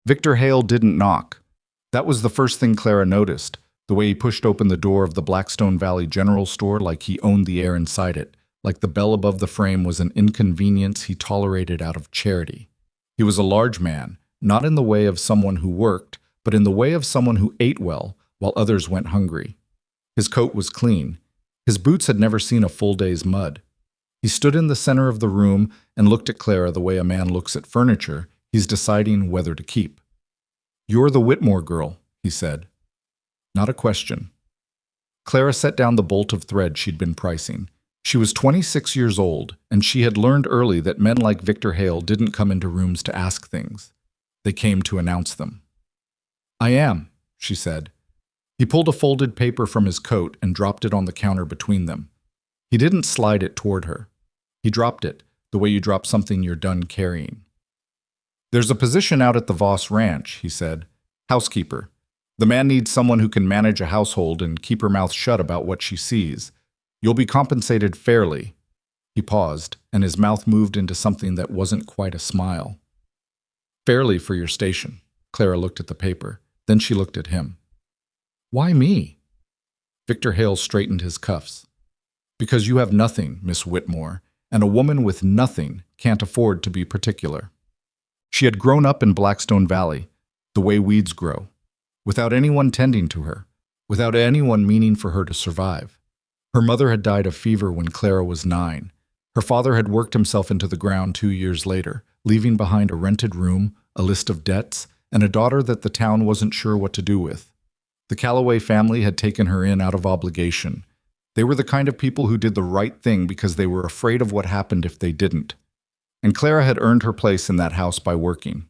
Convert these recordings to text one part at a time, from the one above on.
Victor Hale didn't knock. That was the first thing Clara noticed, the way he pushed open the door of the Blackstone Valley General Store like he owned the air inside it, like the bell above the frame was an inconvenience he tolerated out of charity. He was a large man, not in the way of someone who worked, but in the way of someone who ate well while others went hungry. His coat was clean. His boots had never seen a full day's mud. He stood in the center of the room and looked at Clara the way a man looks at furniture he's deciding whether to keep. "You're the Whitmore girl," he said. Not a question. Clara set down the bolt of thread she'd been pricing. She was 26 years old, and she had learned early that men like Victor Hale didn't come into rooms to ask things. They came to announce them. "I am," she said. He pulled a folded paper from his coat and dropped it on the counter between them. He didn't slide it toward her. He dropped it, the way you drop something you're done carrying. "There's a position out at the Voss Ranch," he said. "Housekeeper. The man needs someone who can manage a household and keep her mouth shut about what she sees. You'll be compensated fairly." He paused, and his mouth moved into something that wasn't quite a smile. "Fairly for your station." Clara looked at the paper. Then she looked at him. "Why me?" Victor Hale straightened his cuffs. "Because you have nothing, Miss Whitmore, and a woman with nothing can't afford to be particular." She had grown up in Blackstone Valley, the way weeds grow, without anyone tending to her, without anyone meaning for her to survive. Her mother had died of fever when Clara was 9. Her father had worked himself into the ground 2 years later, leaving behind a rented room, a list of debts, and a daughter that the town wasn't sure what to do with. The Calloway family had taken her in out of obligation. They were the kind of people who did the right thing because they were afraid of what happened if they didn't. And Clara had earned her place in that house by working.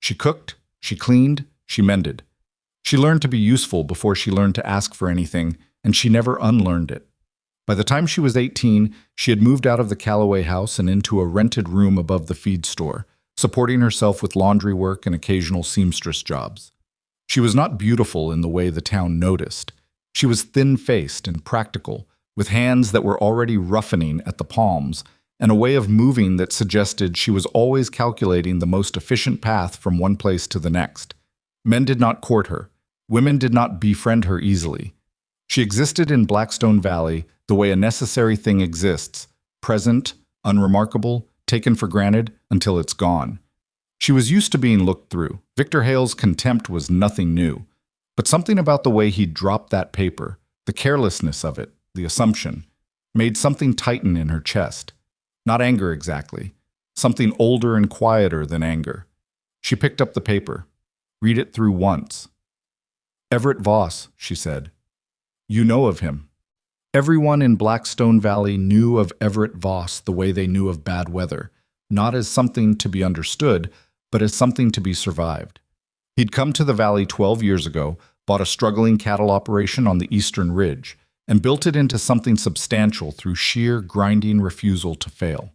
She cooked, she cleaned, she mended. She learned to be useful before she learned to ask for anything, and she never unlearned it. By the time she was 18, she had moved out of the Calloway house and into a rented room above the feed store, supporting herself with laundry work and occasional seamstress jobs. She was not beautiful in the way the town noticed. She was thin-faced and practical, with hands that were already roughening at the palms, and a way of moving that suggested she was always calculating the most efficient path from one place to the next. Men did not court her. Women did not befriend her easily. She existed in Blackstone Valley the way a necessary thing exists, present, unremarkable, taken for granted until it's gone. She was used to being looked through. Victor Hale's contempt was nothing new. But something about the way he dropped that paper, the carelessness of it, the assumption, made something tighten in her chest. Not anger exactly. Something older and quieter than anger. She picked up the paper. Read it through once. "Everett Voss," she said. "You know of him." Everyone in Blackstone Valley knew of Everett Voss the way they knew of bad weather, not as something to be understood, but as something to be survived. He'd come to the valley 12 years ago, bought a struggling cattle operation on the eastern ridge, and built it into something substantial through sheer, grinding refusal to fail.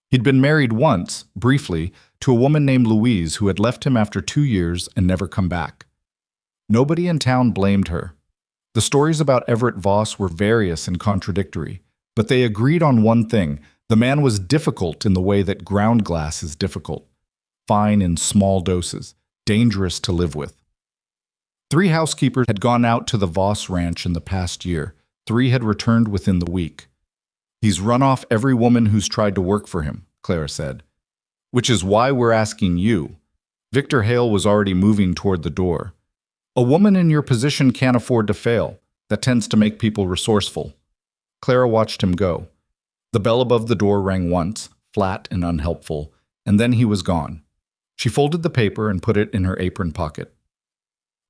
He'd been married once, briefly, to a woman named Louise who had left him after 2 years and never come back. Nobody in town blamed her. The stories about Everett Voss were various and contradictory, but they agreed on one thing: the man was difficult in the way that ground glass is difficult. Fine in small doses, dangerous to live with. 3 housekeepers had gone out to the Voss Ranch in the past year. 3 had returned within the week. "He's run off every woman who's tried to work for him," Clara said. "Which is why we're asking you." Victor Hale was already moving toward the door. "A woman in your position can't afford to fail. That tends to make people resourceful." Clara watched him go. The bell above the door rang once, flat and unhelpful, and then he was gone. She folded the paper and put it in her apron pocket.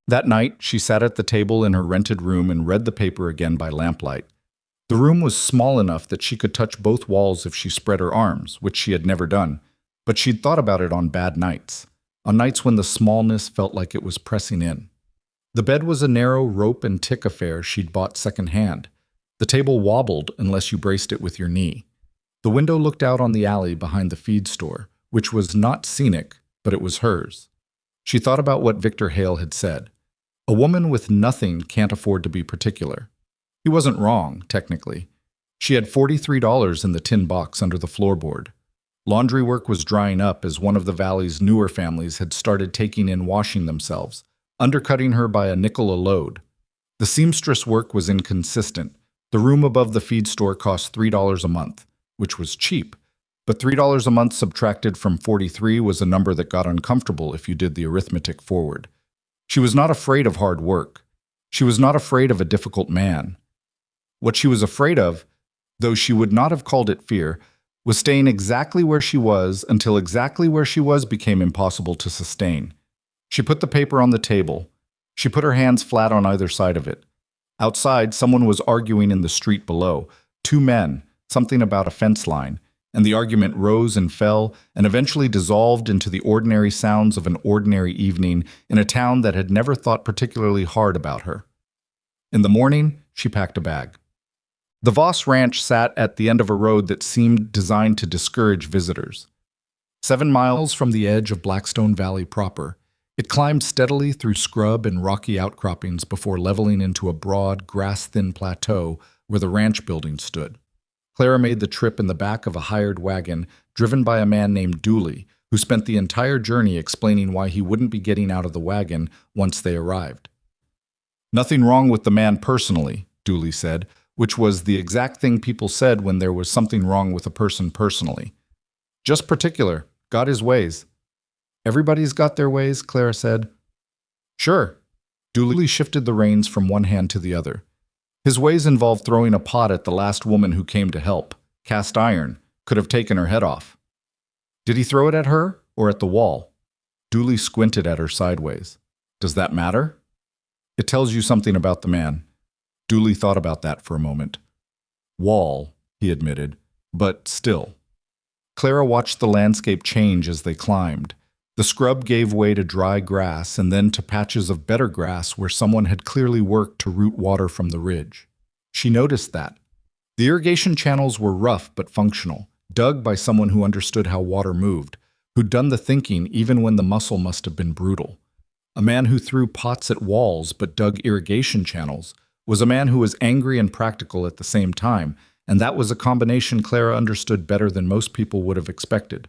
That night, she sat at the table in her rented room and read the paper again by lamplight. The room was small enough that she could touch both walls if she spread her arms, which she had never done, but she'd thought about it on bad nights, on nights when the smallness felt like it was pressing in. The bed was a narrow rope and tick affair she'd bought secondhand. The table wobbled unless you braced it with your knee. The window looked out on the alley behind the feed store, which was not scenic, but it was hers. She thought about what Victor Hale had said. A woman with nothing can't afford to be particular. He wasn't wrong, technically. She had $43 in the tin box under the floorboard. Laundry work was drying up as one of the valley's newer families had started taking in washing themselves, undercutting her by a nickel a load. The seamstress work was inconsistent. The room above the feed store cost $3 a month, which was cheap, but $3 a month subtracted from 43 was a number that got uncomfortable if you did the arithmetic forward. She was not afraid of hard work. She was not afraid of a difficult man. What she was afraid of, though she would not have called it fear, was staying exactly where she was until exactly where she was became impossible to sustain. She put the paper on the table. She put her hands flat on either side of it. Outside, someone was arguing in the street below. Two men, something about a fence line, and the argument rose and fell and eventually dissolved into the ordinary sounds of an ordinary evening in a town that had never thought particularly hard about her. In the morning, she packed a bag. The Voss Ranch sat at the end of a road that seemed designed to discourage visitors. 7 miles from the edge of Blackstone Valley proper, it climbed steadily through scrub and rocky outcroppings before leveling into a broad, grass-thin plateau where the ranch building stood. Clara made the trip in the back of a hired wagon driven by a man named Dooley, who spent the entire journey explaining why he wouldn't be getting out of the wagon once they arrived. "Nothing wrong with the man personally," Dooley said, which was the exact thing people said when there was something wrong with a person personally. "Just particular, got his ways." "Everybody's got their ways," Clara said. "Sure." Dooley shifted the reins from one hand to the other. His ways involved throwing a pot at the last woman who came to help. Cast iron. Could have taken her head off. Did he throw it at her or at the wall? Dooley squinted at her sideways. "Does that matter?" "It tells you something about the man." Dooley thought about that for a moment. "Wall," he admitted, "but still." Clara watched the landscape change as they climbed. The scrub gave way to dry grass and then to patches of better grass where someone had clearly worked to root water from the ridge. She noticed that. The irrigation channels were rough but functional, dug by someone who understood how water moved, who'd done the thinking even when the muscle must have been brutal. A man who threw pots at walls but dug irrigation channels was a man who was angry and practical at the same time, and that was a combination Clara understood better than most people would have expected.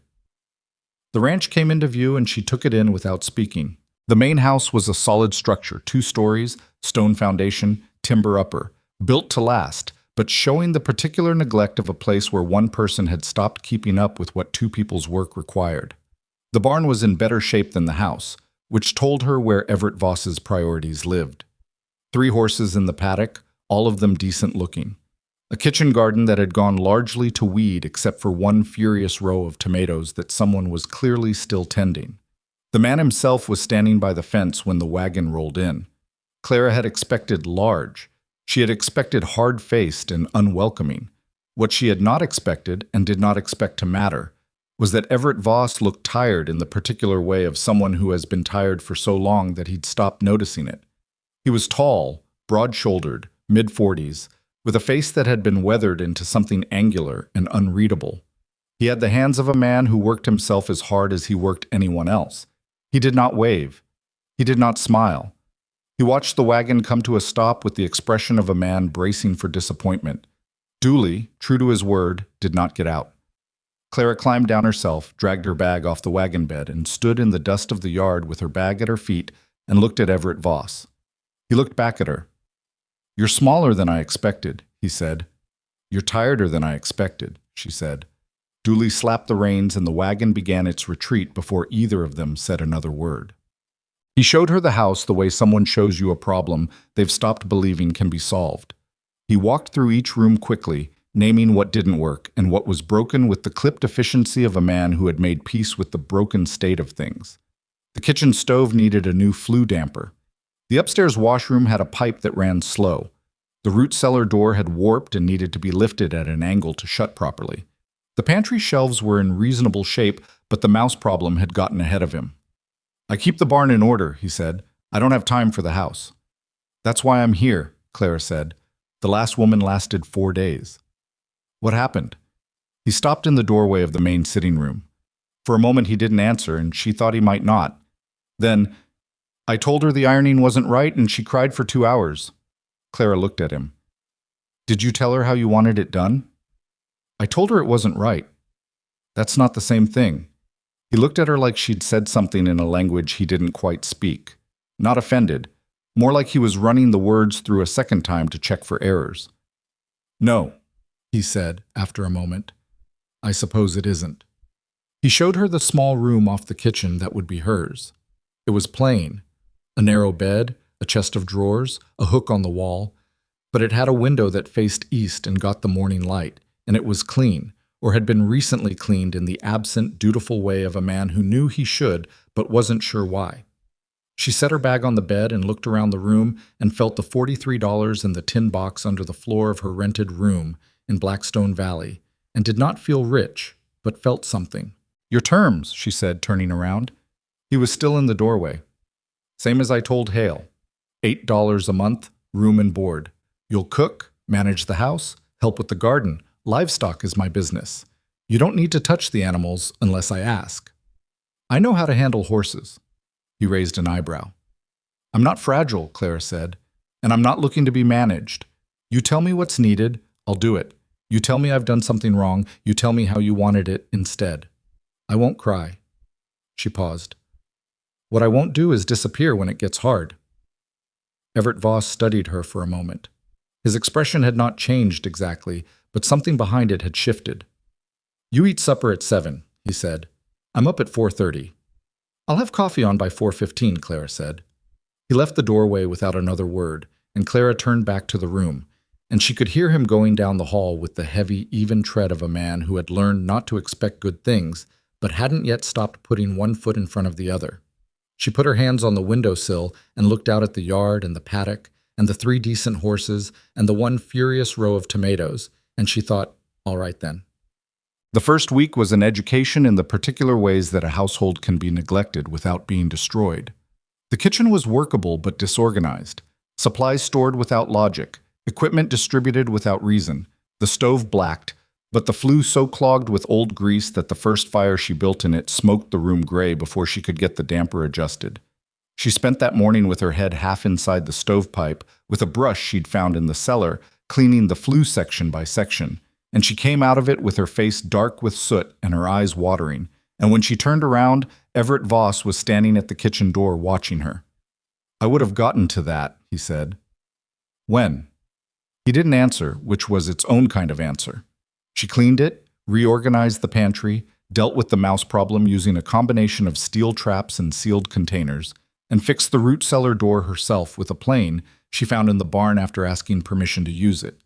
The ranch came into view and she took it in without speaking. The main house was a solid structure, 2 stories, stone foundation, timber upper, built to last, but showing the particular neglect of a place where one person had stopped keeping up with what 2 people's work required. The barn was in better shape than the house, which told her where Everett Voss's priorities lived. 3 horses in the paddock, all of them decent looking. A kitchen garden that had gone largely to weed except for one furious row of tomatoes that someone was clearly still tending. The man himself was standing by the fence when the wagon rolled in. Clara had expected large. She had expected hard-faced and unwelcoming. What she had not expected, and did not expect to matter, was that Everett Voss looked tired in the particular way of someone who has been tired for so long that he'd stopped noticing it. He was tall, broad-shouldered, mid-40s, with a face that had been weathered into something angular and unreadable. He had the hands of a man who worked himself as hard as he worked anyone else. He did not wave. He did not smile. He watched the wagon come to a stop with the expression of a man bracing for disappointment. Dooley, true to his word, did not get out. Clara climbed down herself, dragged her bag off the wagon bed, and stood in the dust of the yard with her bag at her feet and looked at Everett Voss. He looked back at her. "You're smaller than I expected," he said. "You're tireder than I expected," she said. Dooley slapped the reins and the wagon began its retreat before either of them said another word. He showed her the house the way someone shows you a problem they've stopped believing can be solved. He walked through each room quickly, naming what didn't work and what was broken with the clipped efficiency of a man who had made peace with the broken state of things. The kitchen stove needed a new flue damper. The upstairs washroom had a pipe that ran slow. The root cellar door had warped and needed to be lifted at an angle to shut properly. The pantry shelves were in reasonable shape, but the mouse problem had gotten ahead of him. "I keep the barn in order," he said. "I don't have time for the house." "That's why I'm here," Clara said. The last woman lasted 4 days. "What happened?" He stopped in the doorway of the main sitting room. For a moment he didn't answer, and she thought he might not. Then, "I told her the ironing wasn't right, and she cried for 2 hours. Clara looked at him. "Did you tell her how you wanted it done?" "I told her it wasn't right." That's not the same thing. He looked at her like she'd said something in a language he didn't quite speak. Not offended, more like he was running the words through a second time to check for errors. No, he said after a moment. I suppose it isn't. He showed her the small room off the kitchen that would be hers. It was plain. A narrow bed, a chest of drawers, a hook on the wall, but it had a window that faced east and got the morning light, and it was clean, or had been recently cleaned in the absent, dutiful way of a man who knew he should but wasn't sure why. She set her bag on the bed and looked around the room and felt the $43 in the tin box under the floor of her rented room in Blackstone Valley, and did not feel rich, but felt something. Your terms, she said, turning around. He was still in the doorway. Same as I told Hale. $8 a month, room and board. You'll cook, manage the house, help with the garden. Livestock is my business. You don't need to touch the animals unless I ask. I know how to handle horses. He raised an eyebrow. I'm not fragile, Clara said, and I'm not looking to be managed. You tell me what's needed, I'll do it. You tell me I've done something wrong, you tell me how you wanted it instead. I won't cry. She paused. What I won't do is disappear when it gets hard. Everett Voss studied her for a moment. His expression had not changed exactly, but something behind it had shifted. You eat supper at 7, he said. I'm up at 4:30. I'll have coffee on by 4:15, Clara said. He left the doorway without another word, and Clara turned back to the room, and she could hear him going down the hall with the heavy, even tread of a man who had learned not to expect good things, but hadn't yet stopped putting one foot in front of the other. She put her hands on the windowsill and looked out at the yard and the paddock and the 3 decent horses and the one furious row of tomatoes, and she thought, all right then. The first week was an education in the particular ways that a household can be neglected without being destroyed. The kitchen was workable but disorganized, supplies stored without logic, equipment distributed without reason, the stove blacked, but the flue so clogged with old grease that the first fire she built in it smoked the room gray before she could get the damper adjusted. She spent that morning with her head half inside the stovepipe, with a brush she'd found in the cellar, cleaning the flue section by section, and she came out of it with her face dark with soot and her eyes watering, and when she turned around, Everett Voss was standing at the kitchen door watching her. I would have gotten to that, he said. When? He didn't answer, which was its own kind of answer. She cleaned it, reorganized the pantry, dealt with the mouse problem using a combination of steel traps and sealed containers, and fixed the root cellar door herself with a plane she found in the barn after asking permission to use it.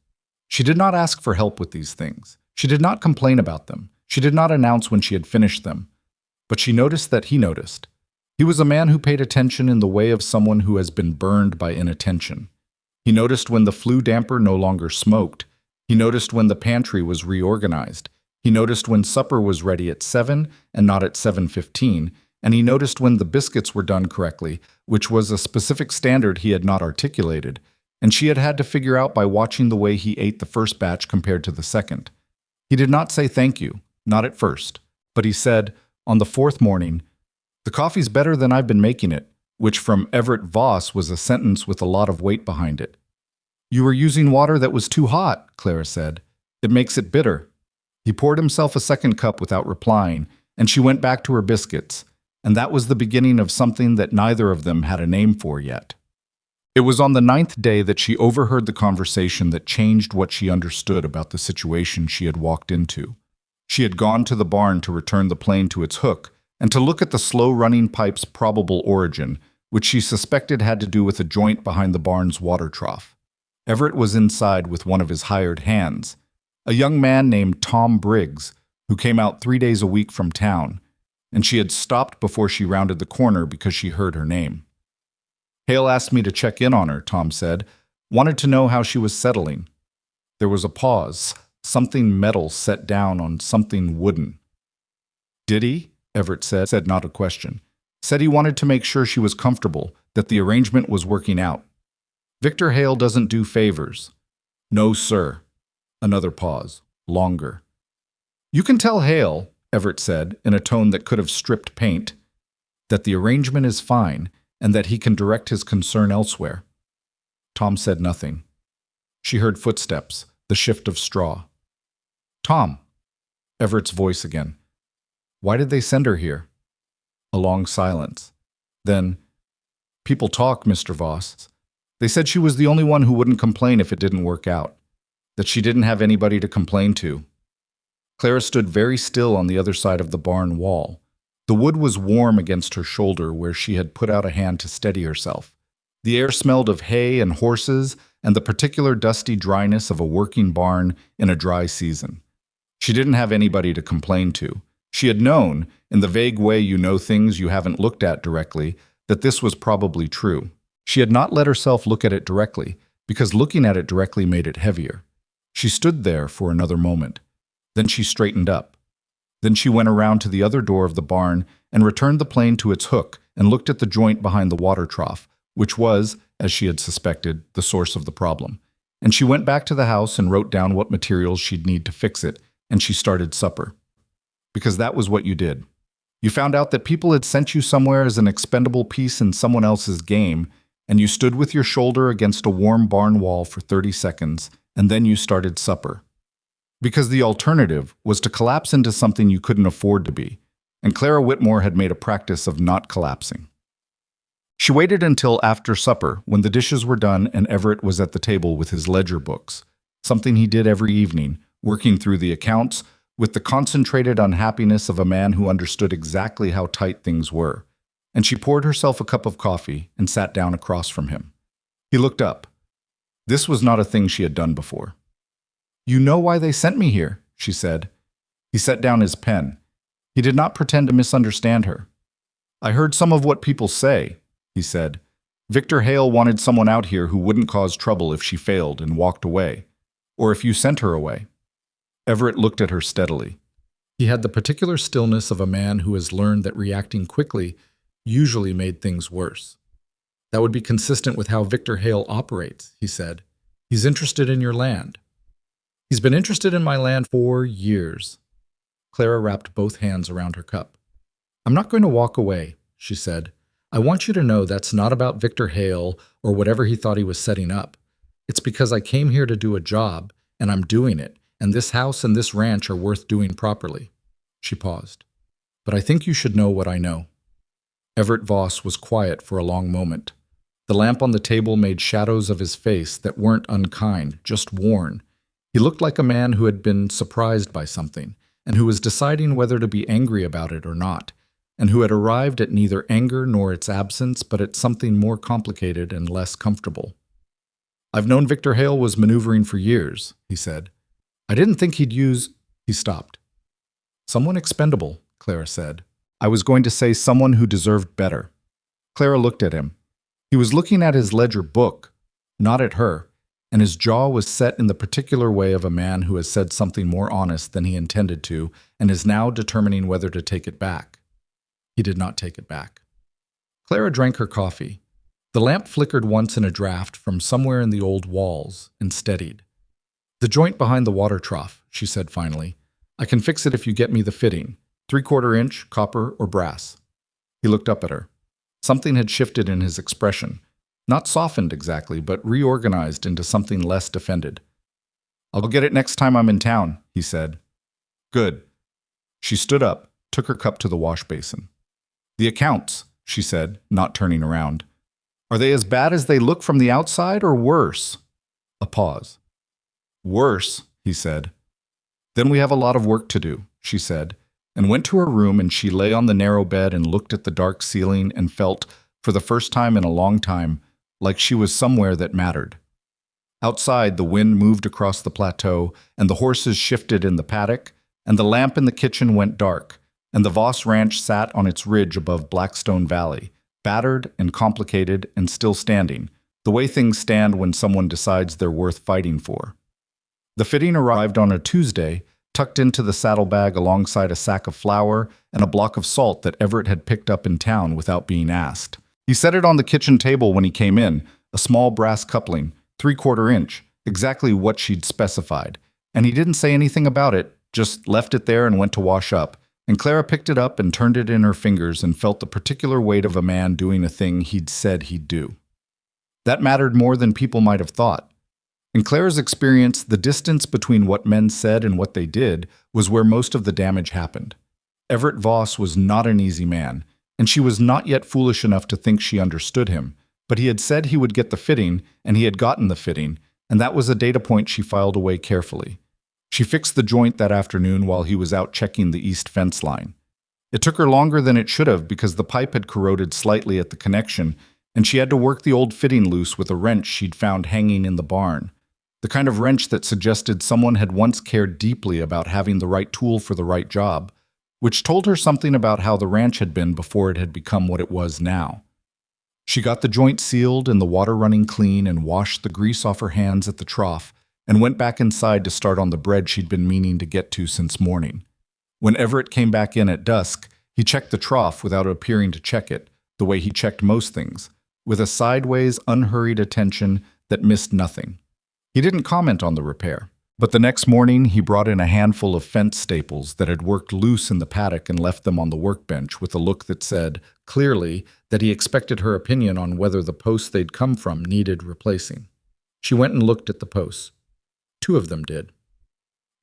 She did not ask for help with these things. She did not complain about them. She did not announce when she had finished them. But she noticed that he noticed. He was a man who paid attention in the way of someone who has been burned by inattention. He noticed when the flue damper no longer smoked. He noticed when the pantry was reorganized. He noticed when supper was ready at 7 and not at 7:15, and he noticed when the biscuits were done correctly, which was a specific standard he had not articulated, and she had had to figure out by watching the way he ate the first batch compared to the second. He did not say thank you, not at first, but he said, on the 4th morning, the coffee's better than I've been making it, which from Everett Voss was a sentence with a lot of weight behind it. You were using water that was too hot, Clara said. It makes it bitter. He poured himself a second cup without replying, and she went back to her biscuits, and that was the beginning of something that neither of them had a name for yet. It was on the 9th day that she overheard the conversation that changed what she understood about the situation she had walked into. She had gone to the barn to return the plane to its hook and to look at the slow-running pipe's probable origin, which she suspected had to do with a joint behind the barn's water trough. Everett was inside with one of his hired hands, a young man named Tom Briggs, who came out 3 days a week from town, and she had stopped before she rounded the corner because she heard her name. Hale asked me to check in on her, Tom said. Wanted to know how she was settling. There was a pause, something metal set down on something wooden. Did he? Everett said not a question. Said he wanted to make sure she was comfortable, that the arrangement was working out. Victor Hale doesn't do favors. No, sir. Another pause, longer. You can tell Hale, Everett said, in a tone that could have stripped paint, that the arrangement is fine and that he can direct his concern elsewhere. Tom said nothing. She heard footsteps, the shift of straw. Tom, Everett's voice again. Why did they send her here? A long silence. Then, people talk, Mr. Voss. They said she was the only one who wouldn't complain if it didn't work out, that she didn't have anybody to complain to. Clara stood very still on the other side of the barn wall. The wood was warm against her shoulder where she had put out a hand to steady herself. The air smelled of hay and horses and the particular dusty dryness of a working barn in a dry season. She didn't have anybody to complain to. She had known, in the vague way you know things you haven't looked at directly, that this was probably true. She had not let herself look at it directly, because looking at it directly made it heavier. She stood there for another moment. Then she straightened up. Then she went around to the other door of the barn and returned the plane to its hook and looked at the joint behind the water trough, which was, as she had suspected, the source of the problem. And she went back to the house and wrote down what materials she'd need to fix it, and she started supper. Because that was what you did. You found out that people had sent you somewhere as an expendable piece in someone else's game, and you stood with your shoulder against a warm barn wall for 30 seconds, and then you started supper. Because the alternative was to collapse into something you couldn't afford to be, and Clara Whitmore had made a practice of not collapsing. She waited until after supper, when the dishes were done and Everett was at the table with his ledger books, something he did every evening, working through the accounts with the concentrated unhappiness of a man who understood exactly how tight things were. And she poured herself a cup of coffee and sat down across from him. He looked up. This was not a thing she had done before. "You know why they sent me here," she said. He set down his pen. He did not pretend to misunderstand her. "I heard some of what people say," he said. "Victor Hale wanted someone out here who wouldn't cause trouble if she failed and walked away, or if you sent her away." Everett looked at her steadily. He had the particular stillness of a man who has learned that reacting quickly usually made things worse. "That would be consistent with how Victor Hale operates," he said. "He's interested in your land." "He's been interested in my land for years." Clara wrapped both hands around her cup. "I'm not going to walk away," she said. "I want you to know that's not about Victor Hale or whatever he thought he was setting up. It's because I came here to do a job, and I'm doing it, and this house and this ranch are worth doing properly." She paused. "But I think you should know what I know." Everett Voss was quiet for a long moment. The lamp on the table made shadows of his face that weren't unkind, just worn. He looked like a man who had been surprised by something, and who was deciding whether to be angry about it or not, and who had arrived at neither anger nor its absence, but at something more complicated and less comfortable. "I've known Victor Hale was maneuvering for years," he said. "I didn't think he'd use—" He stopped. "Someone expendable," Clara said. "I was going to say someone who deserved better." Clara looked at him. He was looking at his ledger book, not at her, and his jaw was set in the particular way of a man who has said something more honest than he intended to and is now determining whether to take it back. He did not take it back. Clara drank her coffee. The lamp flickered once in a draft from somewhere in the old walls and steadied. "The joint behind the water trough," she said finally. "I can fix it if you get me the fitting. 3/4 inch, copper or brass." He looked up at her. Something had shifted in his expression. Not softened exactly, but reorganized into something less defended. "I'll get it next time I'm in town," he said. "Good." She stood up, took her cup to the wash basin. "The accounts," she said, not turning around. "Are they as bad as they look from the outside, or worse?" A pause. "Worse," he said. "Then we have a lot of work to do," she said, and went to her room, and she lay on the narrow bed and looked at the dark ceiling and felt, for the first time in a long time, like she was somewhere that mattered. Outside, the wind moved across the plateau, and the horses shifted in the paddock, and the lamp in the kitchen went dark, and the Voss Ranch sat on its ridge above Blackstone Valley, battered and complicated and still standing, the way things stand when someone decides they're worth fighting for. The fitting arrived on a Tuesday, tucked into the saddlebag alongside a sack of flour and a block of salt that Everett had picked up in town without being asked. He set it on the kitchen table when he came in, a small brass coupling, 3/4 inch, exactly what she'd specified, and he didn't say anything about it, just left it there and went to wash up, and Clara picked it up and turned it in her fingers and felt the particular weight of a man doing a thing he'd said he'd do. That mattered more than people might have thought. In Clara's experience, the distance between what men said and what they did was where most of the damage happened. Everett Voss was not an easy man, and she was not yet foolish enough to think she understood him, but he had said he would get the fitting, and he had gotten the fitting, and that was a data point she filed away carefully. She fixed the joint that afternoon while he was out checking the east fence line. It took her longer than it should have because the pipe had corroded slightly at the connection, and she had to work the old fitting loose with a wrench she'd found hanging in the barn. The kind of wrench that suggested someone had once cared deeply about having the right tool for the right job, which told her something about how the ranch had been before it had become what it was now. She got the joint sealed and the water running clean and washed the grease off her hands at the trough and went back inside to start on the bread she'd been meaning to get to since morning. When Everett came back in at dusk, he checked the trough without appearing to check it, the way he checked most things, with a sideways, unhurried attention that missed nothing. He didn't comment on the repair, but the next morning he brought in a handful of fence staples that had worked loose in the paddock and left them on the workbench with a look that said, clearly, that he expected her opinion on whether the posts they'd come from needed replacing. She went and looked at the posts. 2 of them did.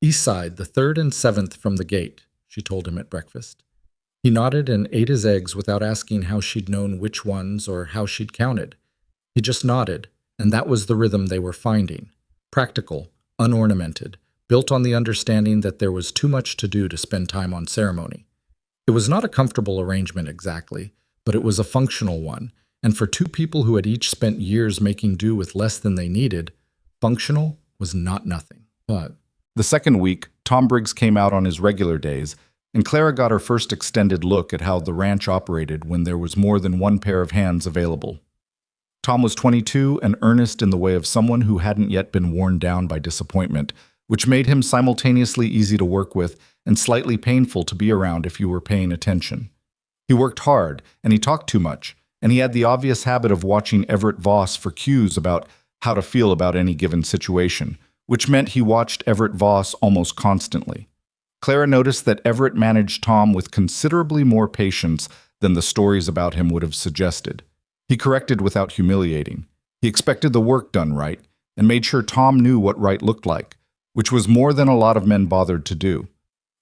East side, the 3rd and 7th from the gate, she told him at breakfast. He nodded and ate his eggs without asking how she'd known which ones or how she'd counted. He just nodded, and that was the rhythm they were finding. Practical, unornamented, built on the understanding that there was too much to do to spend time on ceremony. It was not a comfortable arrangement exactly, but it was a functional one, and for 2 people who had each spent years making do with less than they needed, functional was not nothing. But the second week, Tom Briggs came out on his regular days, and Clara got her first extended look at how the ranch operated when there was more than one pair of hands available. Tom was 22 and earnest in the way of someone who hadn't yet been worn down by disappointment, which made him simultaneously easy to work with and slightly painful to be around if you were paying attention. He worked hard, and he talked too much, and he had the obvious habit of watching Everett Voss for cues about how to feel about any given situation, which meant he watched Everett Voss almost constantly. Clara noticed that Everett managed Tom with considerably more patience than the stories about him would have suggested. He corrected without humiliating. He expected the work done right, and made sure Tom knew what right looked like, which was more than a lot of men bothered to do.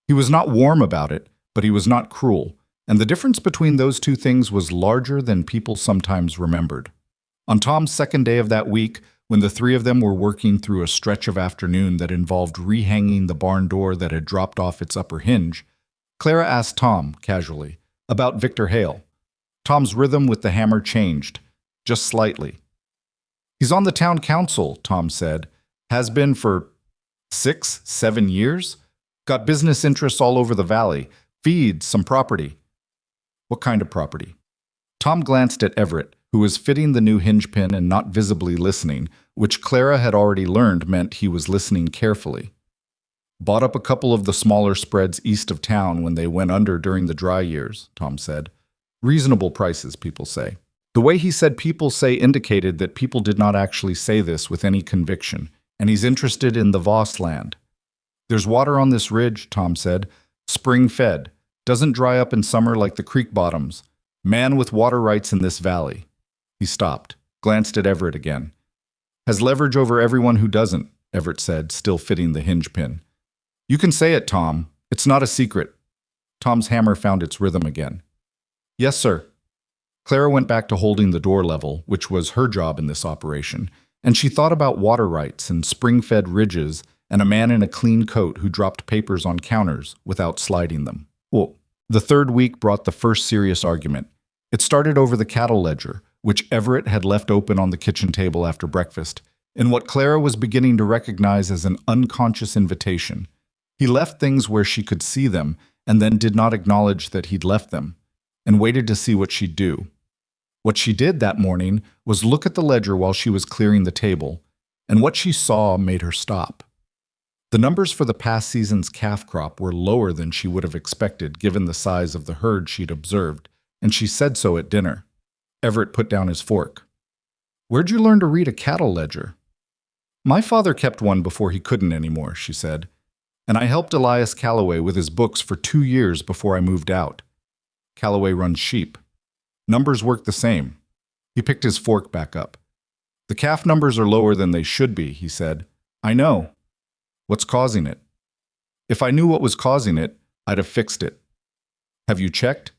He was not warm about it, but he was not cruel, and the difference between those 2 things was larger than people sometimes remembered. On Tom's second day of that week, when the 3 of them were working through a stretch of afternoon that involved rehanging the barn door that had dropped off its upper hinge, Clara asked Tom, casually, about Victor Hale. Tom's rhythm with the hammer changed, just slightly. He's on the town council, Tom said. Has been for 6, 7 years? Got business interests all over the valley. Feeds, some property. What kind of property? Tom glanced at Everett, who was fitting the new hinge pin and not visibly listening, which Clara had already learned meant he was listening carefully. Bought up a couple of the smaller spreads east of town when they went under during the dry years, Tom said. Reasonable prices, people say. The way he said people say indicated that people did not actually say this with any conviction, and he's interested in the Voss land. There's water on this ridge, Tom said. Spring-fed. Doesn't dry up in summer like the creek bottoms. Man with water rights in this valley. He stopped, glanced at Everett again. Has leverage over everyone who doesn't, Everett said, still fitting the hinge pin. You can say it, Tom. It's not a secret. Tom's hammer found its rhythm again. Yes, sir. Clara went back to holding the door level, which was her job in this operation, and she thought about water rights and spring-fed ridges and a man in a clean coat who dropped papers on counters without sliding them. Well, the 3rd week brought the first serious argument. It started over the cattle ledger, which Everett had left open on the kitchen table after breakfast, in what Clara was beginning to recognize as an unconscious invitation. He left things where she could see them and then did not acknowledge that he'd left them, and waited to see what she'd do. What she did that morning was look at the ledger while she was clearing the table, and what she saw made her stop. The numbers for the past season's calf crop were lower than she would have expected given the size of the herd she'd observed, and she said so at dinner. Everett put down his fork. Where'd you learn to read a cattle ledger? My father kept one before he couldn't anymore, she said, and I helped Elias Calloway with his books for 2 years before I moved out. Calloway runs sheep. Numbers work the same. He picked his fork back up. The calf numbers are lower than they should be, he said. I know. What's causing it? If I knew what was causing it, I'd have fixed it. Have you checked?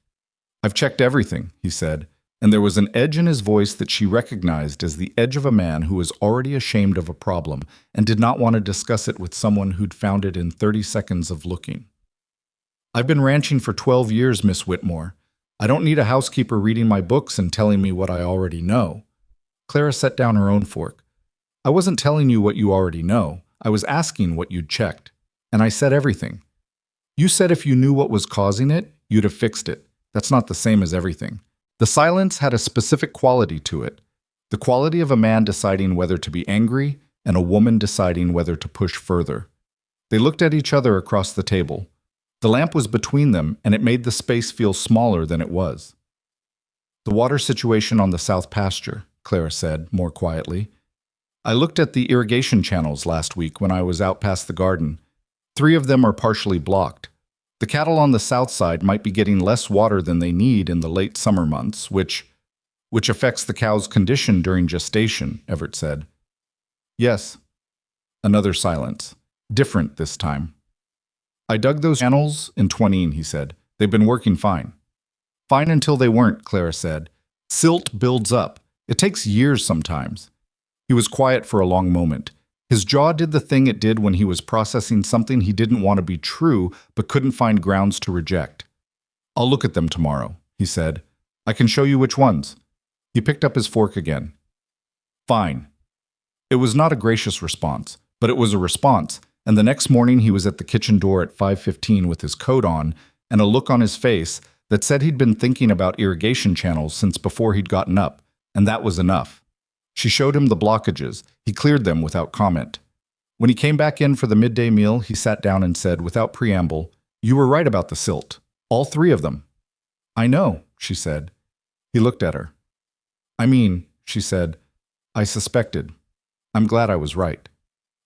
I've checked everything, he said, and there was an edge in his voice that she recognized as the edge of a man who was already ashamed of a problem and did not want to discuss it with someone who'd found it in 30 seconds of looking. I've been ranching for 12 years, Miss Whitmore. I don't need a housekeeper reading my books and telling me what I already know. Clara set down her own fork. I wasn't telling you what you already know. I was asking what you'd checked. And I said everything. You said if you knew what was causing it, you'd have fixed it. That's not the same as everything. The silence had a specific quality to it. The quality of a man deciding whether to be angry and a woman deciding whether to push further. They looked at each other across the table. The lamp was between them, and it made the space feel smaller than it was. The water situation on the south pasture, Clara said, more quietly. I looked at the irrigation channels last week when I was out past the garden. 3 of them are partially blocked. The cattle on the south side might be getting less water than they need in the late summer months, which affects the cow's condition during gestation, Everett said. Yes. Another silence. Different this time. I dug those channels in 20, he said. They've been working fine. Fine until they weren't, Clara said. Silt builds up. It takes years sometimes. He was quiet for a long moment. His jaw did the thing it did when he was processing something he didn't want to be true but couldn't find grounds to reject. I'll look at them tomorrow, he said. I can show you which ones. He picked up his fork again. Fine. It was not a gracious response, but it was a response, and the next morning he was at the kitchen door at 5:15 with his coat on and a look on his face that said he'd been thinking about irrigation channels since before he'd gotten up, and that was enough. She showed him the blockages. He cleared them without comment. When he came back in for the midday meal, he sat down and said, without preamble, You were right about the silt. All 3 of them. I know, she said. He looked at her. I mean, she said, I suspected. I'm glad I was right.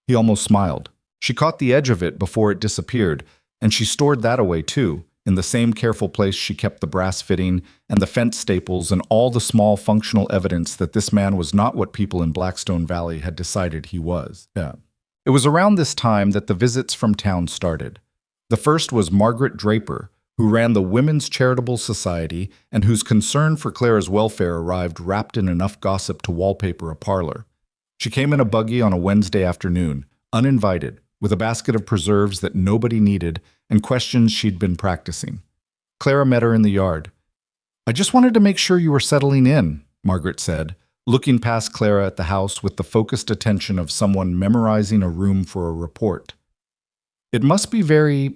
He almost smiled. She caught the edge of it before it disappeared, and she stored that away too, in the same careful place she kept the brass fitting and the fence staples and all the small functional evidence that this man was not what people in Blackstone Valley had decided he was. It was around this time that the visits from town started. The first was Margaret Draper, who ran the Women's Charitable Society and whose concern for Clara's welfare arrived wrapped in enough gossip to wallpaper a parlor. She came in a buggy on a Wednesday afternoon, uninvited, with a basket of preserves that nobody needed and questions she'd been practicing. Clara met her in the yard. I just wanted to make sure you were settling in, Margaret said, looking past Clara at the house with the focused attention of someone memorizing a room for a report. It must be very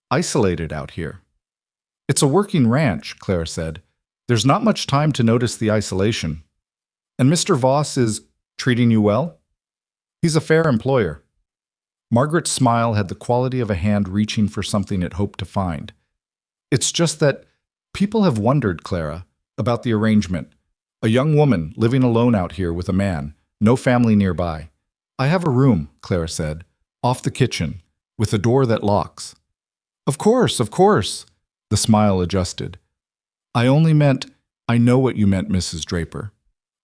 isolated out here. It's a working ranch, Clara said. There's not much time to notice the isolation. And Mr. Voss is treating you well? He's a fair employer. Margaret's smile had the quality of a hand reaching for something it hoped to find. It's just that people have wondered, Clara, about the arrangement. A young woman living alone out here with a man, no family nearby. I have a room, Clara said, off the kitchen, with a door that locks. Of course, of course, the smile adjusted. I only meant, I know what you meant, Mrs. Draper.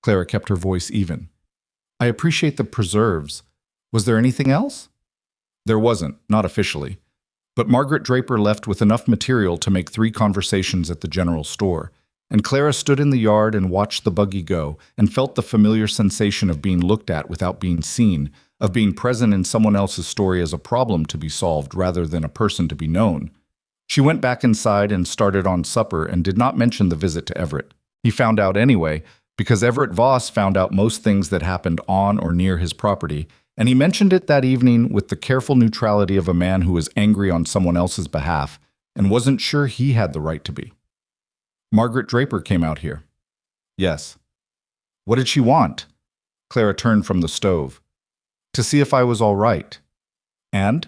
Clara kept her voice even. I appreciate the preserves. Was there anything else? There wasn't, not officially. But Margaret Draper left with enough material to make 3 conversations at the general store, and Clara stood in the yard and watched the buggy go and felt the familiar sensation of being looked at without being seen, of being present in someone else's story as a problem to be solved rather than a person to be known. She went back inside and started on supper and did not mention the visit to Everett. He found out anyway, because Everett Voss found out most things that happened on or near his property, and he mentioned it that evening with the careful neutrality of a man who was angry on someone else's behalf and wasn't sure he had the right to be. Margaret Draper came out here. Yes. What did she want? Clara turned from the stove. To see if I was all right. And?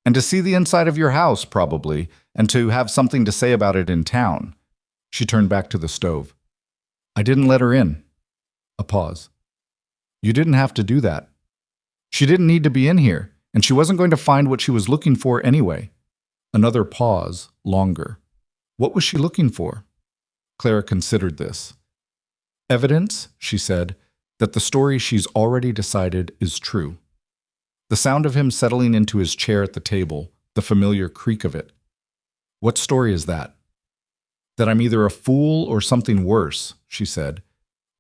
And to see the inside of your house, probably, and to have something to say about it in town. She turned back to the stove. I didn't let her in. A pause. You didn't have to do that. She didn't need to be in here, and she wasn't going to find what she was looking for anyway. Another pause, longer. What was she looking for? Clara considered this. Evidence, she said, that the story she's already decided is true. The sound of him settling into his chair at the table, the familiar creak of it. What story is that? That I'm either a fool or something worse, she said.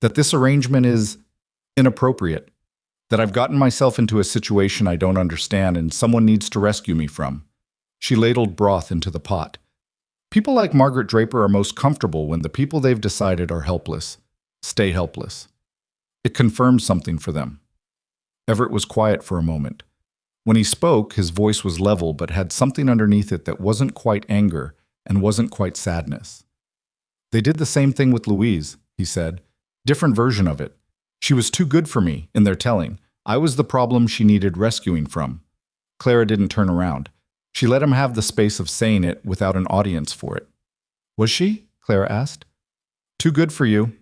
That this arrangement is inappropriate. That I've gotten myself into a situation I don't understand and someone needs to rescue me from. She ladled broth into the pot. People like Margaret Draper are most comfortable when the people they've decided are helpless. Stay helpless. It confirms something for them. Everett was quiet for a moment. When he spoke, his voice was level but had something underneath it that wasn't quite anger and wasn't quite sadness. They did the same thing with Louise, he said. Different version of it. She was too good for me, in their telling. I was the problem she needed rescuing from. Clara didn't turn around. She let him have the space of saying it without an audience for it. Was she? Clara asked. Too good for you.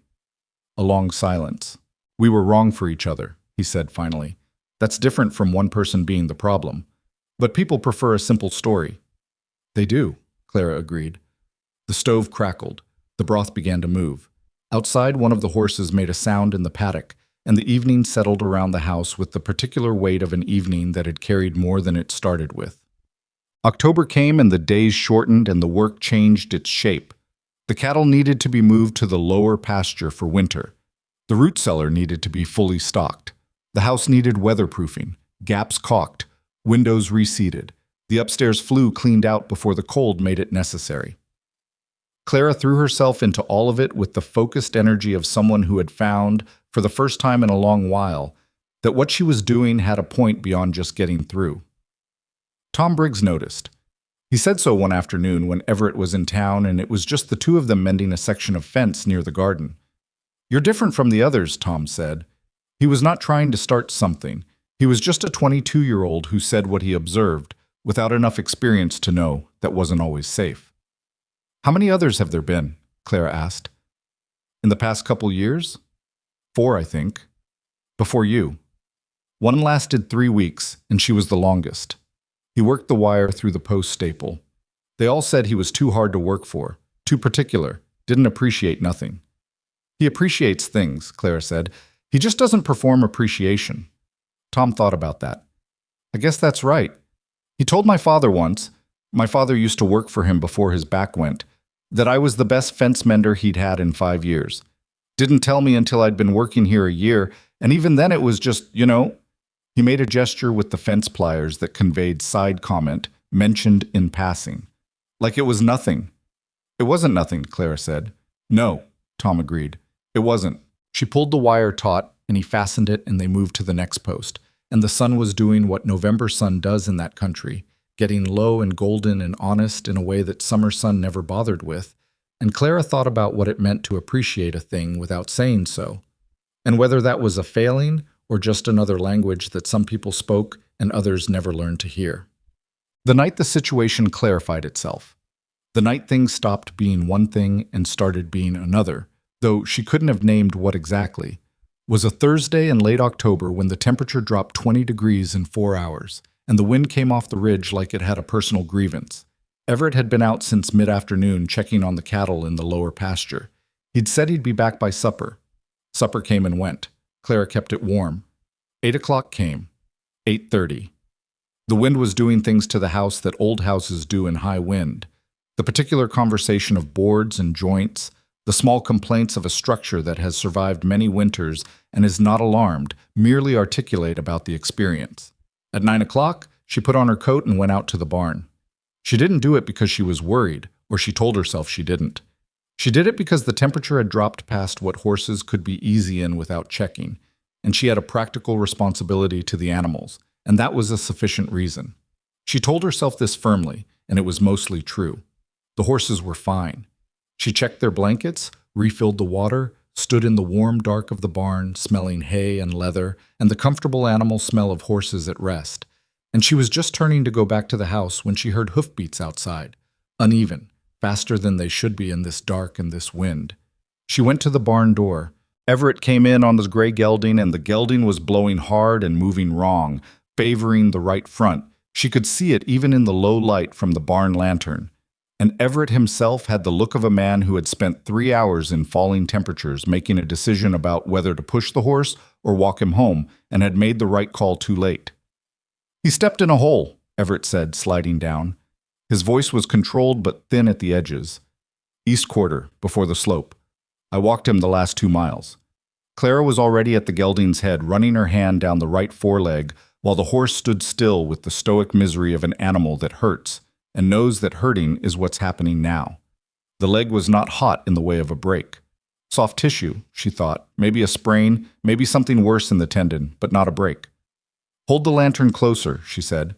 A long silence. We were wrong for each other, he said finally. That's different from one person being the problem. But people prefer a simple story. They do, Clara agreed. The stove crackled. The broth began to move. Outside, one of the horses made a sound in the paddock, and the evening settled around the house with the particular weight of an evening that had carried more than it started with. October came and the days shortened and the work changed its shape. The cattle needed to be moved to the lower pasture for winter. The root cellar needed to be fully stocked. The house needed weatherproofing, gaps caulked, windows reseated. The upstairs flue cleaned out before the cold made it necessary. Clara threw herself into all of it with the focused energy of someone who had found, for the first time in a long while, that what she was doing had a point beyond just getting through. Tom Briggs noticed. He said so one afternoon when Everett was in town and it was just the two of them mending a section of fence near the garden. You're different from the others, Tom said. He was not trying to start something. He was just a 22-year-old who said what he observed, without enough experience to know that wasn't always safe. How many others have there been? Clara asked. In the past couple years? 4, I think. Before you. One lasted 3 weeks, and she was the longest. He worked the wire through the post staple. They all said he was too hard to work for, too particular, didn't appreciate nothing. He appreciates things, Clara said. He just doesn't perform appreciation. Tom thought about that. I guess that's right. He told my father once, my father used to work for him before his back went, that I was the best fence mender he'd had in 5 years. Didn't tell me until I'd been working here a year, and even then it was just, He made a gesture with the fence pliers that conveyed side comment, mentioned in passing. Like it was nothing. It wasn't nothing, Clara said. No, Tom agreed. It wasn't. She pulled the wire taut, and he fastened it, and they moved to the next post. And the sun was doing what November sun does in that country, getting low and golden and honest in a way that summer sun never bothered with. And Clara thought about what it meant to appreciate a thing without saying so, and whether that was a failing or just another language that some people spoke and others never learned to hear. The night the situation clarified itself. The night things stopped being one thing and started being another, though she couldn't have named what exactly, was a Thursday in late October when the temperature dropped 20 degrees in 4 hours, and the wind came off the ridge like it had a personal grievance. Everett had been out since mid-afternoon checking on the cattle in the lower pasture. He'd said he'd be back by supper. Supper came and went. Clara kept it warm. 8 o'clock came. 8:30. The wind was doing things to the house that old houses do in high wind. The particular conversation of boards and joints, the small complaints of a structure that has survived many winters and is not alarmed, merely articulate about the experience. At 9 o'clock, she put on her coat and went out to the barn. She didn't do it because she was worried, or she told herself she didn't. She did it because the temperature had dropped past what horses could be easy in without checking, and she had a practical responsibility to the animals, and that was a sufficient reason. She told herself this firmly, and it was mostly true. The horses were fine. She checked their blankets, refilled the water, stood in the warm dark of the barn, smelling hay and leather, and the comfortable animal smell of horses at rest. And she was just turning to go back to the house when she heard hoofbeats outside, uneven, faster than they should be in this dark and this wind. She went to the barn door. Everett came in on the gray gelding, and the gelding was blowing hard and moving wrong, favoring the right front. She could see it even in the low light from the barn lantern. And Everett himself had the look of a man who had spent 3 hours in falling temperatures making a decision about whether to push the horse or walk him home, and had made the right call too late. He stepped in a hole, Everett said, sliding down. His voice was controlled but thin at the edges. East Quarter, before the slope. I walked him the last 2 miles. Clara was already at the gelding's head, running her hand down the right foreleg, while the horse stood still with the stoic misery of an animal that hurts, and knows that hurting is what's happening now. The leg was not hot in the way of a break. Soft tissue, she thought, maybe a sprain, maybe something worse in the tendon, but not a break. Hold the lantern closer, she said.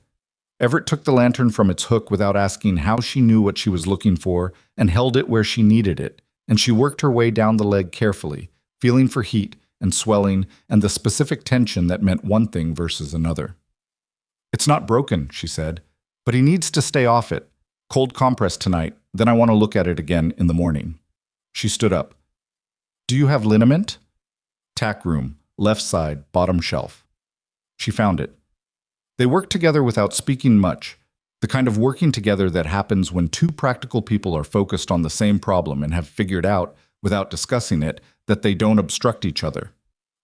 Everett took the lantern from its hook without asking how she knew what she was looking for and held it where she needed it, and she worked her way down the leg carefully, feeling for heat and swelling and the specific tension that meant one thing versus another. It's not broken, she said, but he needs to stay off it. Cold compress tonight, then I want to look at it again in the morning. She stood up. Do you have liniment? Tack room, left side, bottom shelf. She found it. They worked together without speaking much, the kind of working together that happens when two practical people are focused on the same problem and have figured out, without discussing it, that they don't obstruct each other.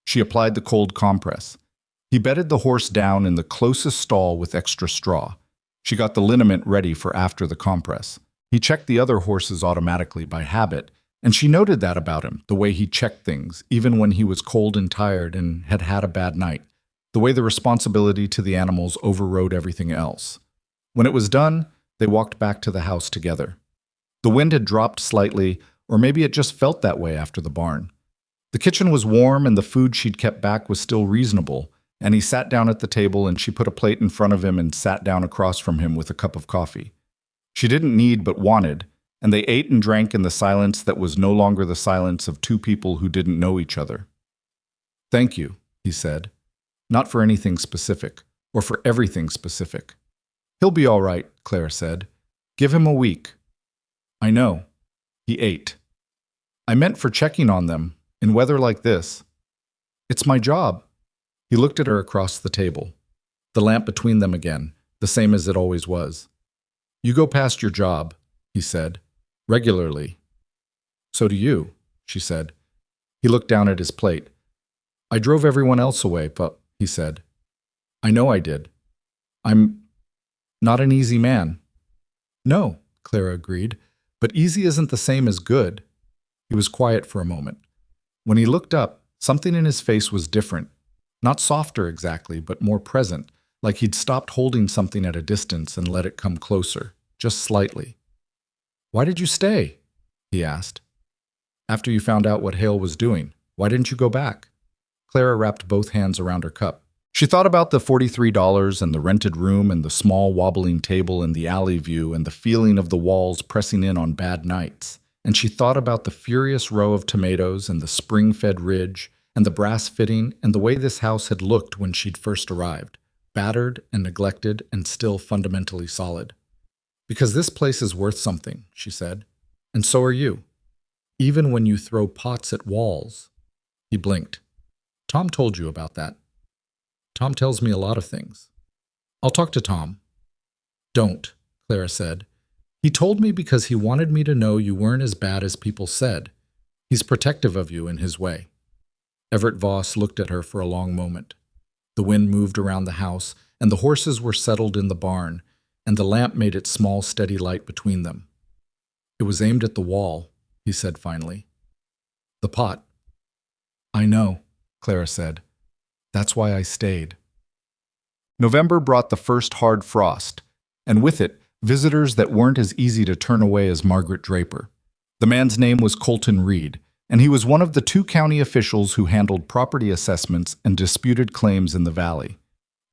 She applied the cold compress. He bedded the horse down in the closest stall with extra straw. She got the liniment ready for after the compress. He checked the other horses automatically by habit, and she noted that about him, the way he checked things, even when he was cold and tired and had had a bad night, the way the responsibility to the animals overrode everything else. When it was done, they walked back to the house together. The wind had dropped slightly, or maybe it just felt that way after the barn. The kitchen was warm and the food she'd kept back was still reasonable, and he sat down at the table and she put a plate in front of him and sat down across from him with a cup of coffee. She didn't need but wanted, and they ate and drank in the silence that was no longer the silence of two people who didn't know each other. Thank you, he said. Not for anything specific, or for everything specific. He'll be all right, Clara said. Give him a week. I know. He ate. I meant for checking on them, in weather like this. It's my job. He looked at her across the table. The lamp between them again, the same as it always was. You go past your job, he said. Regularly. So do you, she said. He looked down at his plate. I drove everyone else away, but, he said. I know I did. I'm not an easy man. No, Clara agreed, but easy isn't the same as good. He was quiet for a moment. When he looked up, something in his face was different. Not softer exactly, but more present, like he'd stopped holding something at a distance and let it come closer, just slightly. Why did you stay? He asked. After you found out what Hale was doing, why didn't you go back? Clara wrapped both hands around her cup. She thought about the $43 and the rented room and the small wobbling table and the alley view and the feeling of the walls pressing in on bad nights. And she thought about the furious row of tomatoes and the spring-fed ridge and the brass fitting and the way this house had looked when she'd first arrived, battered and neglected and still fundamentally solid. Because this place is worth something, she said, and so are you. Even when you throw pots at walls. He blinked. Tom told you about that. Tom tells me a lot of things. I'll talk to Tom. Don't, Clara said. He told me because he wanted me to know you weren't as bad as people said. He's protective of you in his way. Everett Voss looked at her for a long moment. The wind moved around the house, and the horses were settled in the barn, and the lamp made its small, steady light between them. It was aimed at the wall, he said finally. The pot. I know, Clara said. That's why I stayed. November brought the first hard frost, and with it, visitors that weren't as easy to turn away as Margaret Draper. The man's name was Colton Reed, and he was one of the 2 county officials who handled property assessments and disputed claims in the valley.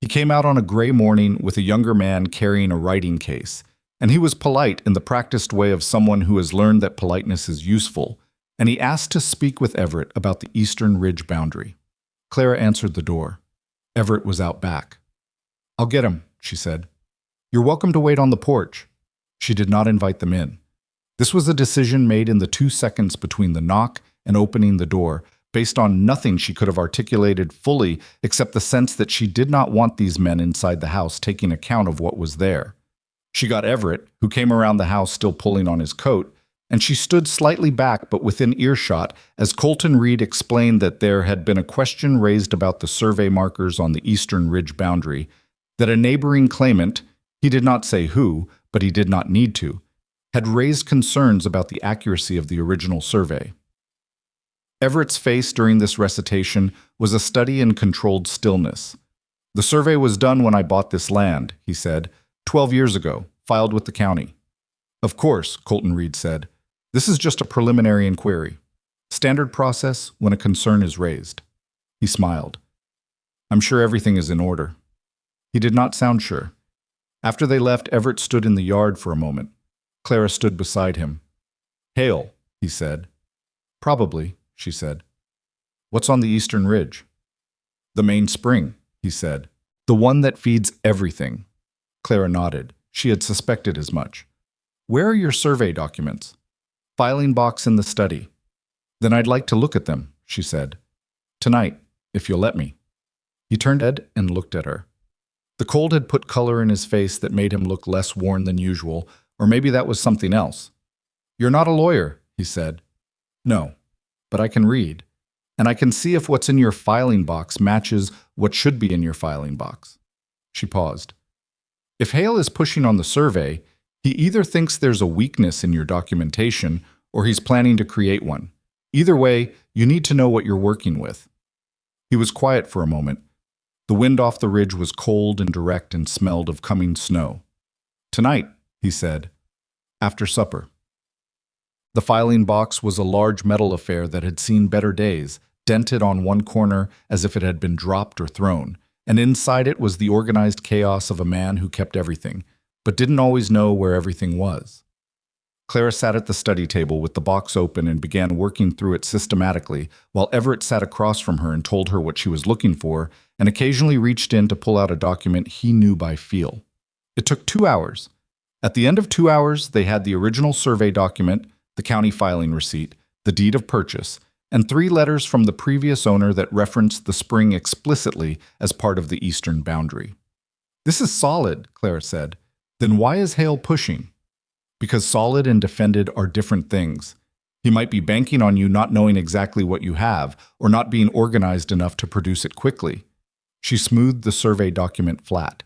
He came out on a gray morning with a younger man carrying a writing case, and he was polite in the practiced way of someone who has learned that politeness is useful, and he asked to speak with Everett about the eastern ridge boundary. Clara answered the door. Everett was out back. I'll get him, she said. You're welcome to wait on the porch. She did not invite them in. This was a decision made in the 2 seconds between the knock and opening the door, based on nothing she could have articulated fully except the sense that she did not want these men inside the house taking account of what was there. She got Everett, who came around the house still pulling on his coat, and she stood slightly back but within earshot as Colton Reed explained that there had been a question raised about the survey markers on the eastern ridge boundary, that a neighboring claimant, he did not say who, but he did not need to, had raised concerns about the accuracy of the original survey. Everett's face during this recitation was a study in controlled stillness. "The survey was done when I bought this land," he said, 12 years ago, filed with the county. "Of course," Colton Reed said. "This is just a preliminary inquiry. Standard process when a concern is raised." He smiled. "I'm sure everything is in order." He did not sound sure. After they left, Everett stood in the yard for a moment. Clara stood beside him. "Hail," he said. "Probably," she said. "What's on the eastern ridge?" "The main spring," he said. "The one that feeds everything." Clara nodded. She had suspected as much. "Where are your survey documents?" "Filing box in the study." "Then I'd like to look at them," she said. "Tonight, if you'll let me." He turned head and looked at her. The cold had put color in his face that made him look less worn than usual, or maybe that was something else. "You're not a lawyer," he said. "No, but I can read, and I can see if what's in your filing box matches what should be in your filing box." She paused. "If Hale is pushing on the survey, he either thinks there's a weakness in your documentation or he's planning to create one. Either way, you need to know what you're working with." He was quiet for a moment. The wind off the ridge was cold and direct and smelled of coming snow. "Tonight," he said, "after supper." The filing box was a large metal affair that had seen better days, dented on one corner as if it had been dropped or thrown, and inside it was the organized chaos of a man who kept everything, but didn't always know where everything was. Clara sat at the study table with the box open and began working through it systematically, while Everett sat across from her and told her what she was looking for, and occasionally reached in to pull out a document he knew by feel. It took 2 hours. At the end of 2 hours, they had the original survey document, the county filing receipt, the deed of purchase, and 3 letters from the previous owner that referenced the spring explicitly as part of the eastern boundary. "This is solid," Clara said. "Then why is Hale pushing?" "Because solid and defended are different things. He might be banking on you not knowing exactly what you have, or not being organized enough to produce it quickly." She smoothed the survey document flat.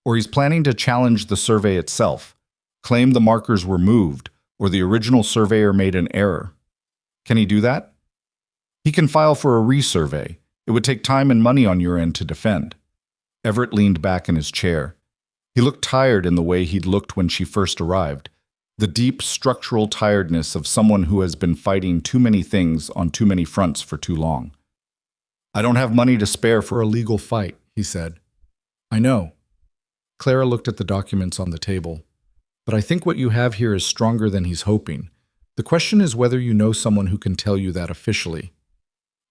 "Or he's planning to challenge the survey itself, claim the markers were moved, or the original surveyor made an error." "Can he do that?" "He can file for a resurvey. It would take time and money on your end to defend." Everett leaned back in his chair. He looked tired in the way he'd looked when she first arrived. The deep structural tiredness of someone who has been fighting too many things on too many fronts for too long. "I don't have money to spare for a legal fight," he said. "I know." Clara looked at the documents on the table. "But I think what you have here is stronger than he's hoping. The question is whether you know someone who can tell you that officially."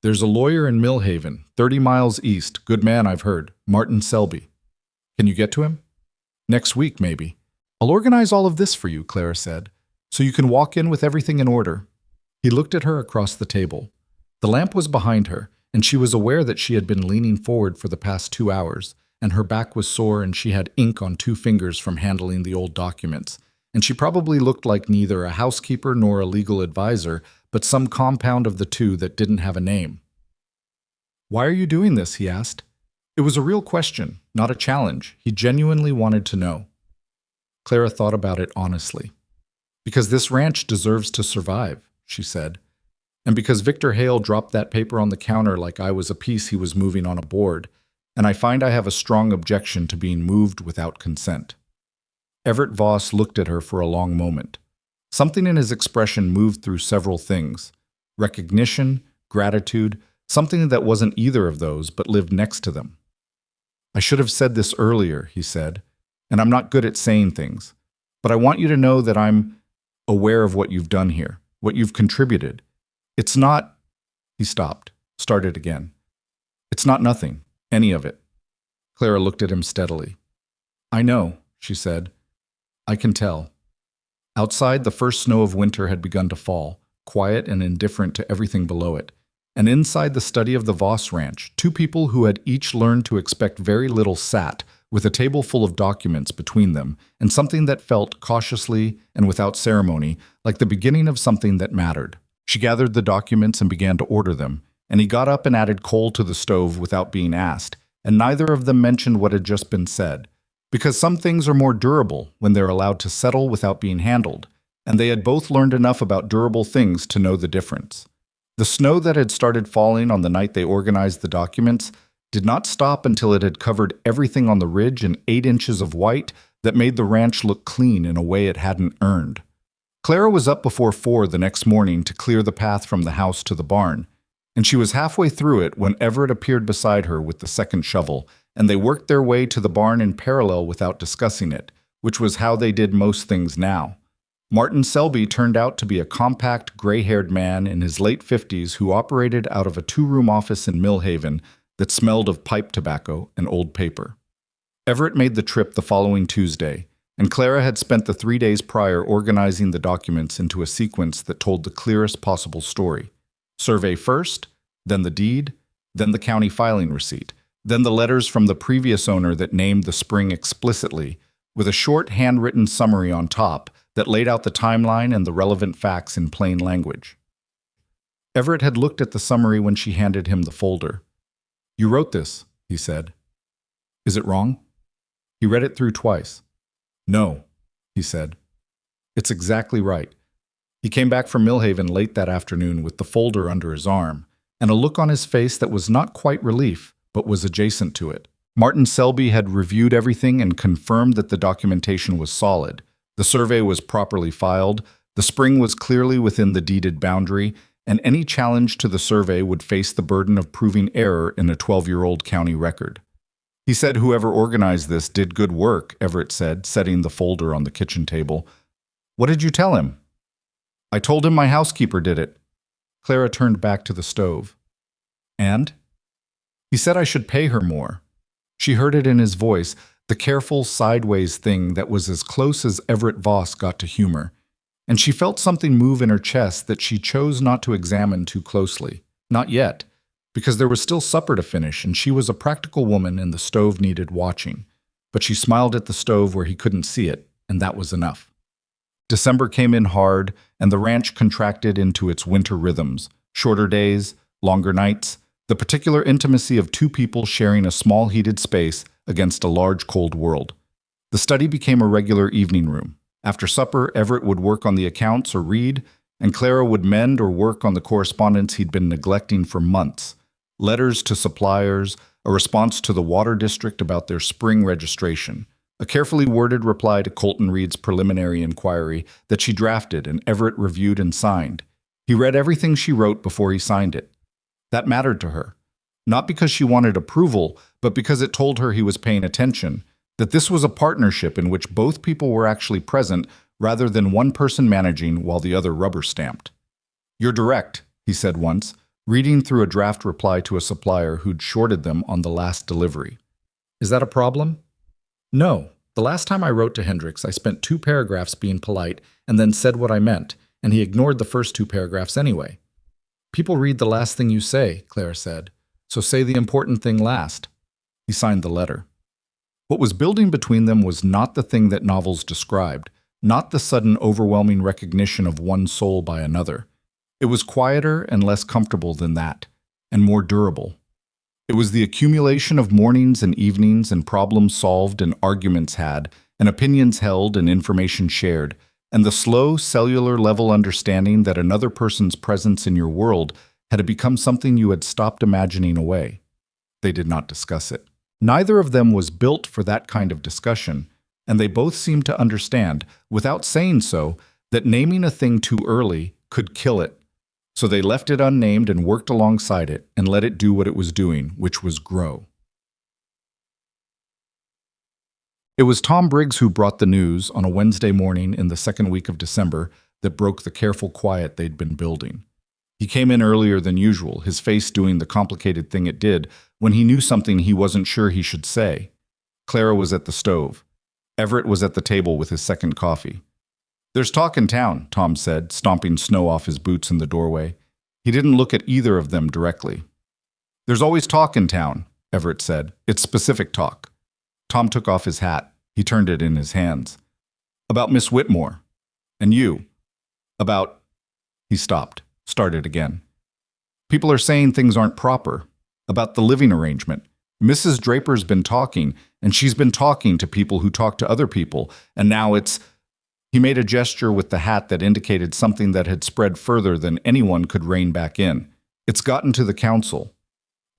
"There's a lawyer in Millhaven, 30 miles east, good man I've heard, Martin Selby." "Can you get to him?" "Next week, maybe." "I'll organize all of this for you," Clara said, "so you can walk in with everything in order." He looked at her across the table. The lamp was behind her, and she was aware that she had been leaning forward for the past 2 hours, and her back was sore and she had ink on 2 fingers from handling the old documents, and she probably looked like neither a housekeeper nor a legal advisor, but some compound of the two that didn't have a name. "Why are you doing this?" he asked. It was a real question, not a challenge. He genuinely wanted to know. Clara thought about it honestly. "Because this ranch deserves to survive," she said. "And because Victor Hale dropped that paper on the counter like I was a piece he was moving on a board, and I find I have a strong objection to being moved without consent." Everett Voss looked at her for a long moment. Something in his expression moved through several things: recognition, gratitude, something that wasn't either of those but lived next to them. "I should have said this earlier," he said, "and I'm not good at saying things, but I want you to know that I'm aware of what you've done here, what you've contributed. It's not—" He stopped, started again. "It's not nothing, any of it." Clara looked at him steadily. "I know," she said. "I can tell." Outside, the first snow of winter had begun to fall, quiet and indifferent to everything below it. And inside the study of the Voss Ranch, 2 people who had each learned to expect very little sat, with a table full of documents between them, and something that felt, cautiously and without ceremony, like the beginning of something that mattered. She gathered the documents and began to order them, and he got up and added coal to the stove without being asked, and neither of them mentioned what had just been said. Because some things are more durable when they're allowed to settle without being handled, and they had both learned enough about durable things to know the difference. The snow that had started falling on the night they organized the documents did not stop until it had covered everything on the ridge in 8 inches of white that made the ranch look clean in a way it hadn't earned. Clara was up before 4 the next morning to clear the path from the house to the barn, and she was halfway through it when Everett appeared beside her with the second shovel, and they worked their way to the barn in parallel without discussing it, which was how they did most things now. Martin Selby turned out to be a compact, gray-haired man in his late 50s who operated out of a 2-room office in Millhaven that smelled of pipe tobacco and old paper. Everett made the trip the following Tuesday, and Clara had spent the 3 days prior organizing the documents into a sequence that told the clearest possible story. Survey first, then the deed, then the county filing receipt, then the letters from the previous owner that named the spring explicitly, with a short handwritten summary on top that laid out the timeline and the relevant facts in plain language. Everett had looked at the summary when she handed him the folder. "You wrote this," he said. "Is it wrong?" He read it through twice. "No," he said. "It's exactly right." He came back from Millhaven late that afternoon with the folder under his arm, and a look on his face that was not quite relief, but was adjacent to it. Martin Selby had reviewed everything and confirmed that the documentation was solid. The survey was properly filed, the spring was clearly within the deeded boundary, and any challenge to the survey would face the burden of proving error in a 12-year-old county record. "He said whoever organized this did good work," Everett said, setting the folder on the kitchen table. "What did you tell him?" "I told him my housekeeper did it." Clara turned back to the stove. "And?" "He said I should pay her more." She heard it in his voice, the careful, sideways thing that was as close as Everett Voss got to humor, and she felt something move in her chest that she chose not to examine too closely. Not yet, because there was still supper to finish, and she was a practical woman and the stove needed watching. But she smiled at the stove where he couldn't see it, and that was enough. December came in hard, and the ranch contracted into its winter rhythms. Shorter days, longer nights, the particular intimacy of 2 people sharing a small heated space against a large cold world. The study became a regular evening room. After supper, Everett would work on the accounts or read, and Clara would mend or work on the correspondence he'd been neglecting for months. Letters to suppliers, a response to the water district about their spring registration, a carefully worded reply to Colton Reed's preliminary inquiry that she drafted and Everett reviewed and signed. He read everything she wrote before he signed it. That mattered to her. Not because she wanted approval, but because it told her he was paying attention, that this was a partnership in which both people were actually present rather than one person managing while the other rubber-stamped. "You're direct," he said once, reading through a draft reply to a supplier who'd shorted them on the last delivery. "Is that a problem?" "No. The last time I wrote to Hendricks, I spent 2 paragraphs being polite and then said what I meant, and he ignored the first 2 paragraphs anyway." "People read the last thing you say," Clara said, "so say the important thing last." He signed the letter. What was building between them was not the thing that novels described, not the sudden overwhelming recognition of one soul by another. It was quieter and less comfortable than that, and more durable. It was the accumulation of mornings and evenings and problems solved and arguments had, and opinions held and information shared, and the slow, cellular-level understanding that another person's presence in your world had become something you had stopped imagining away. They did not discuss it. Neither of them was built for that kind of discussion, and they both seemed to understand, without saying so, that naming a thing too early could kill it. So they left it unnamed and worked alongside it and let it do what it was doing, which was grow. It was Tom Briggs who brought the news on a Wednesday morning in the second week of December that broke the careful quiet they'd been building. He came in earlier than usual, his face doing the complicated thing it did when he knew something he wasn't sure he should say. Clara was at the stove. Everett was at the table with his second coffee. "There's talk in town," Tom said, stomping snow off his boots in the doorway. He didn't look at either of them directly. "There's always talk in town," Everett said. "It's specific talk." Tom took off his hat. He turned it in his hands. "About Miss Whitmore. And you. About—" He stopped, started again. "People are saying things aren't proper. About the living arrangement. Mrs. Draper's been talking, and she's been talking to people who talk to other people, and now it's—" He made a gesture with the hat that indicated something that had spread further than anyone could rein back in. It's gotten to the council.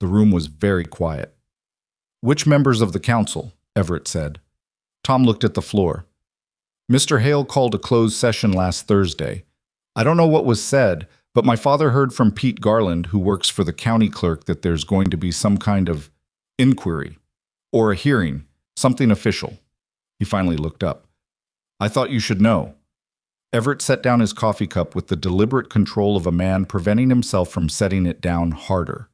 The room was very quiet. Which members of the council? Everett said. Tom looked at the floor. Mr. Hale called a closed session last Thursday. I don't know what was said, but my father heard from Pete Garland, who works for the county clerk, that there's going to be some kind of inquiry or a hearing, something official. He finally looked up. I thought you should know. Everett set down his coffee cup with the deliberate control of a man preventing himself from setting it down harder.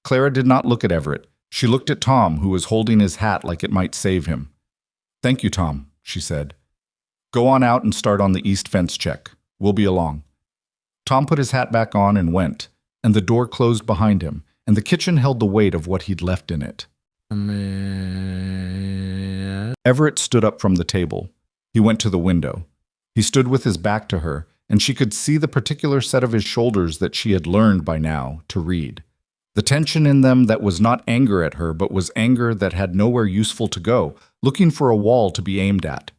Clara did not look at Everett. She looked at Tom, who was holding his hat like it might save him. Thank you, Tom, she said. Go on out and start on the east fence check. We'll be along. Tom put his hat back on and went, and the door closed behind him, and the kitchen held the weight of what he'd left in it. Everett stood up from the table. He went to the window. He stood with his back to her, and she could see the particular set of his shoulders that she had learned by now to read. The tension in them that was not anger at her, but was anger that had nowhere useful to go, looking for a wall to be aimed at.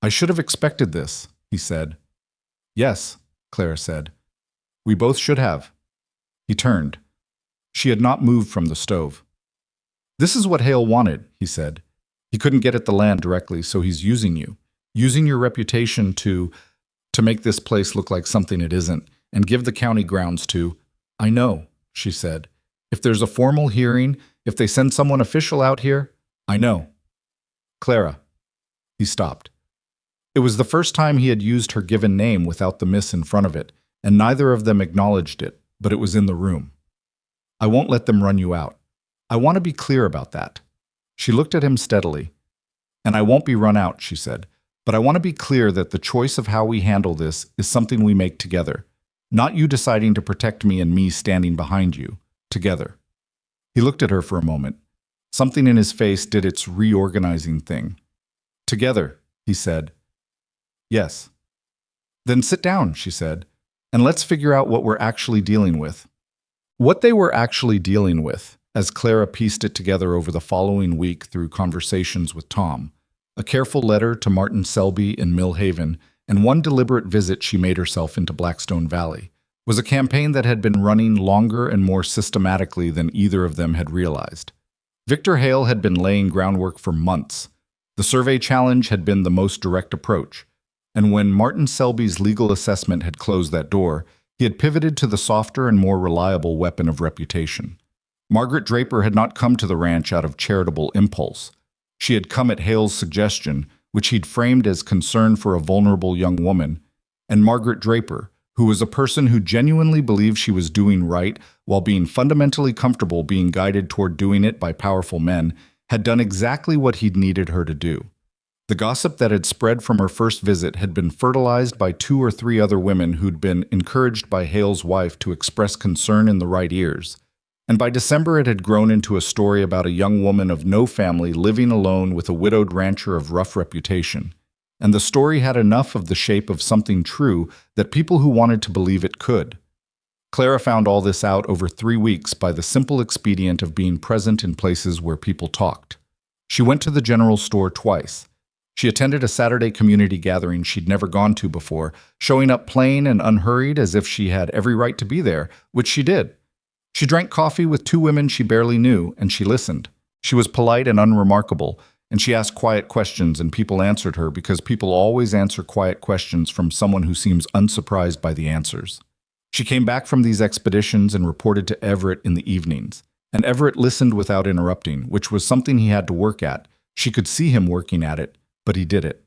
I should have expected this, he said. Yes, Clara said. We both should have. He turned. She had not moved from the stove. This is what Hale wanted, he said. He couldn't get at the land directly, so he's using you. Using your reputation to make this place look like something it isn't, and give the county grounds to. I know, she said. If there's a formal hearing, if they send someone official out here, I know. Clara. He stopped. It was the first time he had used her given name without the miss in front of it, and neither of them acknowledged it, but it was in the room. I won't let them run you out. I want to be clear about that. She looked at him steadily. And I won't be run out, she said. But I want to be clear that the choice of how we handle this is something we make together. Not you deciding to protect me and me standing behind you. Together. He looked at her for a moment. Something in his face did its reorganizing thing. Together, he said. Yes. Then sit down, she said, and let's figure out what we're actually dealing with. What they were actually dealing with, as Clara pieced it together over the following week through conversations with Tom, a careful letter to Martin Selby in Mill Haven, and one deliberate visit she made herself into Blackstone Valley, was a campaign that had been running longer and more systematically than either of them had realized. Victor Hale had been laying groundwork for months. The survey challenge had been the most direct approach, and when Martin Selby's legal assessment had closed that door, he had pivoted to the softer and more reliable weapon of reputation. Margaret Draper had not come to the ranch out of charitable impulse. She had come at Hale's suggestion, which he'd framed as concern for a vulnerable young woman, and Margaret Draper, who was a person who genuinely believed she was doing right while being fundamentally comfortable being guided toward doing it by powerful men, had done exactly what he'd needed her to do. The gossip that had spread from her first visit had been fertilized by 2 or 3 other women who'd been encouraged by Hale's wife to express concern in the right ears. And by December it had grown into a story about a young woman of no family living alone with a widowed rancher of rough reputation. And the story had enough of the shape of something true that people who wanted to believe it could. Clara found all this out over 3 weeks by the simple expedient of being present in places where people talked. She went to the general store twice. She attended a Saturday community gathering she'd never gone to before, showing up plain and unhurried as if she had every right to be there, which she did. She drank coffee with 2 women she barely knew, and she listened. She was polite and unremarkable, and she asked quiet questions, and people answered her because people always answer quiet questions from someone who seems unsurprised by the answers. She came back from these expeditions and reported to Everett in the evenings, and Everett listened without interrupting, which was something he had to work at. She could see him working at it, but he did it.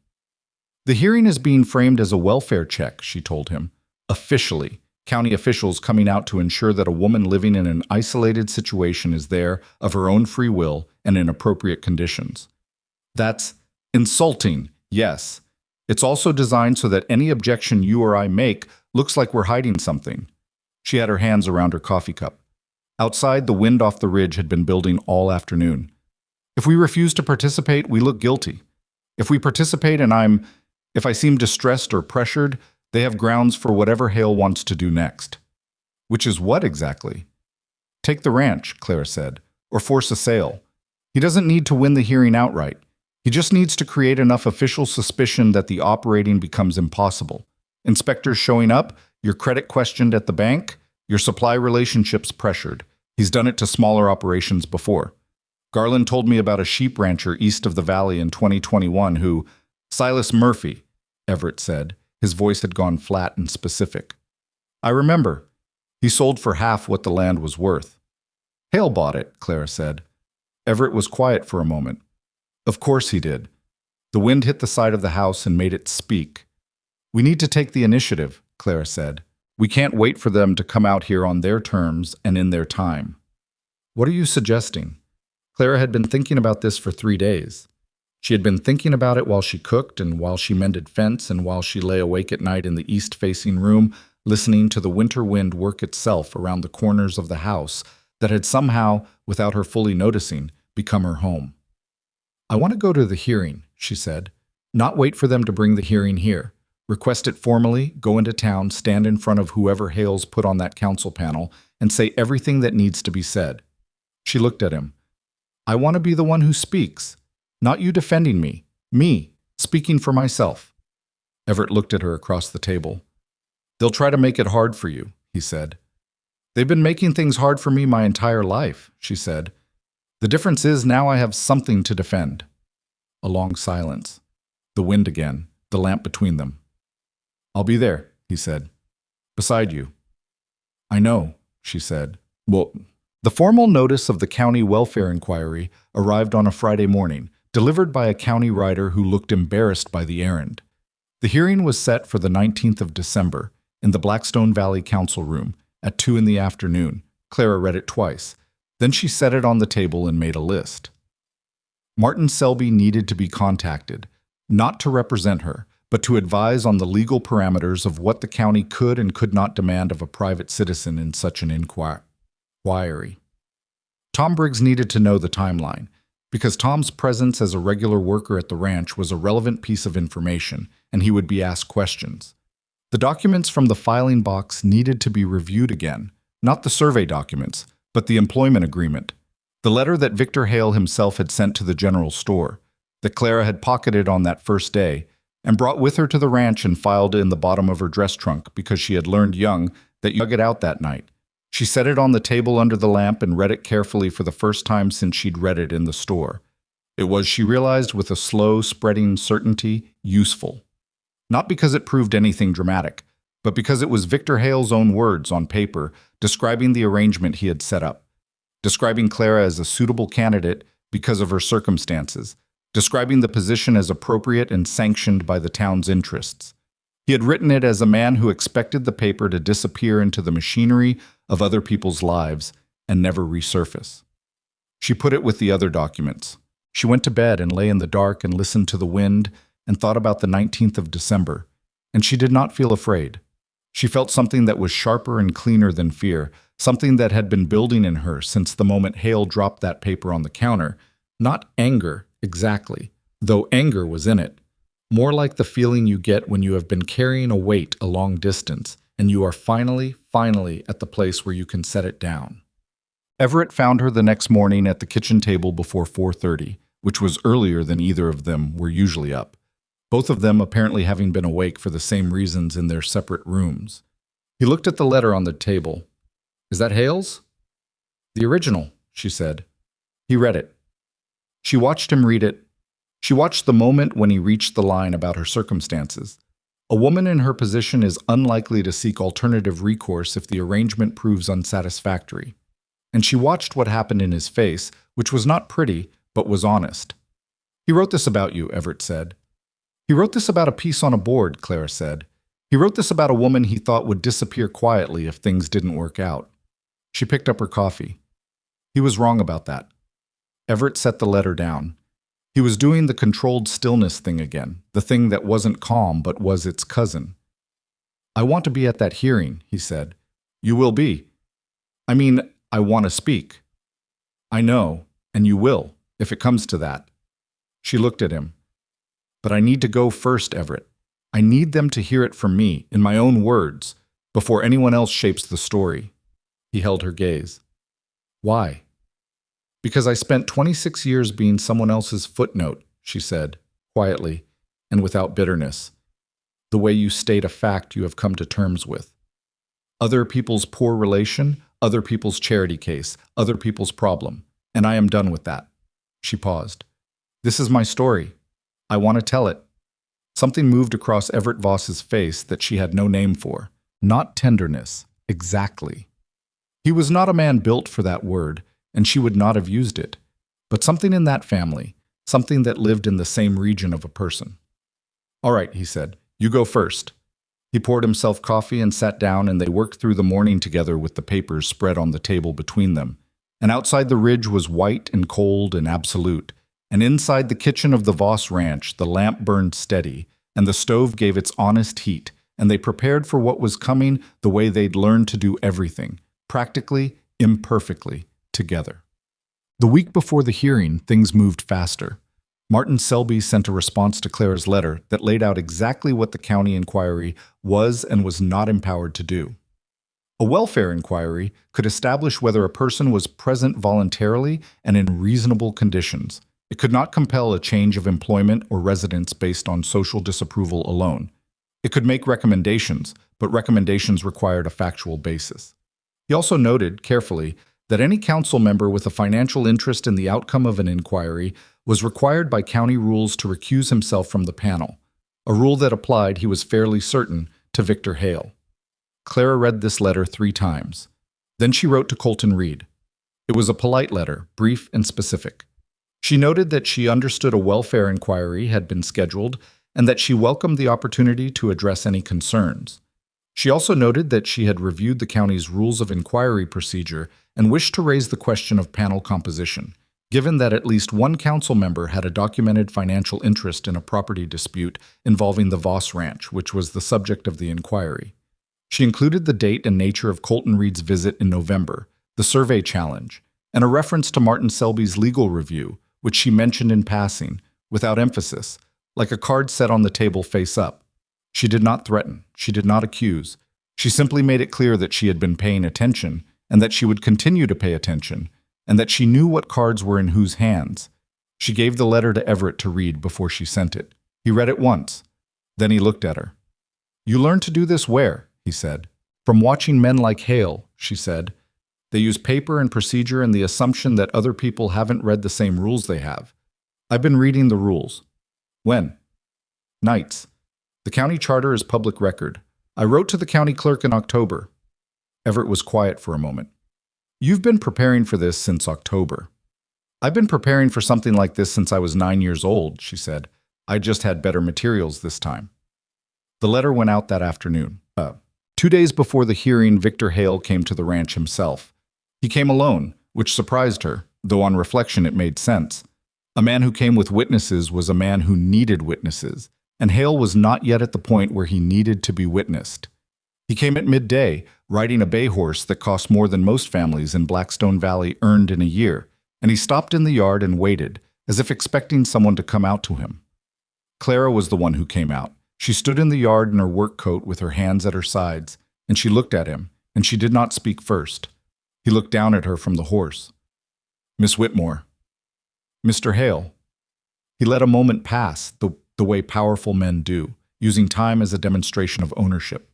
The hearing is being framed as a welfare check, she told him. Officially, county officials coming out to ensure that a woman living in an isolated situation is there of her own free will and in appropriate conditions. That's insulting, yes. It's also designed so that any objection you or I make looks like we're hiding something. She had her hands around her coffee cup. Outside, the wind off the ridge had been building all afternoon. If we refuse to participate, we look guilty. If we participate and if I seem distressed or pressured, they have grounds for whatever Hale wants to do next. Which is what exactly? Take the ranch, Clara said, or force a sale. He doesn't need to win the hearing outright. He just needs to create enough official suspicion that the operating becomes impossible. Inspectors showing up, your credit questioned at the bank, your supply relationships pressured. He's done it to smaller operations before. Garland told me about a sheep rancher east of the valley in 2021 who, Silas Murphy, Everett said. His voice had gone flat and specific. I remember. He sold for half what the land was worth. Hale bought it, Clara said. Everett was quiet for a moment. Of course he did. The wind hit the side of the house and made it speak. We need to take the initiative, Clara said. We can't wait for them to come out here on their terms and in their time. What are you suggesting? Clara had been thinking about this for 3 days. She had been thinking about it while she cooked and while she mended fence and while she lay awake at night in the east-facing room, listening to the winter wind work itself around the corners of the house that had somehow, without her fully noticing, become her home. I want to go to the hearing, she said. Not wait for them to bring the hearing here. Request it formally, go into town, stand in front of whoever Hale's put on that council panel, and say everything that needs to be said. She looked at him. I want to be the one who speaks. Not you defending me. Me, speaking for myself. Everett looked at her across the table. They'll try to make it hard for you, he said. They've been making things hard for me my entire life, she said. The difference is now I have something to defend. A long silence. The wind again, the lamp between them. I'll be there, he said. Beside you. I know, she said. Well, the formal notice of the county welfare inquiry arrived on a Friday morning, delivered by a county writer who looked embarrassed by the errand. The hearing was set for the 19th of December in the Blackstone Valley Council Room at 2 in the afternoon. Clara read it twice. Then she set it on the table and made a list. Martin Selby needed to be contacted, not to represent her, but to advise on the legal parameters of what the county could and could not demand of a private citizen in such an inquiry. Tom Briggs needed to know the timeline, because Tom's presence as a regular worker at the ranch was a relevant piece of information, and he would be asked questions. The documents from the filing box needed to be reviewed again, not the survey documents, but the employment agreement, the letter that Victor Hale himself had sent to the general store, that Clara had pocketed on that first day, and brought with her to the ranch and filed in the bottom of her dress trunk because she had learned young that you dug it out that night. She set it on the table under the lamp and read it carefully for the first time since she'd read it in the store. It was, she realized with a slow, spreading certainty, useful. Not because it proved anything dramatic, but because it was Victor Hale's own words on paper describing the arrangement he had set up, describing Clara as a suitable candidate because of her circumstances, describing the position as appropriate and sanctioned by the town's interests. He had written it as a man who expected the paper to disappear into the machinery of other people's lives and never resurface. She put it with the other documents. She went to bed and lay in the dark and listened to the wind and thought about the 19th of December, and she did not feel afraid. She felt something that was sharper and cleaner than fear, something that had been building in her since the moment Hale dropped that paper on the counter. Not anger, exactly, though anger was in it. More like the feeling you get when you have been carrying a weight a long distance, and you are finally at the place where you can set it down. Everett found her the next morning at the kitchen table before 4:30, which was earlier than either of them were usually up, both of them apparently having been awake for the same reasons in their separate rooms. He looked at the letter on the table. Is that Hale's? The original, she said. He read it. She watched him read it. She watched the moment when he reached the line about her circumstances. A woman in her position is unlikely to seek alternative recourse if the arrangement proves unsatisfactory. And she watched what happened in his face, which was not pretty, but was honest. He wrote this about you, Everett said. He wrote this about a piece on a board, Clara said. He wrote this about a woman he thought would disappear quietly if things didn't work out. She picked up her coffee. He was wrong about that. Everett set the letter down. He was doing the controlled stillness thing again, the thing that wasn't calm but was its cousin. I want to be at that hearing, he said. You will be. I mean, I want to speak. I know, and you will, if it comes to that. She looked at him. But I need to go first, Everett. I need them to hear it from me, in my own words, before anyone else shapes the story. He held her gaze. Why? Because I spent 26 years being someone else's footnote, she said, quietly and without bitterness. The way you state a fact you have come to terms with. Other people's poor relation, other people's charity case, other people's problem. And I am done with that. She paused. This is my story. I want to tell it. Something moved across Everett Voss's face that she had no name for. Not tenderness. Exactly. He was not a man built for that word, and she would not have used it. But something in that family, something that lived in the same region of a person. All right, he said. You go first. He poured himself coffee and sat down, and they worked through the morning together with the papers spread on the table between them. And outside the ridge was white and cold and absolute. And inside the kitchen of the Voss Ranch, the lamp burned steady, and the stove gave its honest heat, and they prepared for what was coming the way they'd learned to do everything, practically, imperfectly, together. The week before the hearing, things moved faster. Martin Selby sent a response to Clara's letter that laid out exactly what the county inquiry was and was not empowered to do. A welfare inquiry could establish whether a person was present voluntarily and in reasonable conditions. It could not compel a change of employment or residence based on social disapproval alone. It could make recommendations, but recommendations required a factual basis. He also noted, carefully, that any council member with a financial interest in the outcome of an inquiry was required by county rules to recuse himself from the panel, a rule that applied, he was fairly certain, to Victor Hale. Clara read this letter 3 times. Then she wrote to Colton Reed. It was a polite letter, brief and specific. She noted that she understood a welfare inquiry had been scheduled and that she welcomed the opportunity to address any concerns. She also noted that she had reviewed the county's rules of inquiry procedure and wished to raise the question of panel composition, given that at least one council member had a documented financial interest in a property dispute involving the Voss Ranch, which was the subject of the inquiry. She included the date and nature of Colton Reed's visit in November, the survey challenge, and a reference to Martin Selby's legal review, which she mentioned in passing, without emphasis, like a card set on the table face up. She did not threaten. She did not accuse. She simply made it clear that she had been paying attention and that she would continue to pay attention, and that she knew what cards were in whose hands. She gave the letter to Everett to read before she sent it. He read it once. Then he looked at her. You learned to do this where? He said. From watching men like Hale, she said. They use paper and procedure and the assumption that other people haven't read the same rules they have. I've been reading the rules. When? Nights. The county charter is public record. I wrote to the county clerk in October. Everett was quiet for a moment. You've been preparing for this since October. I've been preparing for something like this since I was 9 years old, she said. I just had better materials this time. The letter went out that afternoon. 2 days before the hearing, Victor Hale came to the ranch himself. He came alone, which surprised her, though on reflection it made sense. A man who came with witnesses was a man who needed witnesses, and Hale was not yet at the point where he needed to be witnessed. He came at midday, riding a bay horse that cost more than most families in Blackstone Valley earned in a year, and he stopped in the yard and waited, as if expecting someone to come out to him. Clara was the one who came out. She stood in the yard in her work coat with her hands at her sides, and she looked at him, and she did not speak first. He looked down at her from the horse. Miss Whitmore. Mr. Hale. He let a moment pass, the way powerful men do, using time as a demonstration of ownership.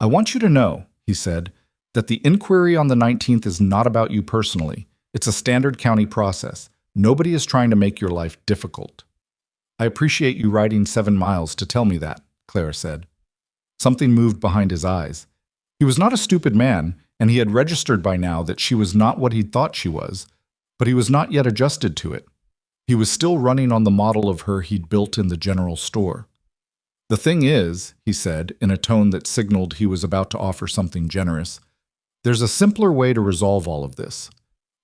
I want you to know, he said, that the inquiry on the 19th is not about you personally. It's a standard county process. Nobody is trying to make your life difficult. I appreciate you riding 7 miles to tell me that, Clara said. Something moved behind his eyes. He was not a stupid man, and he had registered by now that she was not what he'd thought she was, but he was not yet adjusted to it. He was still running on the model of her he'd built in the general store. The thing is, he said, in a tone that signaled he was about to offer something generous, there's a simpler way to resolve all of this.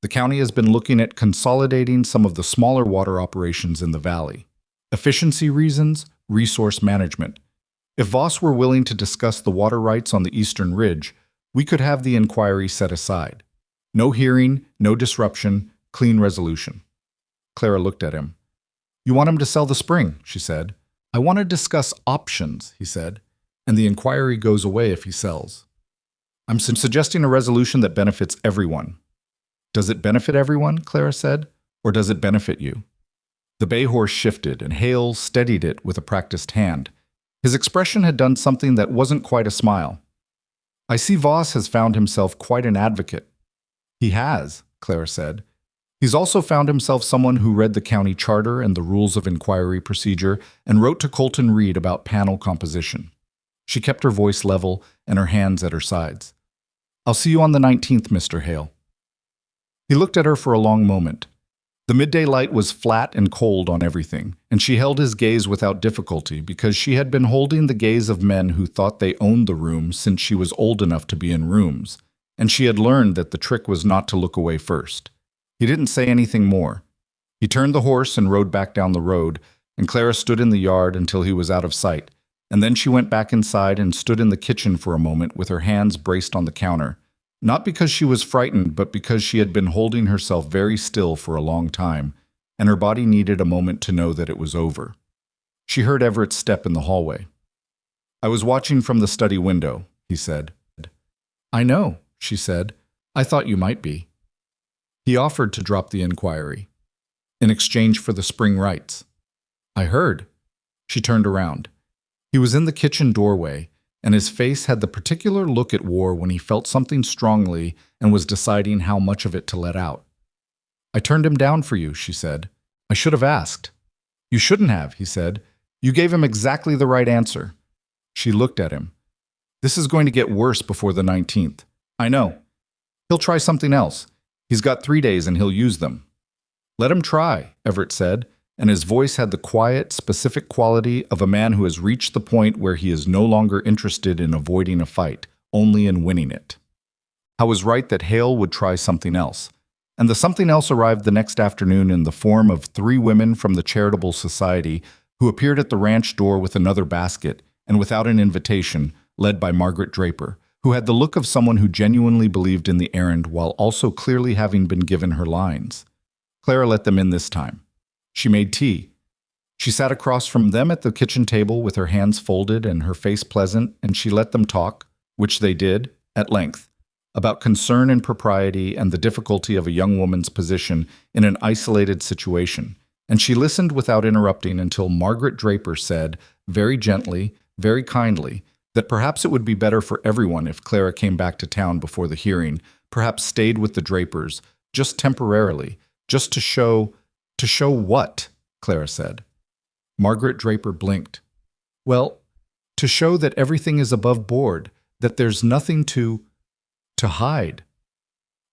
The county has been looking at consolidating some of the smaller water operations in the valley. Efficiency reasons, resource management. If Voss were willing to discuss the water rights on the eastern ridge, we could have the inquiry set aside. No hearing, no disruption, clean resolution. Clara looked at him. You want him to sell the spring, she said. I want to discuss options, he said, and the inquiry goes away if he sells. I'm suggesting a resolution that benefits everyone. Does it benefit everyone, Clara said, or does it benefit you? The bay horse shifted, and Hale steadied it with a practiced hand. His expression had done something that wasn't quite a smile. "I see Voss has found himself quite an advocate." "He has," Clara said. "He's also found himself someone who read the county charter and the rules of inquiry procedure and wrote to Colton Reed about panel composition." She kept her voice level and her hands at her sides. "I'll see you on the 19th, Mr. Hale." He looked at her for a long moment. The midday light was flat and cold on everything, and she held his gaze without difficulty because she had been holding the gaze of men who thought they owned the room since she was old enough to be in rooms, and she had learned that the trick was not to look away first. He didn't say anything more. He turned the horse and rode back down the road, and Clara stood in the yard until he was out of sight, and then she went back inside and stood in the kitchen for a moment with her hands braced on the counter. Not because she was frightened, but because she had been holding herself very still for a long time, and her body needed a moment to know that it was over. She heard Everett's step in the hallway. "I was watching from the study window," he said. "I know," she said. "I thought you might be." He offered to drop the inquiry, in exchange for the spring rights. "I heard." She turned around. He was in the kitchen doorway, and his face had the particular look it wore when he felt something strongly and was deciding how much of it to let out. "I turned him down for you," she said. "I should have asked." "You shouldn't have," he said. "You gave him exactly the right answer." She looked at him. "This is going to get worse before the 19th. I know. He'll try something else. He's got 3 days and he'll use them." "Let him try," Everett said, and his voice had the quiet, specific quality of a man who has reached the point where he is no longer interested in avoiding a fight, only in winning it. I was right that Hale would try something else, and the something else arrived the next afternoon in the form of 3 women from the charitable society who appeared at the ranch door with another basket and without an invitation, led by Margaret Draper, who had the look of someone who genuinely believed in the errand while also clearly having been given her lines. Clara let them in this time. She made tea. She sat across from them at the kitchen table with her hands folded and her face pleasant, and she let them talk, which they did, at length, about concern and propriety and the difficulty of a young woman's position in an isolated situation, and she listened without interrupting until Margaret Draper said, very gently, very kindly, that perhaps it would be better for everyone if Clara came back to town before the hearing, perhaps stayed with the Drapers, just temporarily, just to show... "To show what?" Clara said. Margaret Draper blinked. "Well, to show that everything is above board, that there's nothing to hide."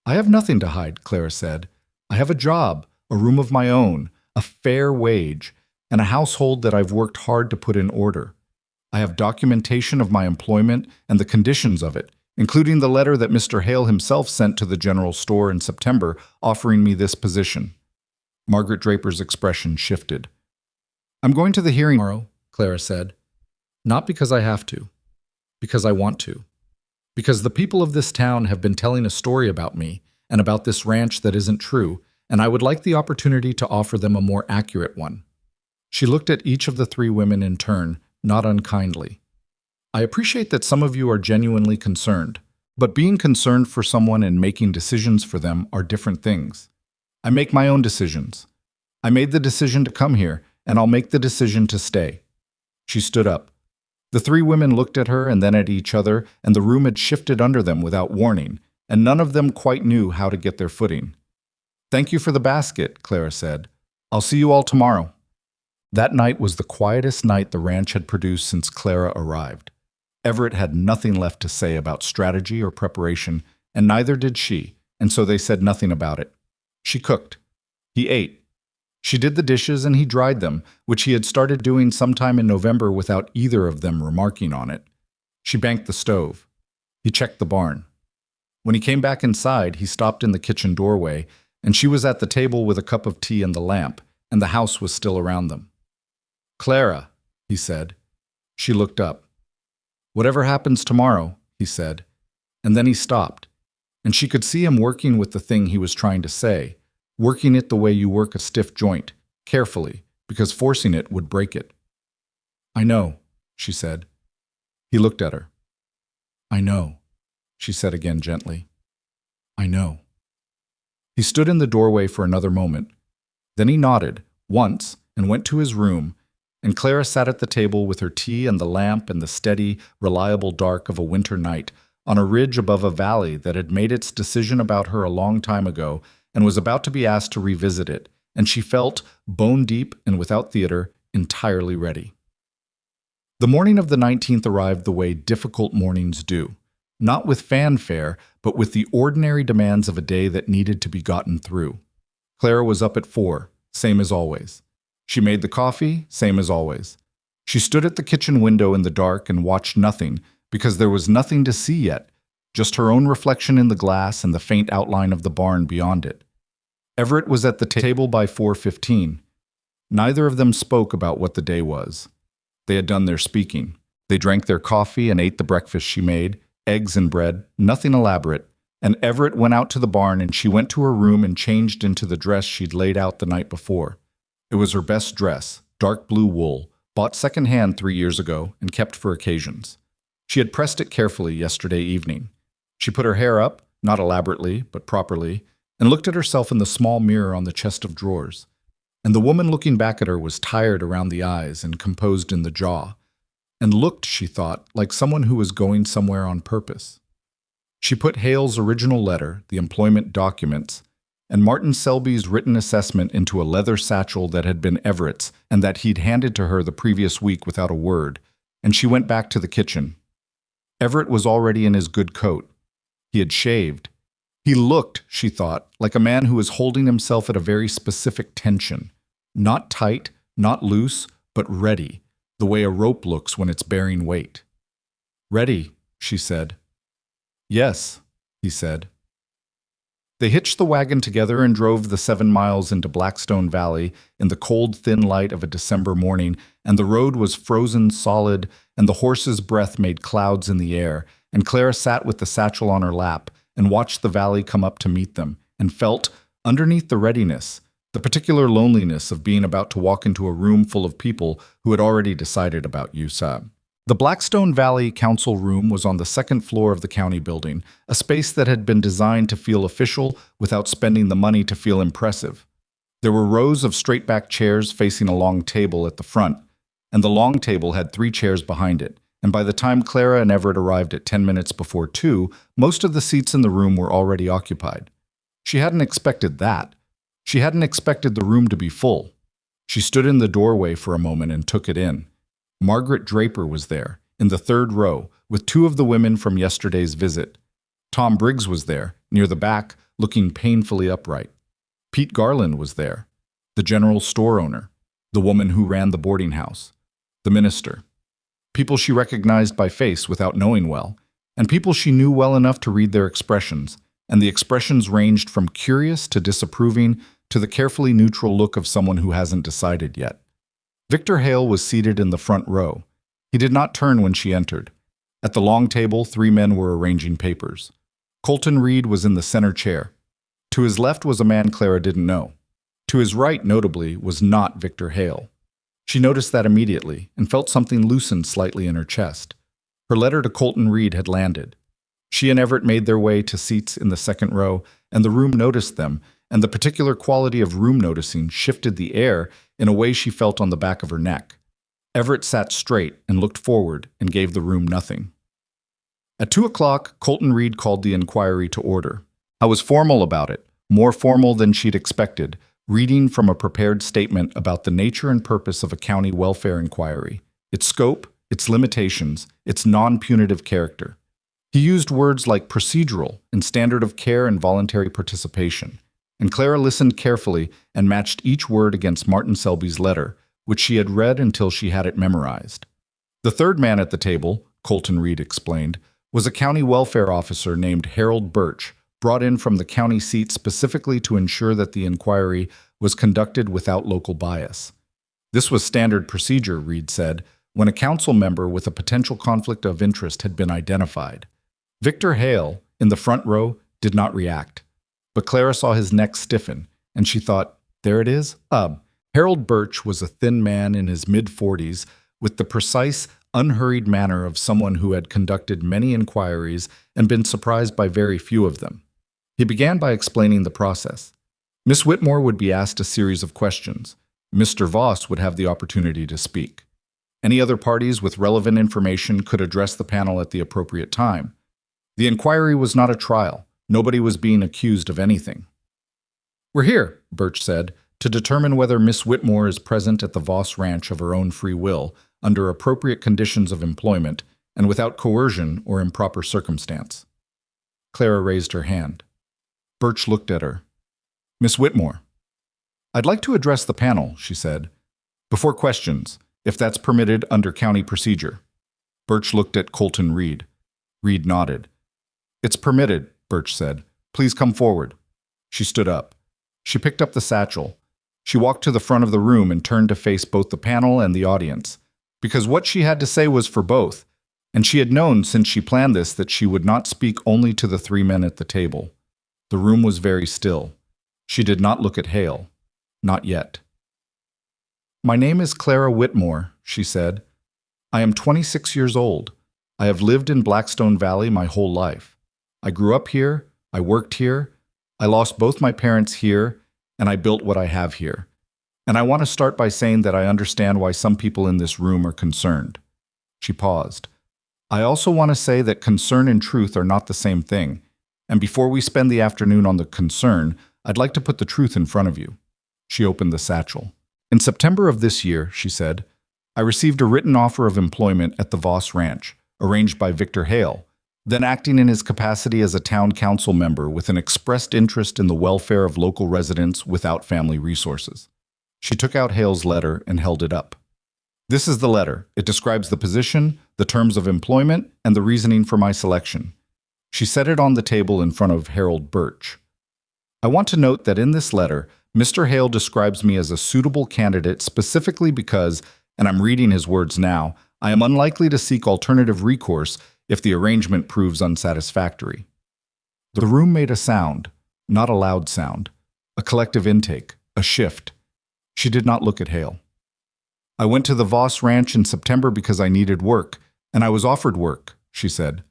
"I have nothing to hide," Clara said. "I have a job, a room of my own, a fair wage, and a household that I've worked hard to put in order. I have documentation of my employment and the conditions of it, including the letter that Mr. Hale himself sent to the general store in September offering me this position." Margaret Draper's expression shifted. "I'm going to the hearing tomorrow," Clara said. "Not because I have to. Because I want to. Because the people of this town have been telling a story about me and about this ranch that isn't true, and I would like the opportunity to offer them a more accurate one." She looked at each of the 3 women in turn, not unkindly. "I appreciate that some of you are genuinely concerned, but being concerned for someone and making decisions for them are different things. I make my own decisions. I made the decision to come here, and I'll make the decision to stay." She stood up. The 3 women looked at her and then at each other, and the room had shifted under them without warning, and none of them quite knew how to get their footing. "Thank you for the basket," Clara said. "I'll see you all tomorrow." That night was the quietest night the ranch had produced since Clara arrived. Everett had nothing left to say about strategy or preparation, and neither did she, and so they said nothing about it. She cooked. He ate. She did the dishes and he dried them, which he had started doing sometime in November without either of them remarking on it. She banked the stove. He checked the barn. When he came back inside, he stopped in the kitchen doorway, and she was at the table with a cup of tea and the lamp, and the house was still around them. "Clara," he said. She looked up. "Whatever happens tomorrow," he said, and then he stopped, and she could see him working with the thing he was trying to say, working it the way you work a stiff joint, carefully, because forcing it would break it. "I know," she said. He looked at her. "I know," she said again gently. "I know." He stood in the doorway for another moment. Then he nodded, once, and went to his room, and Clara sat at the table with her tea and the lamp in the steady, reliable dark of a winter night, on a ridge above a valley that had made its decision about her a long time ago and was about to be asked to revisit it, and she felt, bone deep and without theater, entirely ready. The morning of the 19th arrived the way difficult mornings do, not with fanfare, but with the ordinary demands of a day that needed to be gotten through. Clara was up at 4, same as always. She made the coffee, same as always. She stood at the kitchen window in the dark and watched nothing, because there was nothing to see yet, just her own reflection in the glass and the faint outline of the barn beyond it. Everett was at the table by 4:15. Neither of them spoke about what the day was. They had done their speaking. They drank their coffee and ate the breakfast she made, eggs and bread, nothing elaborate, and Everett went out to the barn and she went to her room and changed into the dress she'd laid out the night before. It was her best dress, dark blue wool, bought second-hand 3 years ago and kept for occasions. She had pressed it carefully yesterday evening. She put her hair up, not elaborately, but properly, and looked at herself in the small mirror on the chest of drawers. And the woman looking back at her was tired around the eyes and composed in the jaw, and looked, she thought, like someone who was going somewhere on purpose. She put Hale's original letter, the employment documents, and Martin Selby's written assessment into a leather satchel that had been Everett's and that he'd handed to her the previous week without a word, and she went back to the kitchen. Everett was already in his good coat. He had shaved. He looked, she thought, like a man who was holding himself at a very specific tension. Not tight, not loose, but ready, the way a rope looks when it's bearing weight. "Ready," she said. "Yes," he said. They hitched the wagon together and drove the 7 miles into Blackstone Valley in the cold, thin light of a December morning, and the road was frozen solid, and the horse's breath made clouds in the air, and Clara sat with the satchel on her lap and watched the valley come up to meet them, and felt, underneath the readiness, the particular loneliness of being about to walk into a room full of people who had already decided about you, Sab. The Blackstone Valley Council Room was on the second floor of the county building, a space that had been designed to feel official without spending the money to feel impressive. There were rows of straight-back chairs facing a long table at the front, and the long table had 3 chairs behind it, and by the time Clara and Everett arrived at 10 minutes before 2, most of the seats in the room were already occupied. She hadn't expected that. She hadn't expected the room to be full. She stood in the doorway for a moment and took it in. Margaret Draper was there, in the 3rd row, with 2 of the women from yesterday's visit. Tom Briggs was there, near the back, looking painfully upright. Pete Garland was there, the general store owner, the woman who ran the boarding house, the minister. People she recognized by face without knowing well, and people she knew well enough to read their expressions, and the expressions ranged from curious to disapproving to the carefully neutral look of someone who hasn't decided yet. Victor Hale was seated in the front row. He did not turn when she entered. At the long table, 3 men were arranging papers. Colton Reed was in the center chair. To his left was a man Clara didn't know. To his right, notably, was not Victor Hale. She noticed that immediately and felt something loosen slightly in her chest. Her letter to Colton Reed had landed. She and Everett made their way to seats in the second row, and the room noticed them, and the particular quality of room noticing shifted the air in a way she felt on the back of her neck. Everett sat straight and looked forward and gave the room nothing. At 2 o'clock, Colton Reed called the inquiry to order. I was formal about it, more formal than she'd expected, reading from a prepared statement about the nature and purpose of a county welfare inquiry, its scope, its limitations, its non-punitive character. He used words like procedural and standard of care and voluntary participation, and Clara listened carefully and matched each word against Martin Selby's letter, which she had read until she had it memorized. The 3rd man at the table, Colton Reed explained, was a county welfare officer named Harold Birch, brought in from the county seat specifically to ensure that the inquiry was conducted without local bias. This was standard procedure, Reed said, when a council member with a potential conflict of interest had been identified. Victor Hale, in the front row, did not react. But Clara saw his neck stiffen, and she thought, there it is? Harold Birch was a thin man in his mid-40s, with the precise, unhurried manner of someone who had conducted many inquiries and been surprised by very few of them. He began by explaining the process. Miss Whitmore would be asked a series of questions. Mr. Voss would have the opportunity to speak. Any other parties with relevant information could address the panel at the appropriate time. The inquiry was not a trial. Nobody was being accused of anything. "We're here," Birch said, "to determine whether Miss Whitmore is present at the Voss Ranch of her own free will, under appropriate conditions of employment, and without coercion or improper circumstance." Clara raised her hand. Birch looked at her. "Miss Whitmore." "I'd like to address the panel," she said. "Before questions, if that's permitted under county procedure." Birch looked at Colton Reed. Reed nodded. "It's permitted," Birch said. "Please come forward." She stood up. She picked up the satchel. She walked to the front of the room and turned to face both the panel and the audience, because what she had to say was for both, and she had known since she planned this that she would not speak only to the three men at the table. The room was very still. She did not look at Hale. Not yet. "My name is Clara Whitmore," she said. "I am 26 years old. I have lived in Blackstone Valley my whole life. I grew up here, I worked here, I lost both my parents here, and I built what I have here. And I want to start by saying that I understand why some people in this room are concerned." She paused. "I also want to say that concern and truth are not the same thing, and before we spend the afternoon on the concern, I'd like to put the truth in front of you." She opened the satchel. "In September of this year," she said, "I received a written offer of employment at the Voss Ranch, arranged by Victor Hale, then acting in his capacity as a town council member with an expressed interest in the welfare of local residents without family resources." She took out Hale's letter and held it up. "This is the letter. It describes the position, the terms of employment, and the reasoning for my selection." She set it on the table in front of Harold Birch. "I want to note that in this letter, Mr. Hale describes me as a suitable candidate specifically because, and I'm reading his words now, I am unlikely to seek alternative recourse if the arrangement proves unsatisfactory." The room made a sound, not a loud sound, a collective intake, a shift. She did not look at Hale. "I went to the Voss Ranch in September because I needed work, and I was offered work," she said.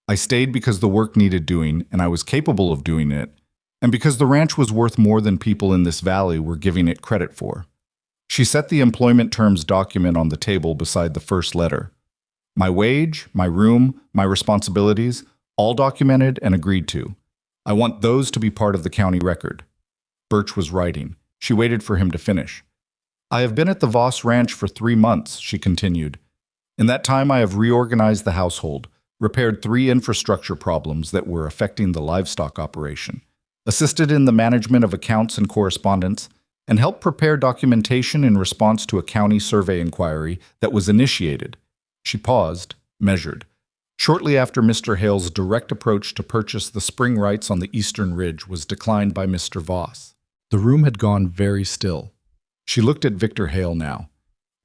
"I stayed because the work needed doing, and I was capable of doing it, and because the ranch was worth more than people in this valley were giving it credit for." She set the employment terms document on the table beside the first letter. "My wage, my room, my responsibilities, all documented and agreed to. I want those to be part of the county record." Birch was writing. She waited for him to finish. "I have been at the Voss Ranch for 3 months," she continued. "In that time I have reorganized the household, repaired 3 infrastructure problems that were affecting the livestock operation, assisted in the management of accounts and correspondence, and helped prepare documentation in response to a county survey inquiry that was initiated." She paused, measured. "Shortly after Mr. Hale's direct approach to purchase the spring rights on the eastern ridge was declined by Mr. Voss." The room had gone very still. She looked at Victor Hale now.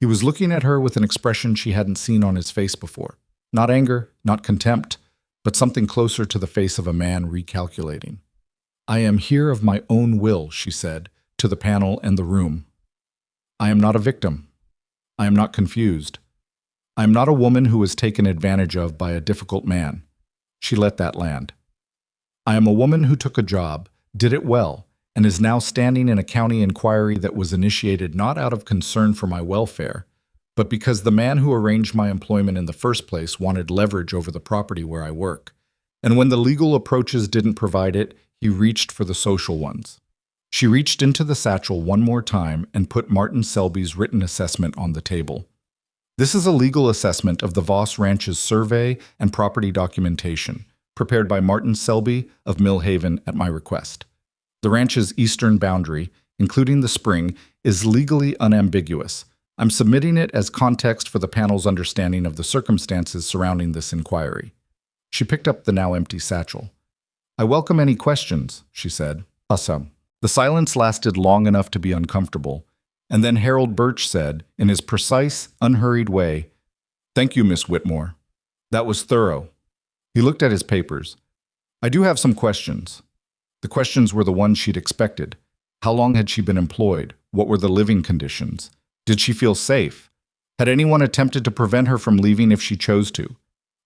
He was looking at her with an expression she hadn't seen on his face before. Not anger, not contempt, but something closer to the face of a man recalculating. "I am here of my own will," she said, to the panel and the room. "I am not a victim. I am not confused. I am not a woman who was taken advantage of by a difficult man." She let that land. "I am a woman who took a job, did it well, and is now standing in a county inquiry that was initiated not out of concern for my welfare, but because the man who arranged my employment in the first place wanted leverage over the property where I work. And when the legal approaches didn't provide it, he reached for the social ones." She reached into the satchel one more time and put Martin Selby's written assessment on the table. "This is a legal assessment of the Voss Ranch's survey and property documentation, prepared by Martin Selby of Mill Haven at my request. The ranch's eastern boundary, including the spring, is legally unambiguous. I'm submitting it as context for the panel's understanding of the circumstances surrounding this inquiry." She picked up the now empty satchel. "I welcome any questions," she said. "Awesome." The silence lasted long enough to be uncomfortable, and then Harold Birch said, in his precise, unhurried way, "Thank you, Miss Whitmore. That was thorough." He looked at his papers. "I do have some questions." The questions were the ones she'd expected. How long had she been employed? What were the living conditions? Did she feel safe? Had anyone attempted to prevent her from leaving if she chose to?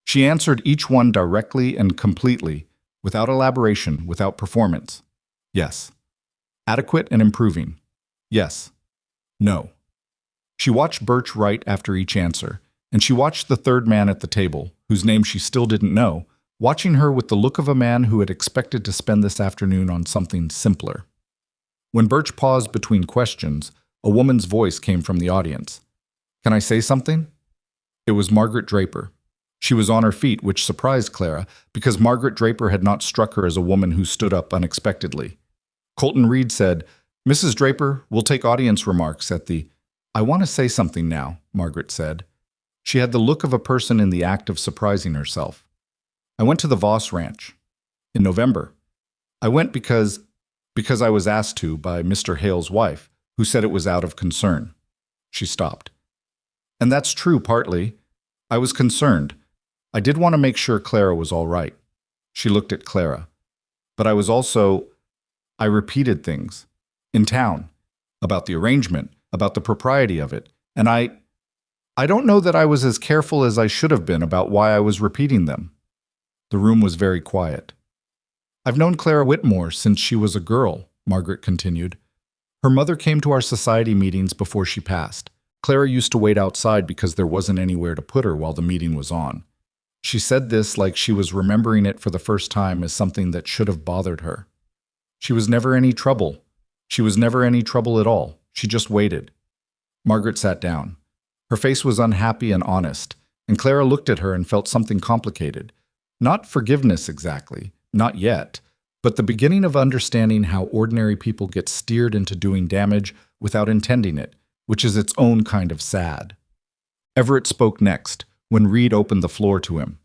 She answered each one directly and completely, without elaboration, without performance. Yes. Adequate and improving. Yes. No. She watched Birch write after each answer, and she watched the third man at the table, whose name she still didn't know, watching her with the look of a man who had expected to spend this afternoon on something simpler. When Birch paused between questions, a woman's voice came from the audience. "Can I say something?" It was Margaret Draper. She was on her feet, which surprised Clara, because Margaret Draper had not struck her as a woman who stood up unexpectedly. Colton Reed said, "Mrs. Draper, we'll take audience remarks at the—" "I want to say something now," Margaret said. She had the look of a person in the act of surprising herself. "I went to the Voss Ranch. In November. I went because I was asked to by Mr. Hale's wife, who said it was out of concern." She stopped. "And that's true, partly. I was concerned. I did want to make sure Clara was all right." She looked at Clara. "But I was also— I repeated things. In town. About the arrangement, about the propriety of it. And I don't know that I was as careful as I should have been about why I was repeating them." The room was very quiet. "I've known Clara Whitmore since she was a girl," Margaret continued. "Her mother came to our society meetings before she passed. Clara used to wait outside because there wasn't anywhere to put her while the meeting was on." She said this like she was remembering it for the first time as something that should have bothered her. "She was never any trouble. She was never any trouble at all. She just waited." Margaret sat down. Her face was unhappy and honest, and Clara looked at her and felt something complicated. Not forgiveness exactly, not yet, but the beginning of understanding how ordinary people get steered into doing damage without intending it, which is its own kind of sad. Everett spoke next, when Reed opened the floor to him.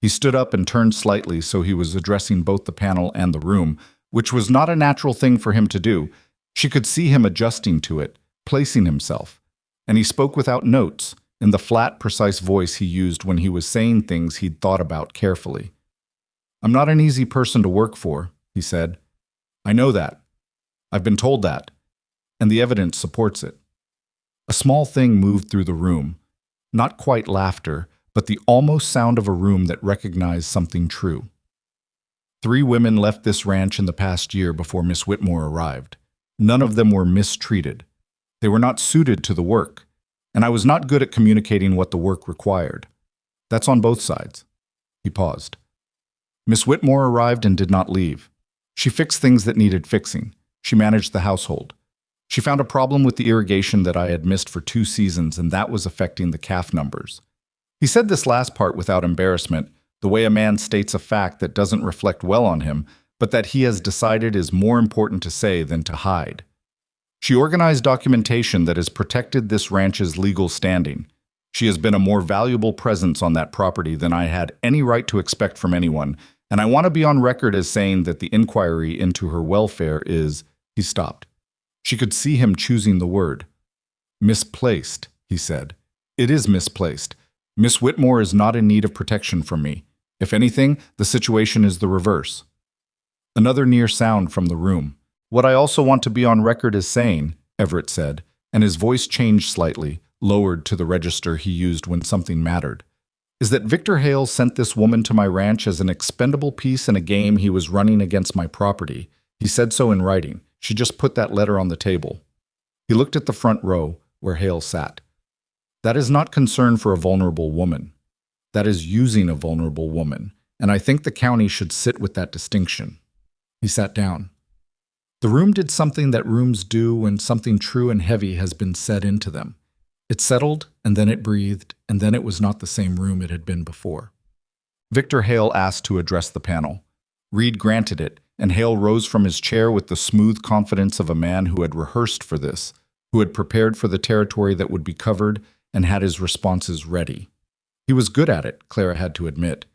He stood up and turned slightly so he was addressing both the panel and the room, which was not a natural thing for him to do. She could see him adjusting to it, placing himself. And he spoke without notes, in the flat, precise voice he used when he was saying things he'd thought about carefully. "I'm not an easy person to work for," he said. "I know that. I've been told that. And the evidence supports it." A small thing moved through the room. Not quite laughter, but the almost sound of a room that recognized something true. 3 women left this ranch in the past year before Miss Whitmore arrived. None of them were mistreated. They were not suited to the work, and I was not good at communicating what the work required. That's on both sides. He paused. Miss Whitmore arrived and did not leave. She fixed things that needed fixing. She managed the household. She found a problem with the irrigation that I had missed for 2 seasons, and that was affecting the calf numbers. He said this last part without embarrassment, the way a man states a fact that doesn't reflect well on him, but that he has decided is more important to say than to hide. She organized documentation that has protected this ranch's legal standing. She has been a more valuable presence on that property than I had any right to expect from anyone, and I want to be on record as saying that the inquiry into her welfare is— He stopped. She could see him choosing the word. "Misplaced," he said. "It is misplaced. Miss Whitmore is not in need of protection from me. If anything, the situation is the reverse." Another near sound from the room. "What I also want to be on record as saying," Everett said, and his voice changed slightly, lowered to the register he used when something mattered, "is that Victor Hale sent this woman to my ranch as an expendable piece in a game he was running against my property. He said so in writing. She just put that letter on the table." He looked at the front row, where Hale sat. "That is not concern for a vulnerable woman. That is using a vulnerable woman, and I think the county should sit with that distinction." He sat down. The room did something that rooms do when something true and heavy has been set into them. It settled, and then it breathed, and then it was not the same room it had been before. Victor Hale asked to address the panel. Reed granted it, and Hale rose from his chair with the smooth confidence of a man who had rehearsed for this, who had prepared for the territory that would be covered and had his responses ready. He was good at it, Clara had to admit.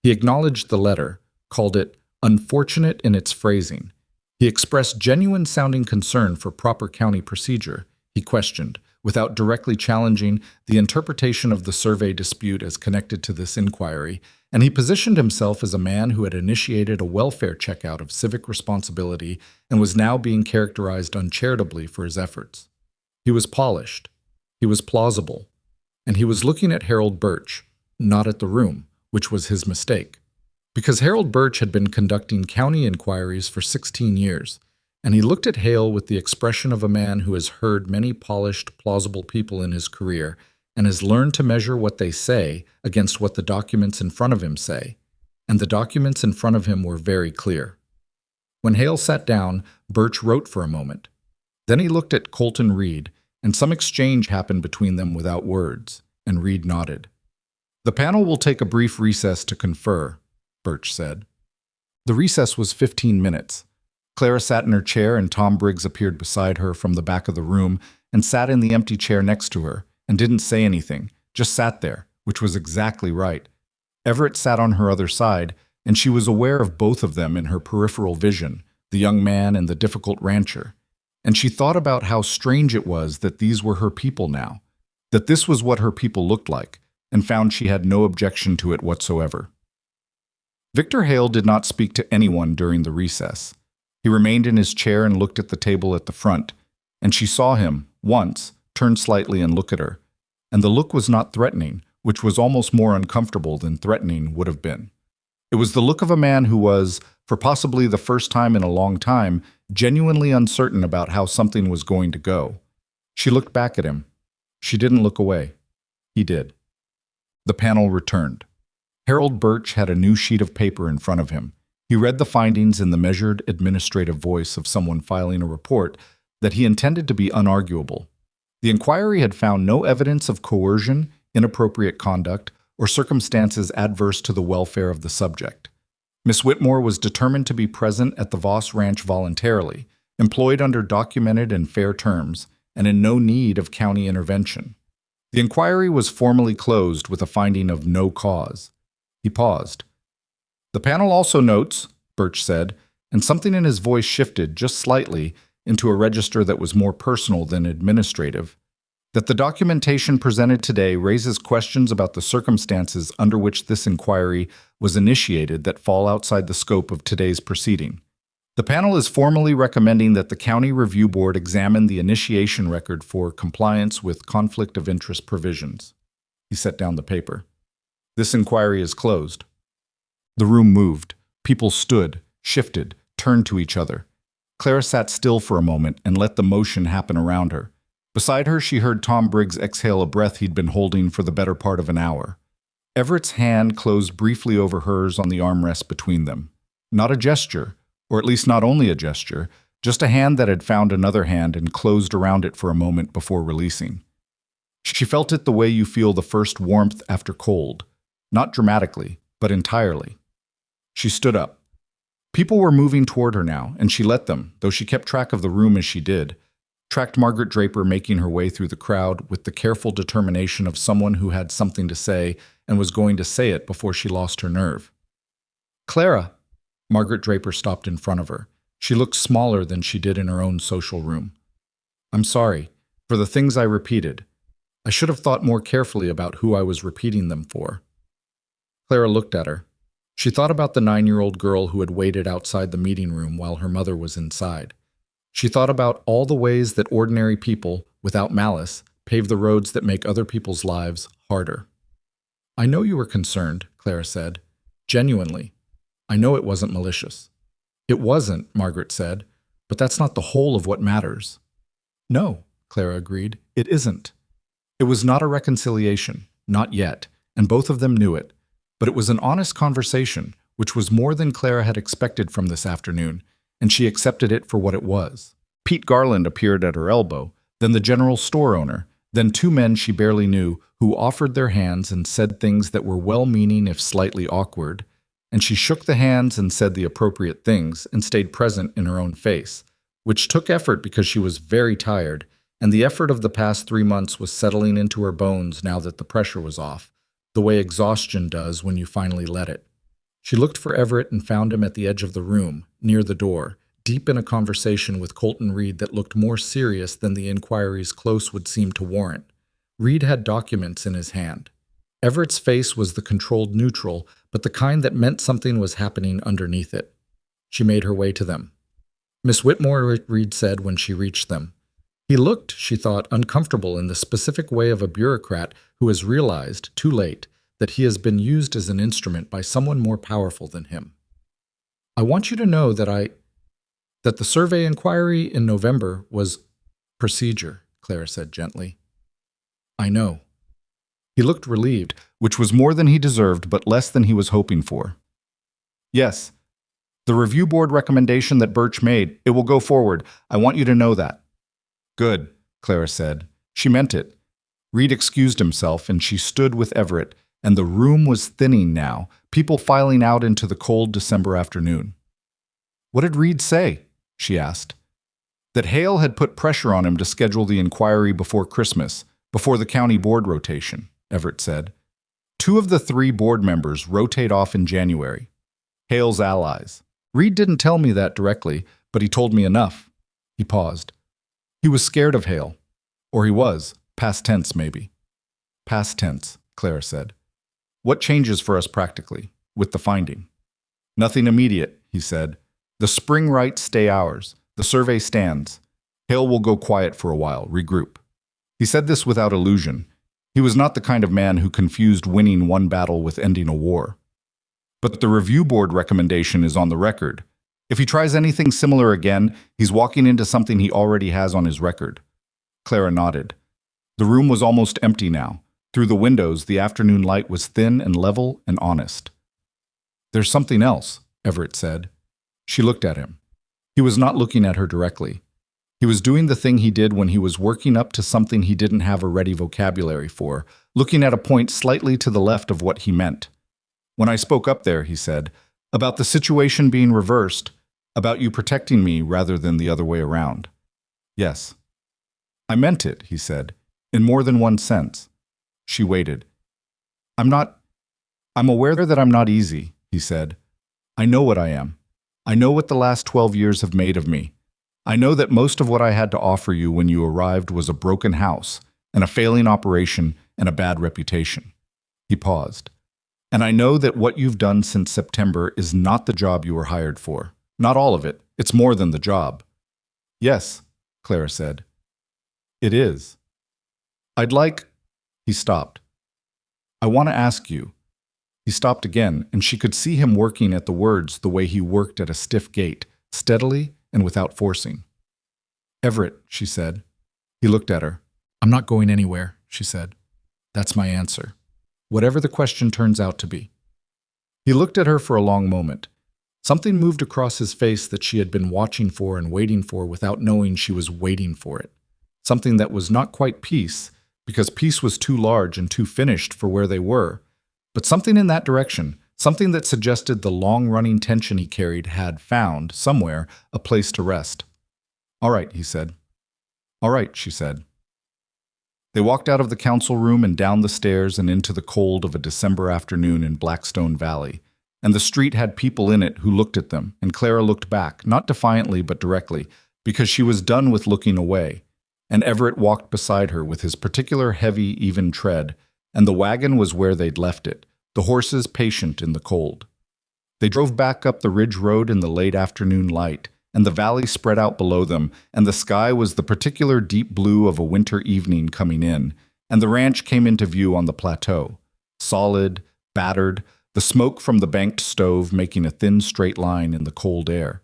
He acknowledged the letter, called it unfortunate in its phrasing. He expressed genuine-sounding concern for proper county procedure. He questioned, without directly challenging, the interpretation of the survey dispute as connected to this inquiry, and he positioned himself as a man who had initiated a welfare checkout of civic responsibility and was now being characterized uncharitably for his efforts. He was polished. He was plausible. And he was looking at Harold Birch, not at the room, which was his mistake. Because Harold Birch had been conducting county inquiries for 16 years, and he looked at Hale with the expression of a man who has heard many polished, plausible people in his career and has learned to measure what they say against what the documents in front of him say. And the documents in front of him were very clear. When Hale sat down, Birch wrote for a moment. Then he looked at Colton Reed, and some exchange happened between them without words, and Reed nodded. "The panel will take a brief recess to confer," Birch said. The recess was 15 minutes. Clara sat in her chair and Tom Briggs appeared beside her from the back of the room and sat in the empty chair next to her and didn't say anything, just sat there, which was exactly right. Everett sat on her other side, and she was aware of both of them in her peripheral vision, the young man and the difficult rancher. And she thought about how strange it was that these were her people now, that this was what her people looked like, and found she had no objection to it whatsoever. Victor Hale did not speak to anyone during the recess. He remained in his chair and looked at the table at the front, and she saw him, once, turn slightly and look at her. And the look was not threatening, which was almost more uncomfortable than threatening would have been. It was the look of a man who was, for possibly the first time in a long time, genuinely uncertain about how something was going to go. She looked back at him. She didn't look away. He did. The panel returned. Harold Birch had a new sheet of paper in front of him. He read the findings in the measured, administrative voice of someone filing a report that he intended to be unarguable. The inquiry had found no evidence of coercion, inappropriate conduct, or circumstances adverse to the welfare of the subject. Miss Whitmore was determined to be present at the Voss Ranch voluntarily, employed under documented and fair terms, and in no need of county intervention. The inquiry was formally closed with a finding of no cause. He paused. "The panel also notes," Birch said, and something in his voice shifted just slightly into a register that was more personal than administrative, "that the documentation presented today raises questions about the circumstances under which this inquiry was initiated that fall outside the scope of today's proceeding. The panel is formally recommending that the County Review Board examine the initiation record for compliance with conflict of interest provisions." He set down the paper. "This inquiry is closed." The room moved. People stood, shifted, turned to each other. Clara sat still for a moment and let the motion happen around her. Beside her, she heard Tom Briggs exhale a breath he'd been holding for the better part of an hour. Everett's hand closed briefly over hers on the armrest between them. Not a gesture, or at least not only a gesture, just a hand that had found another hand and closed around it for a moment before releasing. She felt it the way you feel the first warmth after cold. Not dramatically, but entirely. She stood up. People were moving toward her now, and she let them, though she kept track of the room as she did. Tracked Margaret Draper making her way through the crowd with the careful determination of someone who had something to say and was going to say it before she lost her nerve. "Clara!" Margaret Draper stopped in front of her. She looked smaller than she did in her own social room. "I'm sorry for the things I repeated. I should have thought more carefully about who I was repeating them for." Clara looked at her. She thought about the 9-year-old girl who had waited outside the meeting room while her mother was inside. She thought about all the ways that ordinary people, without malice, pave the roads that make other people's lives harder. "I know you were concerned," Clara said. "Genuinely. I know it wasn't malicious." "It wasn't," Margaret said, "but that's not the whole of what matters." "No," Clara agreed, "it isn't." It was not a reconciliation, not yet, and both of them knew it. But it was an honest conversation, which was more than Clara had expected from this afternoon, and she accepted it for what it was. Pete Garland appeared at her elbow, then the general store owner, then 2 men she barely knew who offered their hands and said things that were well-meaning if slightly awkward, and she shook the hands and said the appropriate things and stayed present in her own face, which took effort because she was very tired, and the effort of the past 3 months was settling into her bones now that the pressure was off, the way exhaustion does when you finally let it. She looked for Everett and found him at the edge of the room, near the door, deep in a conversation with Colton Reed that looked more serious than the inquiry's close would seem to warrant. Reed had documents in his hand. Everett's face was the controlled neutral, but the kind that meant something was happening underneath it. She made her way to them. "Miss Whitmore," Reed said when she reached them. He looked, she thought, uncomfortable in the specific way of a bureaucrat who has realized, too late, that he has been used as an instrument by someone more powerful than him. "I want you to know that That the survey inquiry in November was procedure, Clara said gently. I know. He looked relieved, which was more than he deserved but less than he was hoping for. Yes, the review board recommendation that Birch made, it will go forward. I want you to know that. Good, Clara said. She meant it. Reed excused himself, and she stood with Everett, and the room was thinning now, people filing out into the cold December afternoon. What did Reed say? She asked. That Hale had put pressure on him to schedule the inquiry before Christmas, before the county board rotation, Everett said. 2 of the 3 board members rotate off in January. Hale's allies. Reed didn't tell me that directly, but he told me enough. He paused. He was scared of Hale. Or he was. Past tense, maybe. Past tense, Clara said. What changes for us practically, with the finding? Nothing immediate, he said. The spring rights stay ours. The survey stands. Hale will go quiet for a while, regroup. He said this without illusion. He was not the kind of man who confused winning one battle with ending a war. But the review board recommendation is on the record. If he tries anything similar again, he's walking into something he already has on his record. Clara nodded. The room was almost empty now. Through the windows, the afternoon light was thin and level and honest. There's something else, Everett said. She looked at him. He was not looking at her directly. He was doing the thing he did when he was working up to something he didn't have a ready vocabulary for, looking at a point slightly to the left of what he meant. When I spoke up there, he said, about the situation being reversed, about you protecting me rather than the other way around. Yes. I meant it, he said, in more than one sense. She waited. I'm aware that I'm not easy, he said. I know what I am. I know what the last 12 years have made of me. I know that most of what I had to offer you when you arrived was a broken house, and a failing operation, and a bad reputation. He paused. And I know that what you've done since September is not the job you were hired for. Not all of it. It's more than the job. Yes, Clara said. It is. He stopped. I want to ask you. He stopped again, and she could see him working at the words the way he worked at a stiff gait, steadily and without forcing. Everett, she said. He looked at her. I'm not going anywhere, she said. That's my answer. Whatever the question turns out to be. He looked at her for a long moment. Something moved across his face that she had been watching for and waiting for without knowing she was waiting for it. Something that was not quite peace, because peace was too large and too finished for where they were, but something in that direction, something that suggested the long-running tension he carried had found, somewhere, a place to rest. All right, he said. All right, she said. They walked out of the council room and down the stairs and into the cold of a December afternoon in Blackstone Valley, and the street had people in it who looked at them, and Clara looked back, not defiantly but directly, because she was done with looking away, and Everett walked beside her with his particular heavy, even tread, and the wagon was where they'd left it, the horses patient in the cold. They drove back up the ridge road in the late afternoon light, and the valley spread out below them, and the sky was the particular deep blue of a winter evening coming in, and the ranch came into view on the plateau, solid, battered, the smoke from the banked stove making a thin straight line in the cold air.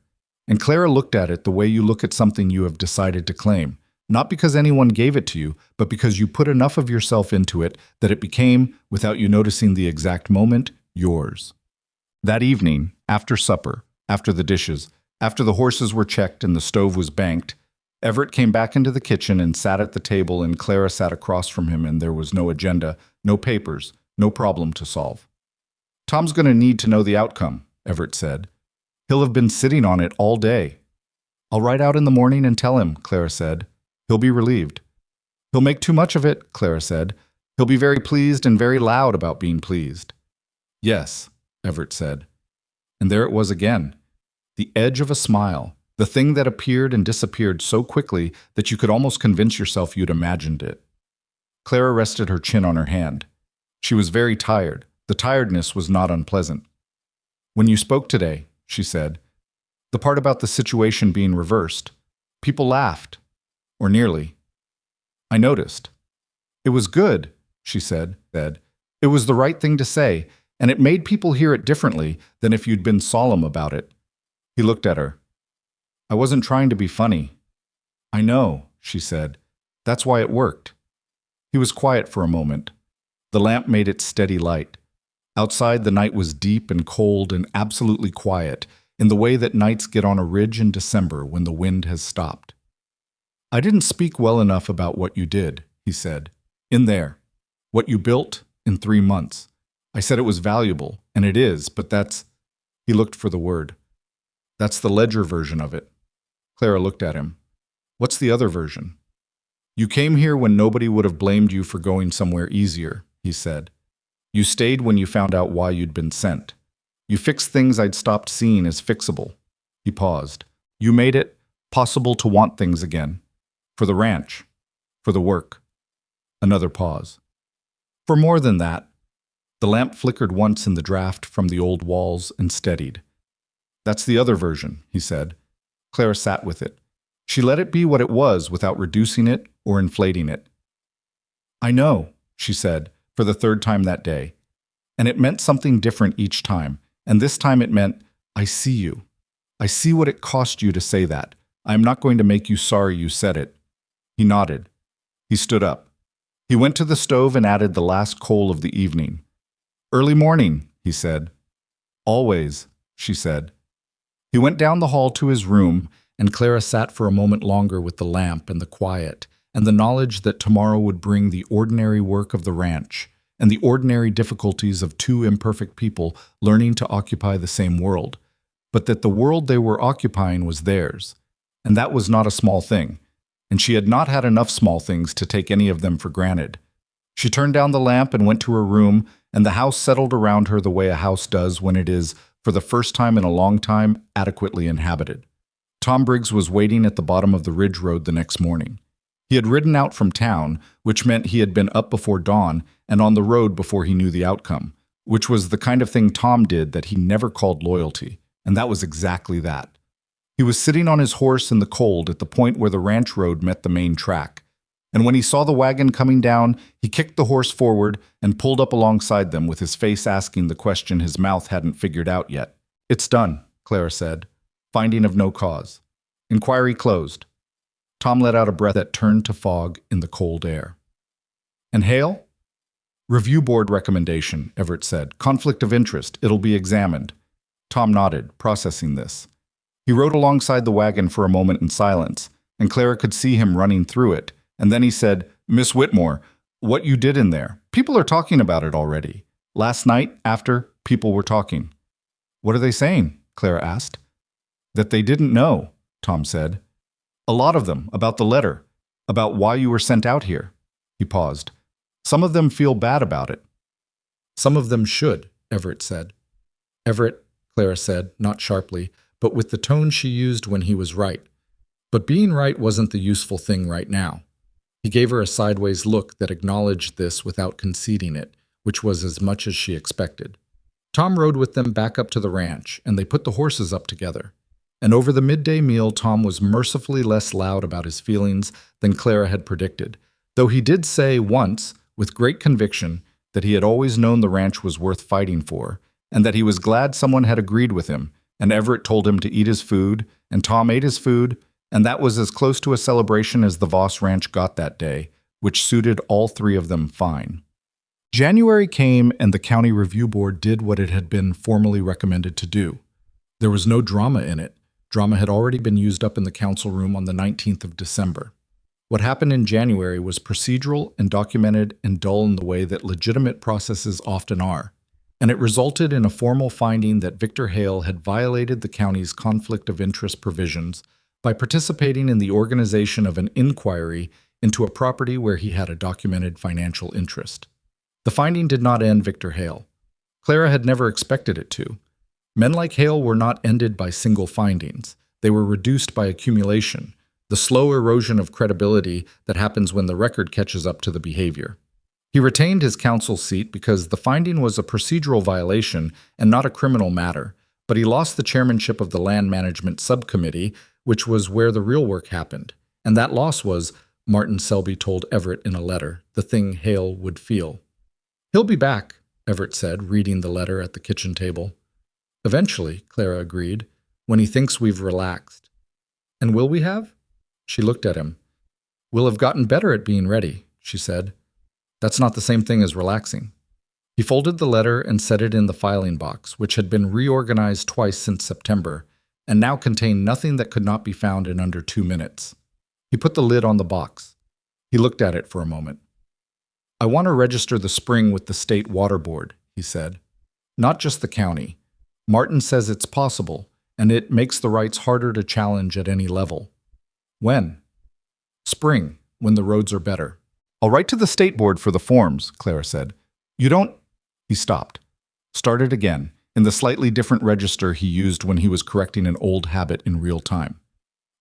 And Clara looked at it the way you look at something you have decided to claim, not because anyone gave it to you, but because you put enough of yourself into it that it became, without you noticing the exact moment, yours. That evening, after supper, after the dishes, after the horses were checked and the stove was banked, Everett came back into the kitchen and sat at the table, and Clara sat across from him, and there was no agenda, no papers, no problem to solve. Tom's going to need to know the outcome, Everett said. He'll have been sitting on it all day. I'll write out in the morning and tell him, Clara said. He'll be relieved. He'll make too much of it, Clara said. He'll be very pleased and very loud about being pleased. Yes, Everett said. And there it was again. The edge of a smile, the thing that appeared and disappeared so quickly that you could almost convince yourself you'd imagined it. Clara rested her chin on her hand. She was very tired. The tiredness was not unpleasant. When you spoke today, she said, the part about the situation being reversed, people laughed. Or nearly. I noticed. It was good, she said. It was the right thing to say, and it made people hear it differently than if you'd been solemn about it. He looked at her. I wasn't trying to be funny. I know, she said. That's why it worked. He was quiet for a moment. The lamp made its steady light. Outside, the night was deep and cold and absolutely quiet, in the way that nights get on a ridge in December when the wind has stopped. I didn't speak well enough about what you did, he said. In there. What you built in 3 months. I said it was valuable, and it is, but that's... He looked for the word. That's the ledger version of it. Clara looked at him. What's the other version? You came here when nobody would have blamed you for going somewhere easier, he said. You stayed when you found out why you'd been sent. You fixed things I'd stopped seeing as fixable. He paused. You made it possible to want things again. For the ranch. For the work. Another pause. For more than that. The lamp flickered once in the draft from the old walls and steadied. That's the other version, he said. Clara sat with it. She let it be what it was without reducing it or inflating it. I know, she said, for the 3rd time that day. And it meant something different each time. And this time it meant, I see you. I see what it cost you to say that. I am not going to make you sorry you said it. He nodded. He stood up. He went to the stove and added the last coal of the evening. Early morning, he said. Always, she said. He went down the hall to his room, and Clara sat for a moment longer with the lamp and the quiet, and the knowledge that tomorrow would bring the ordinary work of the ranch, and the ordinary difficulties of 2 imperfect people learning to occupy the same world, but that the world they were occupying was theirs, and that was not a small thing, and she had not had enough small things to take any of them for granted. She turned down the lamp and went to her room, and the house settled around her the way a house does when it is, for the first time in a long time, adequately inhabited. Tom Briggs was waiting at the bottom of the ridge road the next morning. He had ridden out from town, which meant he had been up before dawn and on the road before he knew the outcome, which was the kind of thing Tom did that he never called loyalty, and that was exactly that. He was sitting on his horse in the cold at the point where the ranch road met the main track, and when he saw the wagon coming down, he kicked the horse forward and pulled up alongside them with his face asking the question his mouth hadn't figured out yet. It's done, Clara said. Finding of no cause. Inquiry closed. Tom let out a breath that turned to fog in the cold air. And Hale? Review board recommendation, Everett said. Conflict of interest. It'll be examined. Tom nodded, processing this. He rode alongside the wagon for a moment in silence, and Clara could see him running through it, and then he said, Miss Whitmore, what you did in there. People are talking about it already. Last night, after, people were talking. What are they saying? Clara asked. That they didn't know, Tom said. A lot of them, about the letter, about why you were sent out here. He paused. Some of them feel bad about it. Some of them should, Everett said. Everett, Clara said, not sharply, but with the tone she used when he was right. But being right wasn't the useful thing right now. He gave her a sideways look that acknowledged this without conceding it, which was as much as she expected. Tom rode with them back up to the ranch, and they put the horses up together. And over the midday meal, Tom was mercifully less loud about his feelings than Clara had predicted, though he did say once, with great conviction, that he had always known the ranch was worth fighting for, and that he was glad someone had agreed with him, and Everett told him to eat his food, and Tom ate his food, and that was as close to a celebration as the Voss Ranch got that day, which suited all 3 of them fine. January came, and the County Review Board did what it had been formally recommended to do. There was no drama in it. Drama had already been used up in the council room on the 19th of December. What happened in January was procedural and documented and dull in the way that legitimate processes often are, and it resulted in a formal finding that Victor Hale had violated the county's conflict of interest provisions by participating in the organization of an inquiry into a property where he had a documented financial interest. The finding did not end Victor Hale. Clara had never expected it to. Men like Hale were not ended by single findings. They were reduced by accumulation, the slow erosion of credibility that happens when the record catches up to the behavior. He retained his counsel seat because the finding was a procedural violation and not a criminal matter, but he lost the chairmanship of the Land Management Subcommittee, which was where the real work happened. And that loss was, Martin Selby told Everett in a letter, the thing Hale would feel. He'll be back, Everett said, reading the letter at the kitchen table. Eventually, Clara agreed, when he thinks we've relaxed. And will we have? She looked at him. We'll have gotten better at being ready, she said. That's not the same thing as relaxing. He folded the letter and set it in the filing box, which had been reorganized twice since September, and now contained nothing that could not be found in under 2 minutes. He put the lid on the box. He looked at it for a moment. I want to register the spring with the state water board, he said. Not just the county. Martin says it's possible, and it makes the rights harder to challenge at any level. When? Spring, when the roads are better. I'll write to the state board for the forms, Clara said. You don't... He stopped. Started again, in the slightly different register he used when he was correcting an old habit in real time.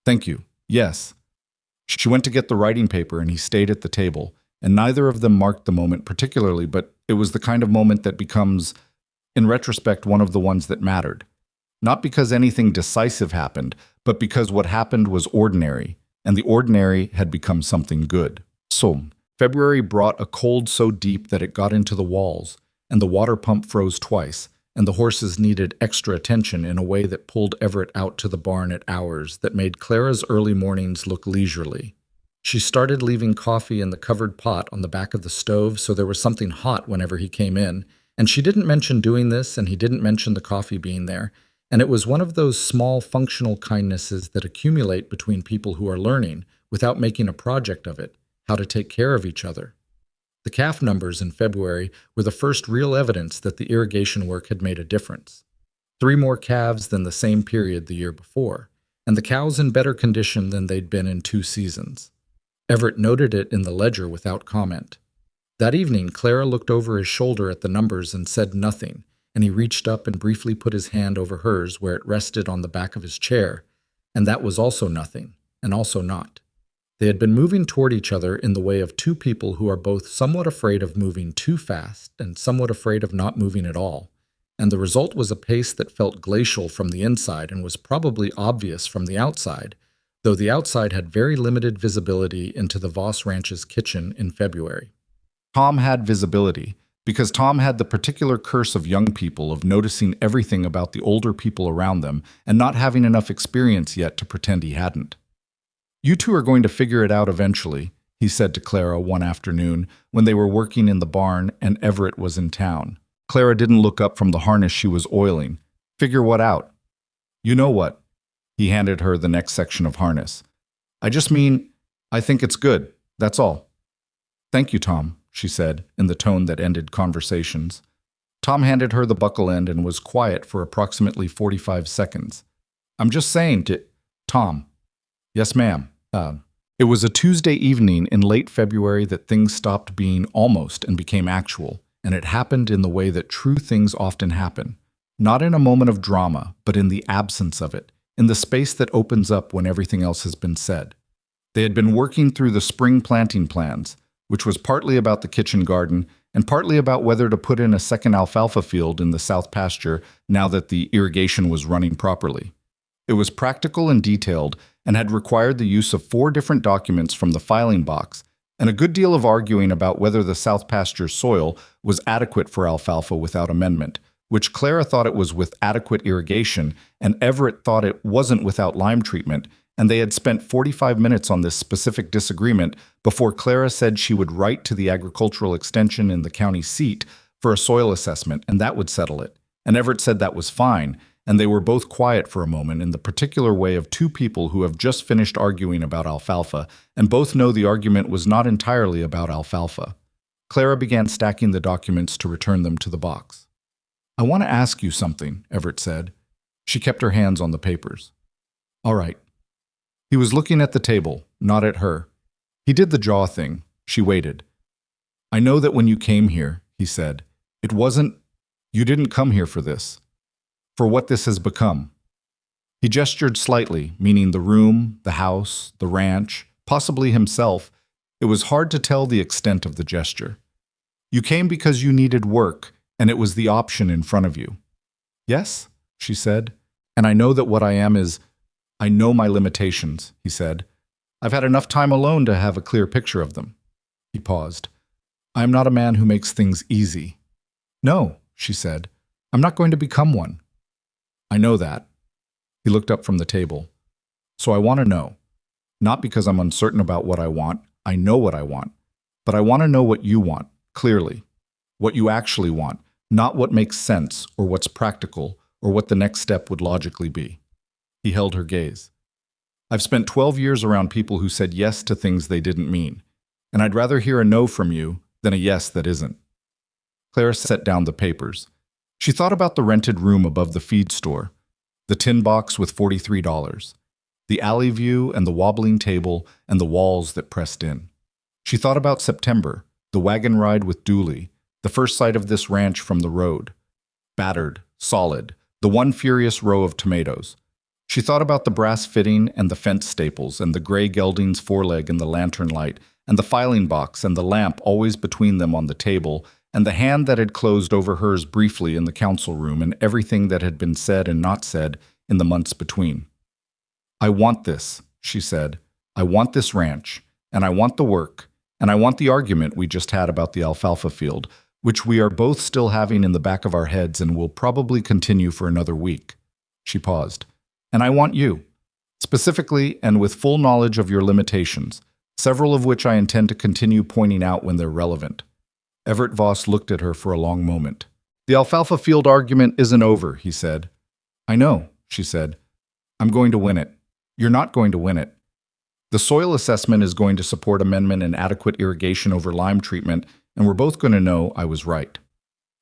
Thank you. Yes. She went to get the writing paper and he stayed at the table, and neither of them marked the moment particularly, but it was the kind of moment that becomes, in retrospect, one of the ones that mattered. Not because anything decisive happened, but because what happened was ordinary, and the ordinary had become something good. So, February brought a cold so deep that it got into the walls, and the water pump froze twice, and the horses needed extra attention in a way that pulled Everett out to the barn at hours that made Clara's early mornings look leisurely. She started leaving coffee in the covered pot on the back of the stove so there was something hot whenever he came in, and she didn't mention doing this and he didn't mention the coffee being there, and it was one of those small functional kindnesses that accumulate between people who are learning, without making a project of it, how to take care of each other. The calf numbers in February were the first real evidence that the irrigation work had made a difference. 3 more calves than the same period the year before, and the cows in better condition than they'd been in 2 seasons. Everett noted it in the ledger without comment. That evening, Clara looked over his shoulder at the numbers and said nothing, and he reached up and briefly put his hand over hers where it rested on the back of his chair, and that was also nothing, and also not. They had been moving toward each other in the way of 2 people who are both somewhat afraid of moving too fast and somewhat afraid of not moving at all, and the result was a pace that felt glacial from the inside and was probably obvious from the outside, though the outside had very limited visibility into the Voss Ranch's kitchen in February. Tom had visibility, because Tom had the particular curse of young people of noticing everything about the older people around them and not having enough experience yet to pretend he hadn't. You 2 are going to figure it out eventually, he said to Clara one afternoon when they were working in the barn and Everett was in town. Clara didn't look up from the harness she was oiling. Figure what out? You know what? He handed her the next section of harness. I just mean, I think it's good, that's all. Thank you, Tom, she said, in the tone that ended conversations. Tom handed her the buckle end and was quiet for approximately 45 seconds. I'm just saying to... Tom. Yes, ma'am. It was a Tuesday evening in late February that things stopped being almost and became actual, and it happened in the way that true things often happen. Not in a moment of drama, but in the absence of it, in the space that opens up when everything else has been said. They had been working through the spring planting plans, which was partly about the kitchen garden and partly about whether to put in a second alfalfa field in the south pasture now that the irrigation was running properly. It was practical and detailed and had required the use of 4 different documents from the filing box and a good deal of arguing about whether the south pasture soil was adequate for alfalfa without amendment, which Clara thought it was with adequate irrigation and Everett thought it wasn't without lime treatment, and they had spent 45 minutes on this specific disagreement before Clara said she would write to the agricultural extension in the county seat for a soil assessment, and that would settle it. And Everett said that was fine, and they were both quiet for a moment in the particular way of 2 people who have just finished arguing about alfalfa, and both know the argument was not entirely about alfalfa. Clara began stacking the documents to return them to the box. I want to ask you something, Everett said. She kept her hands on the papers. All right. He was looking at the table, not at her. He did the jaw thing. She waited. I know that when you came here, he said, it wasn't... You didn't come here for this. For what this has become. He gestured slightly, meaning the room, the house, the ranch, possibly himself. It was hard to tell the extent of the gesture. You came because you needed work, and it was the option in front of you. Yes, she said, and I know that what I am is... I know my limitations, he said. I've had enough time alone to have a clear picture of them. He paused. I am not a man who makes things easy. No, she said. I'm not going to become one. I know that. He looked up from the table. So I want to know. Not because I'm uncertain about what I want, I know what I want. But I want to know what you want, clearly. What you actually want, not what makes sense or what's practical or what the next step would logically be. He held her gaze. I've spent 12 years around people who said yes to things they didn't mean, and I'd rather hear a no from you than a yes that isn't. Clara set down the papers. She thought about the rented room above the feed store, the tin box with $43, the alley view and the wobbling table and the walls that pressed in. She thought about September, the wagon ride with Dooley, the first sight of this ranch from the road. Battered, solid, the one furious row of tomatoes. She thought about the brass fitting and the fence staples and the gray gelding's foreleg and the lantern light and the filing box and the lamp always between them on the table and the hand that had closed over hers briefly in the council room and everything that had been said and not said in the months between. I want this, she said. I want this ranch, and I want the work, and I want the argument we just had about the alfalfa field, which we are both still having in the back of our heads and will probably continue for another week. She paused. And I want you, specifically and with full knowledge of your limitations, several of which I intend to continue pointing out when they're relevant. Everett Voss looked at her for a long moment. The alfalfa field argument isn't over, he said. I know, she said. I'm going to win it. You're not going to win it. The soil assessment is going to support amendment and adequate irrigation over lime treatment, and we're both going to know I was right.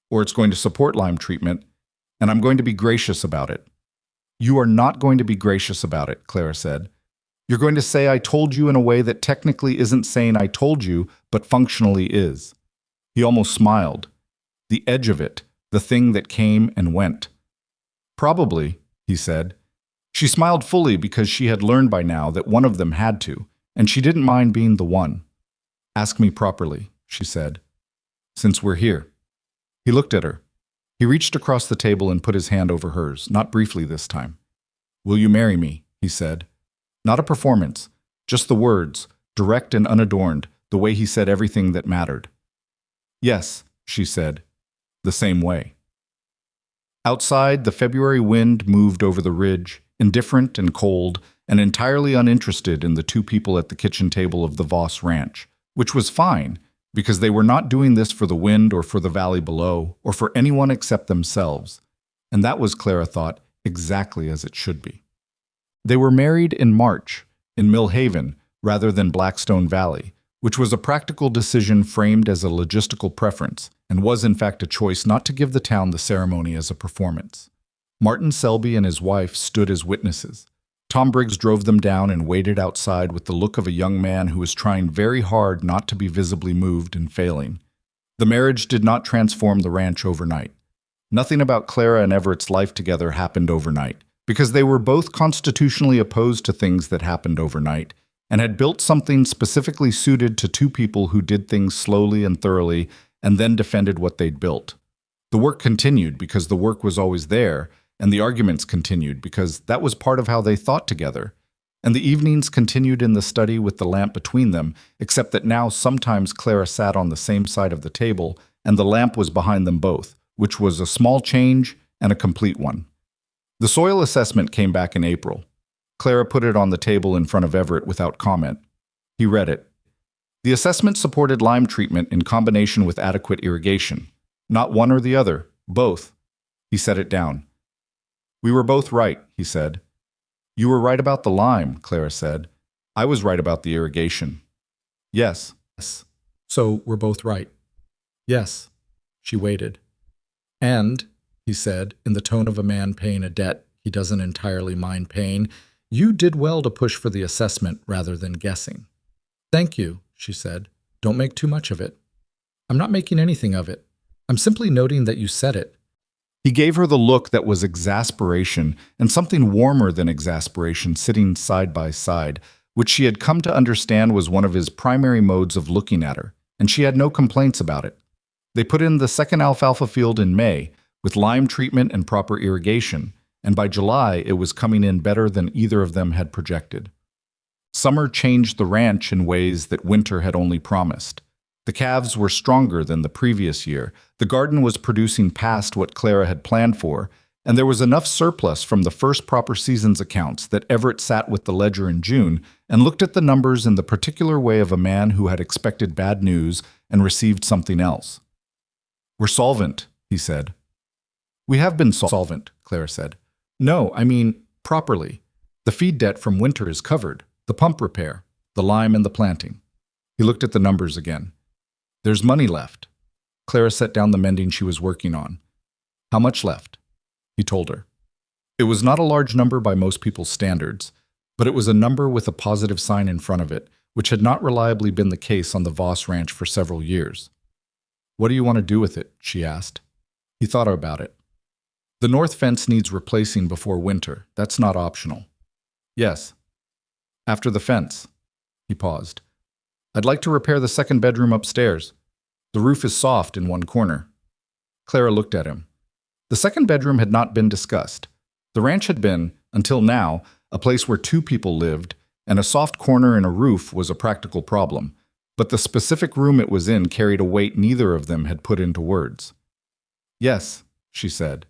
Or it's going to support lime treatment, and I'm going to be gracious about it. You are not going to be gracious about it, Clara said. You're going to say I told you in a way that technically isn't saying I told you, but functionally is. He almost smiled. The edge of it, the thing that came and went. Probably, he said. She smiled fully because she had learned by now that one of them had to, and she didn't mind being the one. Ask me properly, she said, since we're here. He looked at her. He reached across the table and put his hand over hers, not briefly this time. Will you marry me? He said. Not a performance, just the words, direct and unadorned, the way he said everything that mattered. Yes, she said, the same way. Outside, the February wind moved over the ridge, indifferent and cold, and entirely uninterested in the two people at the kitchen table of the Voss Ranch, which was fine, because they were not doing this for the wind or for the valley below, or for anyone except themselves. And that was, Clara thought, exactly as it should be. They were married in March, in Mill Haven, rather than Blackstone Valley, which was a practical decision framed as a logistical preference, and was in fact a choice not to give the town the ceremony as a performance. Martin Selby and his wife stood as witnesses. Tom Briggs drove them down and waited outside with the look of a young man who was trying very hard not to be visibly moved and failing. The marriage did not transform the ranch overnight. Nothing about Clara and Everett's life together happened overnight, because they were both constitutionally opposed to things that happened overnight, and had built something specifically suited to two people who did things slowly and thoroughly and then defended what they'd built. The work continued because the work was always there, and the arguments continued because that was part of how they thought together. And the evenings continued in the study with the lamp between them, except that now sometimes Clara sat on the same side of the table and the lamp was behind them both, which was a small change and a complete one. The soil assessment came back in April. Clara put it on the table in front of Everett without comment. He read it. The assessment supported lime treatment in combination with adequate irrigation. Not one or the other, both. He set it down. We were both right, he said. You were right about the lime, Clara said. I was right about the irrigation. Yes. So we're both right. Yes. She waited. And, he said, in the tone of a man paying a debt he doesn't entirely mind paying, you did well to push for the assessment rather than guessing. Thank you, she said. Don't make too much of it. I'm not making anything of it. I'm simply noting that you said it. He gave her the look that was exasperation and something warmer than exasperation sitting side by side, which she had come to understand was one of his primary modes of looking at her, and she had no complaints about it. They put in the second alfalfa field in May, with lime treatment and proper irrigation, and by July it was coming in better than either of them had projected. Summer changed the ranch in ways that winter had only promised. The calves were stronger than the previous year, the garden was producing past what Clara had planned for, and there was enough surplus from the first proper season's accounts that Everett sat with the ledger in June and looked at the numbers in the particular way of a man who had expected bad news and received something else. "We're solvent," he said. "We have been solvent," Clara said. "No, I mean, properly. The feed debt from winter is covered, the pump repair, the lime and the planting." He looked at the numbers again. "There's money left." Clara set down the mending she was working on. "How much left?" He told her. It was not a large number by most people's standards, but it was a number with a positive sign in front of it, which had not reliably been the case on the Voss Ranch for several years. "What do you want to do with it?" she asked. He thought about it. "The north fence needs replacing before winter. That's not optional." "Yes." "After the fence." He paused. "I'd like to repair the second bedroom upstairs. The roof is soft in one corner." Clara looked at him. The second bedroom had not been discussed. The ranch had been, until now, a place where two people lived, and a soft corner in a roof was a practical problem. But the specific room it was in carried a weight neither of them had put into words. "Yes," she said.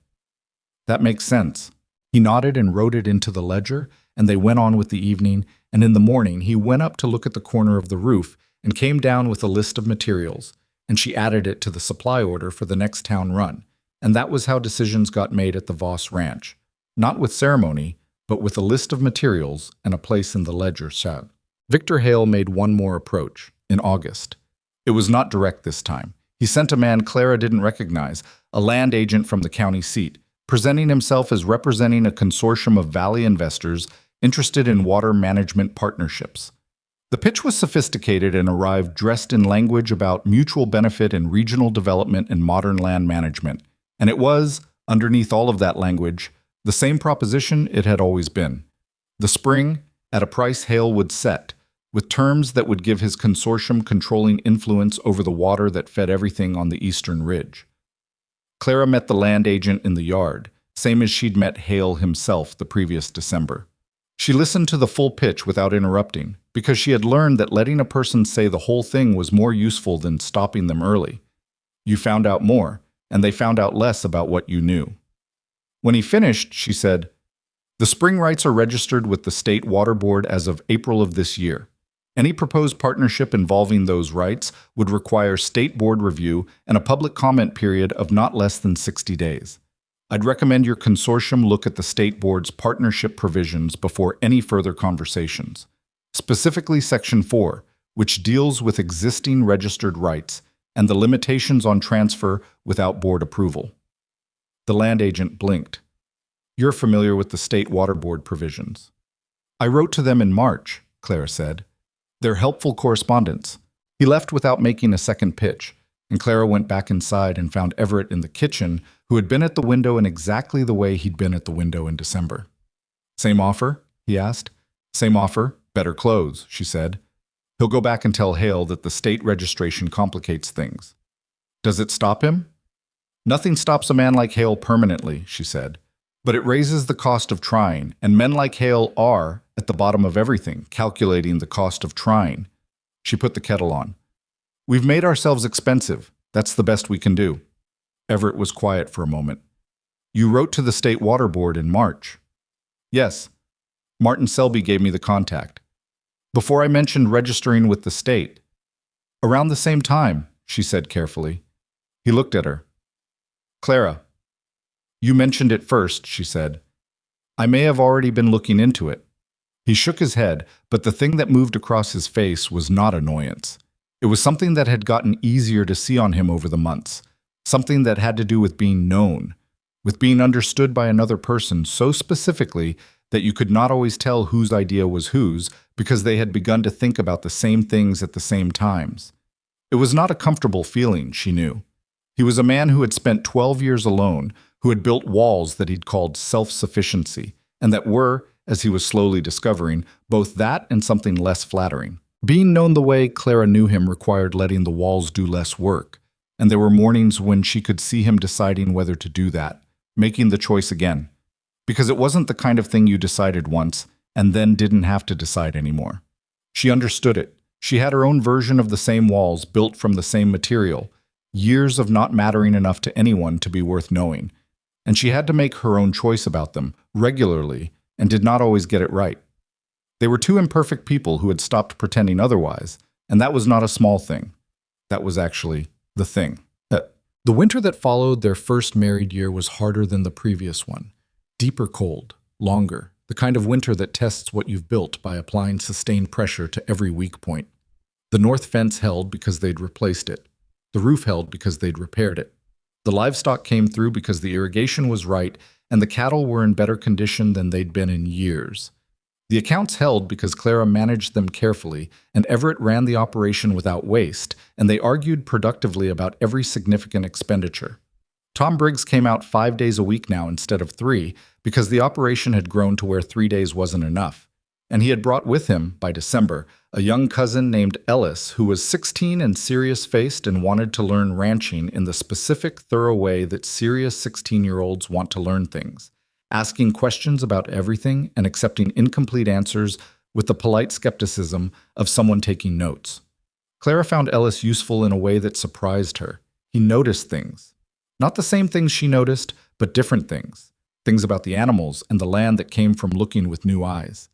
"That makes sense." He nodded and wrote it into the ledger, and they went on with the evening, and in the morning he went up to look at the corner of the roof and came down with a list of materials, and she added it to the supply order for the next town run. And that was how decisions got made at the Voss Ranch. Not with ceremony, but with a list of materials and a place in the ledger set. Victor Hale made one more approach, in August. It was not direct this time. He sent a man Clara didn't recognize, a land agent from the county seat, presenting himself as representing a consortium of valley investors interested in water management partnerships. The pitch was sophisticated and arrived dressed in language about mutual benefit in regional development and modern land management. And it was, underneath all of that language, the same proposition it had always been. The spring, at a price Hale would set, with terms that would give his consortium controlling influence over the water that fed everything on the eastern ridge. Clara met the land agent in the yard, same as she'd met Hale himself the previous December. She listened to the full pitch without interrupting, because she had learned that letting a person say the whole thing was more useful than stopping them early. You found out more, and they found out less about what you knew. When he finished, she said, "The spring rights are registered with the State Water Board as of April of this year. Any proposed partnership involving those rights would require state board review and a public comment period of not less than 60 days. I'd recommend your consortium look at the state board's partnership provisions before any further conversations, specifically Section 4, which deals with existing registered rights and the limitations on transfer without board approval." The land agent blinked. "You're familiar with the State Water Board provisions." "I wrote to them in March," Clara said. "They're helpful correspondence." He left without making a second pitch, and Clara went back inside and found Everett in the kitchen, who had been at the window in exactly the way he'd been at the window in December. "Same offer?" he asked. "Same offer, better clothes," she said. "He'll go back and tell Hale that the state registration complicates things." "Does it stop him?" "Nothing stops a man like Hale permanently," she said. "But it raises the cost of trying, and men like Hale are, at the bottom of everything, calculating the cost of trying." She put the kettle on. "We've made ourselves expensive. That's the best we can do." Everett was quiet for a moment. "You wrote to the State Water Board in March." "Yes. Martin Selby gave me the contact. Before I mentioned registering with the state." "Around the same time," she said carefully. He looked at her. "Clara, you mentioned it first," she said. "I may have already been looking into it." He shook his head, but the thing that moved across his face was not annoyance. It was something that had gotten easier to see on him over the months, something that had to do with being known, with being understood by another person so specifically that you could not always tell whose idea was whose because they had begun to think about the same things at the same times. It was not a comfortable feeling, she knew. He was a man who had spent 12 years alone, who had built walls that he'd called self-sufficiency, and that were, as he was slowly discovering, both that and something less flattering. Being known the way Clara knew him required letting the walls do less work, and there were mornings when she could see him deciding whether to do that, making the choice again. Because it wasn't the kind of thing you decided once, and then didn't have to decide anymore. She understood it. She had her own version of the same walls, built from the same material, years of not mattering enough to anyone to be worth knowing. and she had to make her own choice about them regularly and did not always get it right. They were two imperfect people who had stopped pretending otherwise, and that was not a small thing. That was actually the thing. The winter that followed their first married year was harder than the previous one. Deeper cold, longer, the kind of winter that tests what you've built by applying sustained pressure to every weak point. The north fence held because they'd replaced it. The roof held because they'd repaired it. The livestock came through because the irrigation was right, and the cattle were in better condition than they'd been in years. The accounts held because Clara managed them carefully, and Everett ran the operation without waste, and they argued productively about every significant expenditure. Tom Briggs came out 5 days a week now instead of 3, because the operation had grown to where 3 days wasn't enough. And he had brought with him, by December, a young cousin named Ellis who was 16 and serious-faced and wanted to learn ranching in the specific, thorough way that serious 16-year-olds want to learn things, asking questions about everything and accepting incomplete answers with the polite skepticism of someone taking notes. Clara found Ellis useful in a way that surprised her. He noticed things. Not the same things she noticed, but different things. Things about the animals and the land that came from looking with new eyes.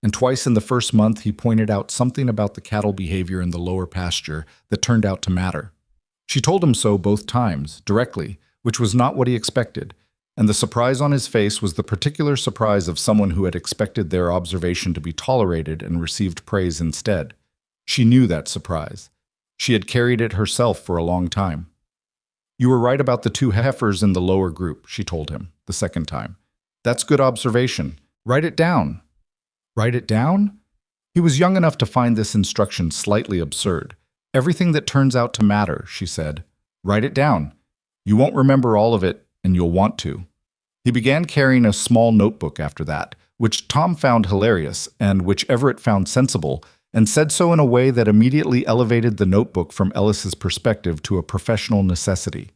And twice in the first month he pointed out something about the cattle behavior in the lower pasture that turned out to matter. She told him so both times, directly, which was not what he expected, and the surprise on his face was the particular surprise of someone who had expected their observation to be tolerated and received praise instead. She knew that surprise. She had carried it herself for a long time. "You were right about the 2 heifers in the lower group," she told him, the second time. "That's good observation. Write it down." Write it down? He was young enough to find this instruction slightly absurd. "Everything that turns out to matter," she said. "Write it down. You won't remember all of it, and you'll want to." He began carrying a small notebook after that, which Tom found hilarious and which Everett found sensible, and said so in a way that immediately elevated the notebook from Ellis's perspective to a professional necessity.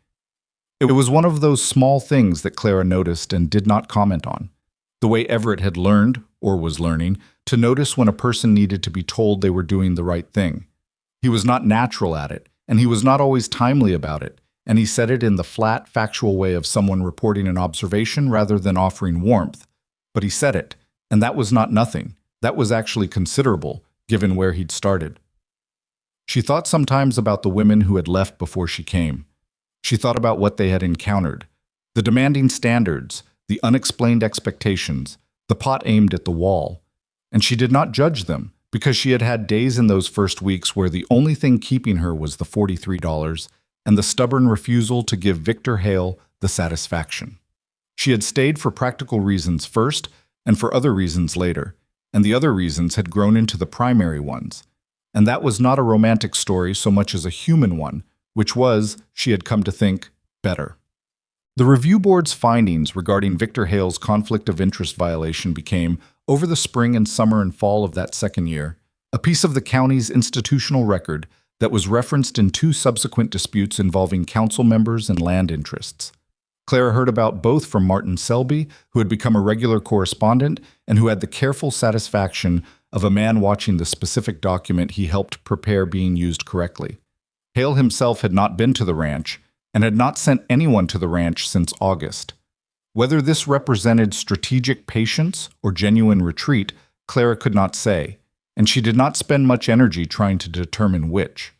It was one of those small things that Clara noticed and did not comment on. The way Everett had learned, or was learning, to notice when a person needed to be told they were doing the right thing. He was not natural at it, and he was not always timely about it, and he said it in the flat, factual way of someone reporting an observation rather than offering warmth. But he said it, and that was not nothing. That was actually considerable, given where he'd started. She thought sometimes about the women who had left before she came. She thought about what they had encountered, the demanding standards, the unexplained expectations, the pot aimed at the wall. And she did not judge them, because she had had days in those first weeks where the only thing keeping her was the $43 and the stubborn refusal to give Victor Hale the satisfaction. She had stayed for practical reasons first and for other reasons later, and the other reasons had grown into the primary ones. And that was not a romantic story so much as a human one, which was, she had come to think, better. The review board's findings regarding Victor Hale's conflict of interest violation became, over the spring and summer and fall of that second year, a piece of the county's institutional record that was referenced in 2 subsequent disputes involving council members and land interests. Clara heard about both from Martin Selby, who had become a regular correspondent and who had the careful satisfaction of a man watching the specific document he helped prepare being used correctly. Hale himself had not been to the ranch and had not sent anyone to the ranch since August. Whether this represented strategic patience or genuine retreat, Clara could not say, and she did not spend much energy trying to determine which.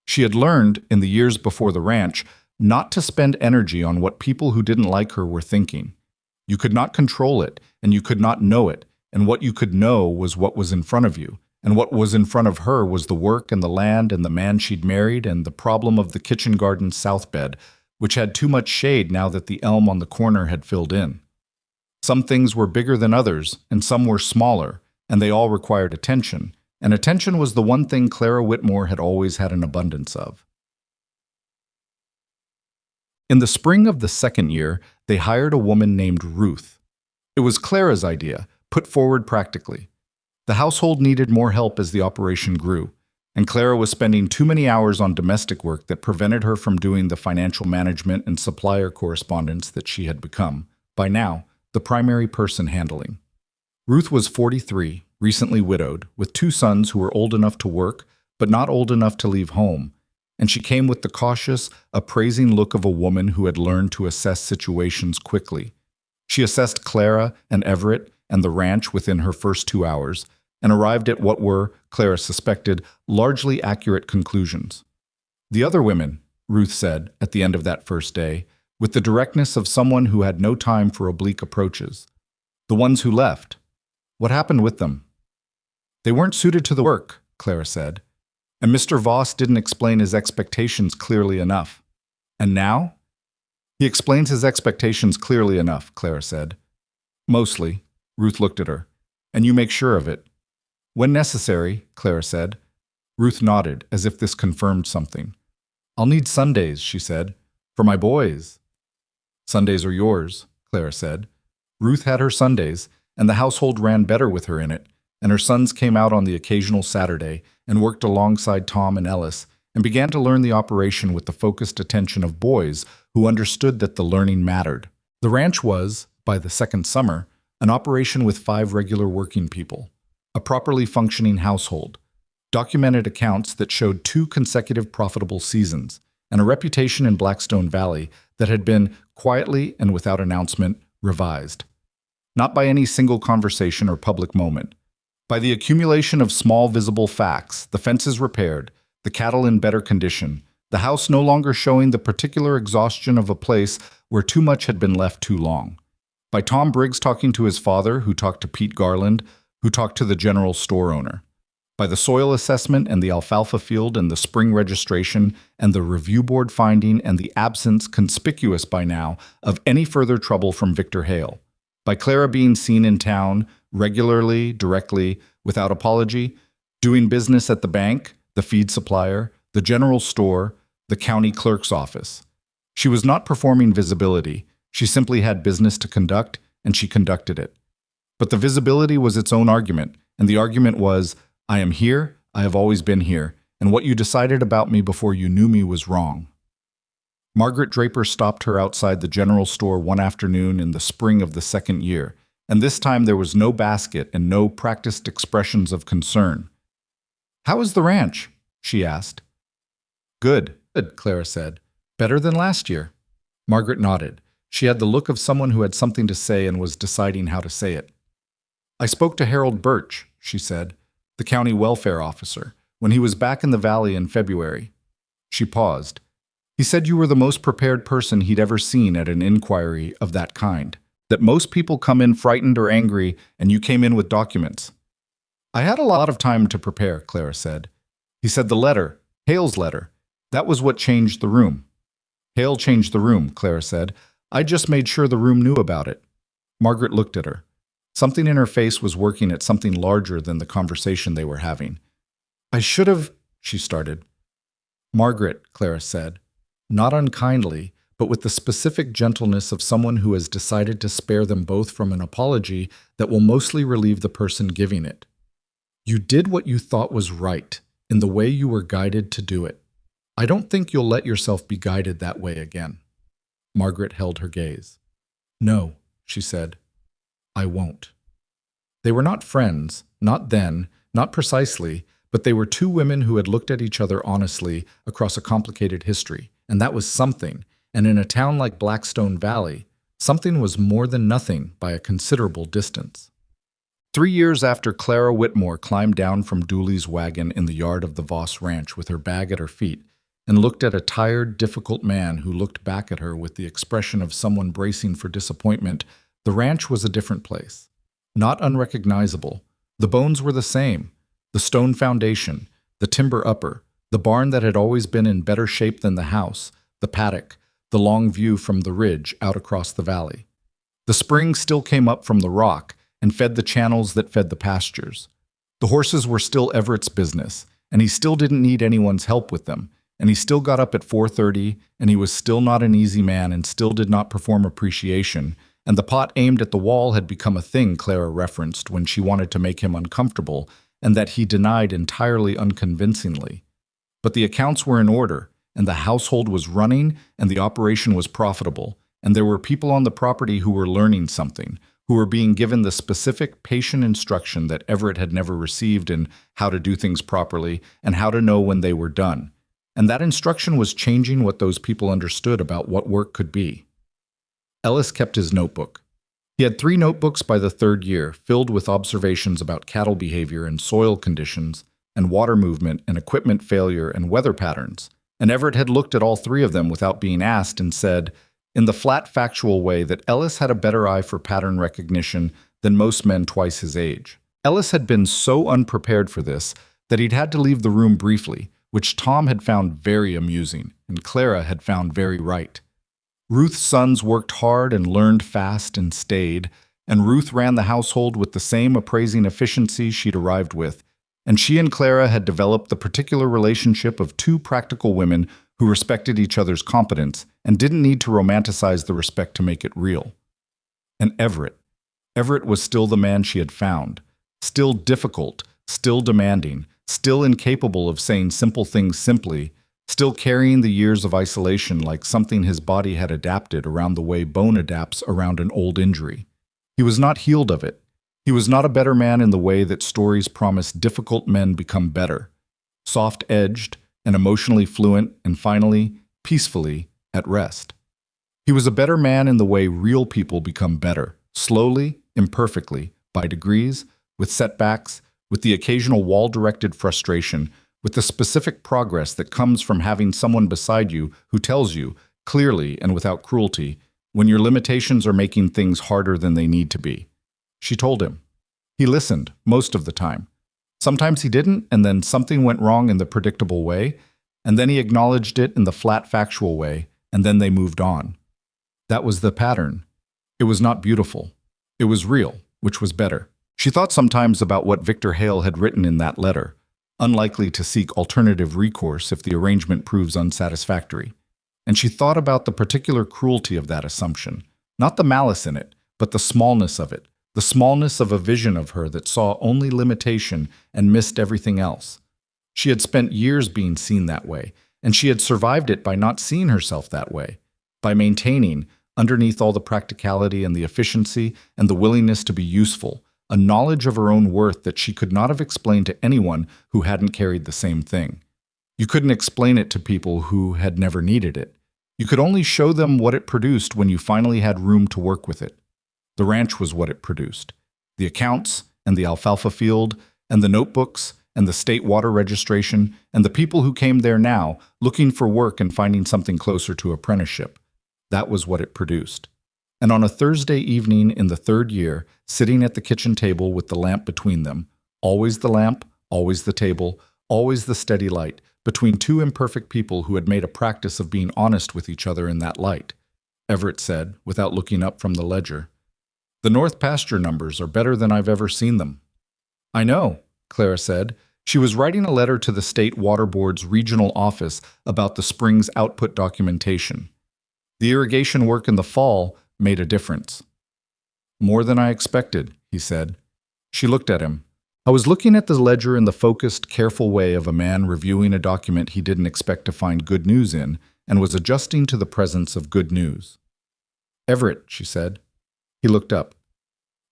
She had learned, in the years before the ranch, not to spend energy on what people who didn't like her were thinking. You could not control it, and you could not know it, and what you could know was what was in front of you, and what was in front of her was the work and the land and the man she'd married and the problem of the kitchen garden's south bed, which had too much shade now that the elm on the corner had filled in. Some things were bigger than others, and some were smaller, and they all required attention, and attention was the one thing Clara Whitmore had always had an abundance of. In the spring of the second year, they hired a woman named Ruth. It was Clara's idea, put forward practically. The household needed more help as the operation grew, and Clara was spending too many hours on domestic work that prevented her from doing the financial management and supplier correspondence that she had become, by now, the primary person handling. Ruth was 43, recently widowed, with 2 sons who were old enough to work, but not old enough to leave home, and she came with the cautious, appraising look of a woman who had learned to assess situations quickly. She assessed Clara and Everett and the ranch within her first 2 hours and arrived at what were, Clara suspected, largely accurate conclusions. The other women, Ruth said at the end of that first day, with the directness of someone who had no time for oblique approaches. The ones who left. What happened with them? They weren't suited to the work, Clara said, and Mr. Voss didn't explain his expectations clearly enough. And now? He explains his expectations clearly enough, Clara said. Mostly, Ruth looked at her, and you make sure of it. When necessary, Clara said. Ruth nodded, as if this confirmed something. I'll need Sundays, she said, for my boys. Sundays are yours, Clara said. Ruth had her Sundays, and the household ran better with her in it, and her sons came out on the occasional Saturday and worked alongside Tom and Ellis and began to learn the operation with the focused attention of boys who understood that the learning mattered. The ranch was, by the second summer, an operation with 5 regular working people, a properly functioning household, documented accounts that showed 2 consecutive profitable seasons, and a reputation in Blackstone Valley that had been, quietly and without announcement, revised. Not by any single conversation or public moment. By the accumulation of small visible facts, the fences repaired, the cattle in better condition, the house no longer showing the particular exhaustion of a place where too much had been left too long. By Tom Briggs talking to his father, who talked to Pete Garland, who talked to the general store owner. By the soil assessment and the alfalfa field and the spring registration and the review board finding and the absence, conspicuous by now, of any further trouble from Victor Hale. By Clara being seen in town, regularly, directly, without apology, doing business at the bank, the feed supplier, the general store, the county clerk's office. She was not performing visibility. She simply had business to conduct, and she conducted it. But the visibility was its own argument, and the argument was, I am here, I have always been here, and what you decided about me before you knew me was wrong. Margaret Draper stopped her outside the general store one afternoon in the spring of the second year, and this time there was no basket and no practiced expressions of concern. How is the ranch? She asked. Good, Clara said. Better than last year. Margaret nodded. She had the look of someone who had something to say and was deciding how to say it. I spoke to Harold Birch, she said, the county welfare officer, when he was back in the valley in February. She paused. He said you were the most prepared person he'd ever seen at an inquiry of that kind, that most people come in frightened or angry, and you came in with documents. I had a lot of time to prepare, Clara said. He said the letter, Hale's letter, that was what changed the room. Hale changed the room, Clara said. I just made sure the room knew about it. Margaret looked at her. Something in her face was working at something larger than the conversation they were having. I should have, she started. Margaret, Clara said, not unkindly, but with the specific gentleness of someone who has decided to spare them both from an apology that will mostly relieve the person giving it. You did what you thought was right, in the way you were guided to do it. I don't think you'll let yourself be guided that way again. Margaret held her gaze. No, she said. I won't. They were not friends, not then, not precisely, but they were 2 women who had looked at each other honestly across a complicated history, and that was something, and in a town like Blackstone Valley, something was more than nothing by a considerable distance. 3 years after Clara Whitmore climbed down from Dooley's wagon in the yard of the Voss Ranch with her bag at her feet and looked at a tired, difficult man who looked back at her with the expression of someone bracing for disappointment, the ranch was a different place. Not unrecognizable. The bones were the same. The stone foundation, the timber upper, the barn that had always been in better shape than the house, the paddock, the long view from the ridge out across the valley. The spring still came up from the rock and fed the channels that fed the pastures. The horses were still Everett's business, and he still didn't need anyone's help with them, and he still got up at 4:30, and he was still not an easy man and still did not perform appreciation, and the pot aimed at the wall had become a thing Clara referenced when she wanted to make him uncomfortable, and that he denied entirely unconvincingly. But the accounts were in order, and the household was running, and the operation was profitable, and there were people on the property who were learning something, who were being given the specific, patient instruction that Everett had never received in how to do things properly and how to know when they were done. And that instruction was changing what those people understood about what work could be. Ellis kept his notebook. He had 3 notebooks by the 3rd year, filled with observations about cattle behavior and soil conditions, and water movement and equipment failure and weather patterns. And Everett had looked at all 3 of them without being asked and said, in the flat factual way, that Ellis had a better eye for pattern recognition than most men twice his age. Ellis had been so unprepared for this that he'd had to leave the room briefly, which Tom had found very amusing and Clara had found very right. Ruth's sons worked hard and learned fast and stayed, and Ruth ran the household with the same appraising efficiency she'd arrived with, and she and Clara had developed the particular relationship of 2 practical women who respected each other's competence and didn't need to romanticize the respect to make it real. And Everett was still the man she had found, still difficult, still demanding, still incapable of saying simple things simply, still carrying the years of isolation like something his body had adapted around the way bone adapts around an old injury. He was not healed of it. He was not a better man in the way that stories promise difficult men become better, soft-edged and emotionally fluent and finally, peacefully, at rest. He was a better man in the way real people become better, slowly, imperfectly, by degrees, with setbacks, with the occasional wall-directed frustration, with the specific progress that comes from having someone beside you who tells you, clearly and without cruelty, when your limitations are making things harder than they need to be. She told him. He listened, most of the time. Sometimes he didn't, and then something went wrong in the predictable way, and then he acknowledged it in the flat factual way, and then they moved on. That was the pattern. It was not beautiful. It was real, which was better. She thought sometimes about what Victor Hale had written in that letter, unlikely to seek alternative recourse if the arrangement proves unsatisfactory. And she thought about the particular cruelty of that assumption, not the malice in it, but the smallness of it, the smallness of a vision of her that saw only limitation and missed everything else. She had spent years being seen that way, and she had survived it by not seeing herself that way, by maintaining, underneath all the practicality and the efficiency and the willingness to be useful, a knowledge of her own worth that she could not have explained to anyone who hadn't carried the same thing. You couldn't explain it to people who had never needed it. You could only show them what it produced when you finally had room to work with it. The ranch was what it produced. The accounts, and the alfalfa field, and the notebooks, and the state water registration, and the people who came there now, looking for work and finding something closer to apprenticeship. That was what it produced. And on a Thursday evening in the 3rd year, sitting at the kitchen table with the lamp between them, always the lamp, always the table, always the steady light, between 2 imperfect people who had made a practice of being honest with each other in that light, Everett said, without looking up from the ledger. The North Pasture numbers are better than I've ever seen them. I know, Clara said. She was writing a letter to the State Water Board's regional office about the spring's output documentation. The irrigation work in the fall made a difference. More than I expected, he said. She looked at him. I was looking at the ledger in the focused, careful way of a man reviewing a document he didn't expect to find good news in and was adjusting to the presence of good news. Everett, she said. He looked up.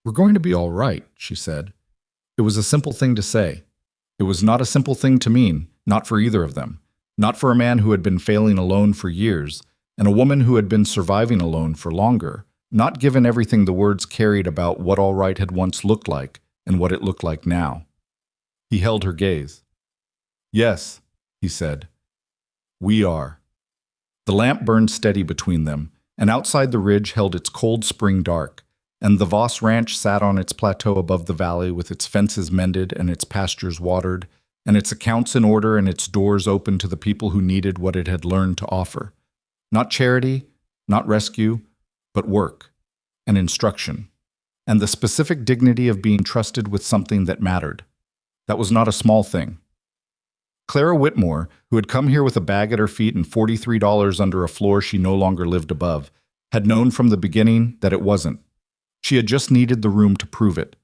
We're going to be all right, she said. It was a simple thing to say. It was not a simple thing to mean, not for either of them, not for a man who had been failing alone for years, and a woman who had been surviving alone for longer, not given everything the words carried about what all right had once looked like and what it looked like now. He held her gaze. Yes, he said. We are. The lamp burned steady between them, and outside the ridge held its cold spring dark, and the Voss Ranch sat on its plateau above the valley with its fences mended and its pastures watered, and its accounts in order and its doors open to the people who needed what it had learned to offer. Not charity, not rescue, but work and instruction, and the specific dignity of being trusted with something that mattered. That was not a small thing. Clara Whitmore, who had come here with a bag at her feet and $43 under a floor she no longer lived above, had known from the beginning that it wasn't. She had just needed the room to prove it.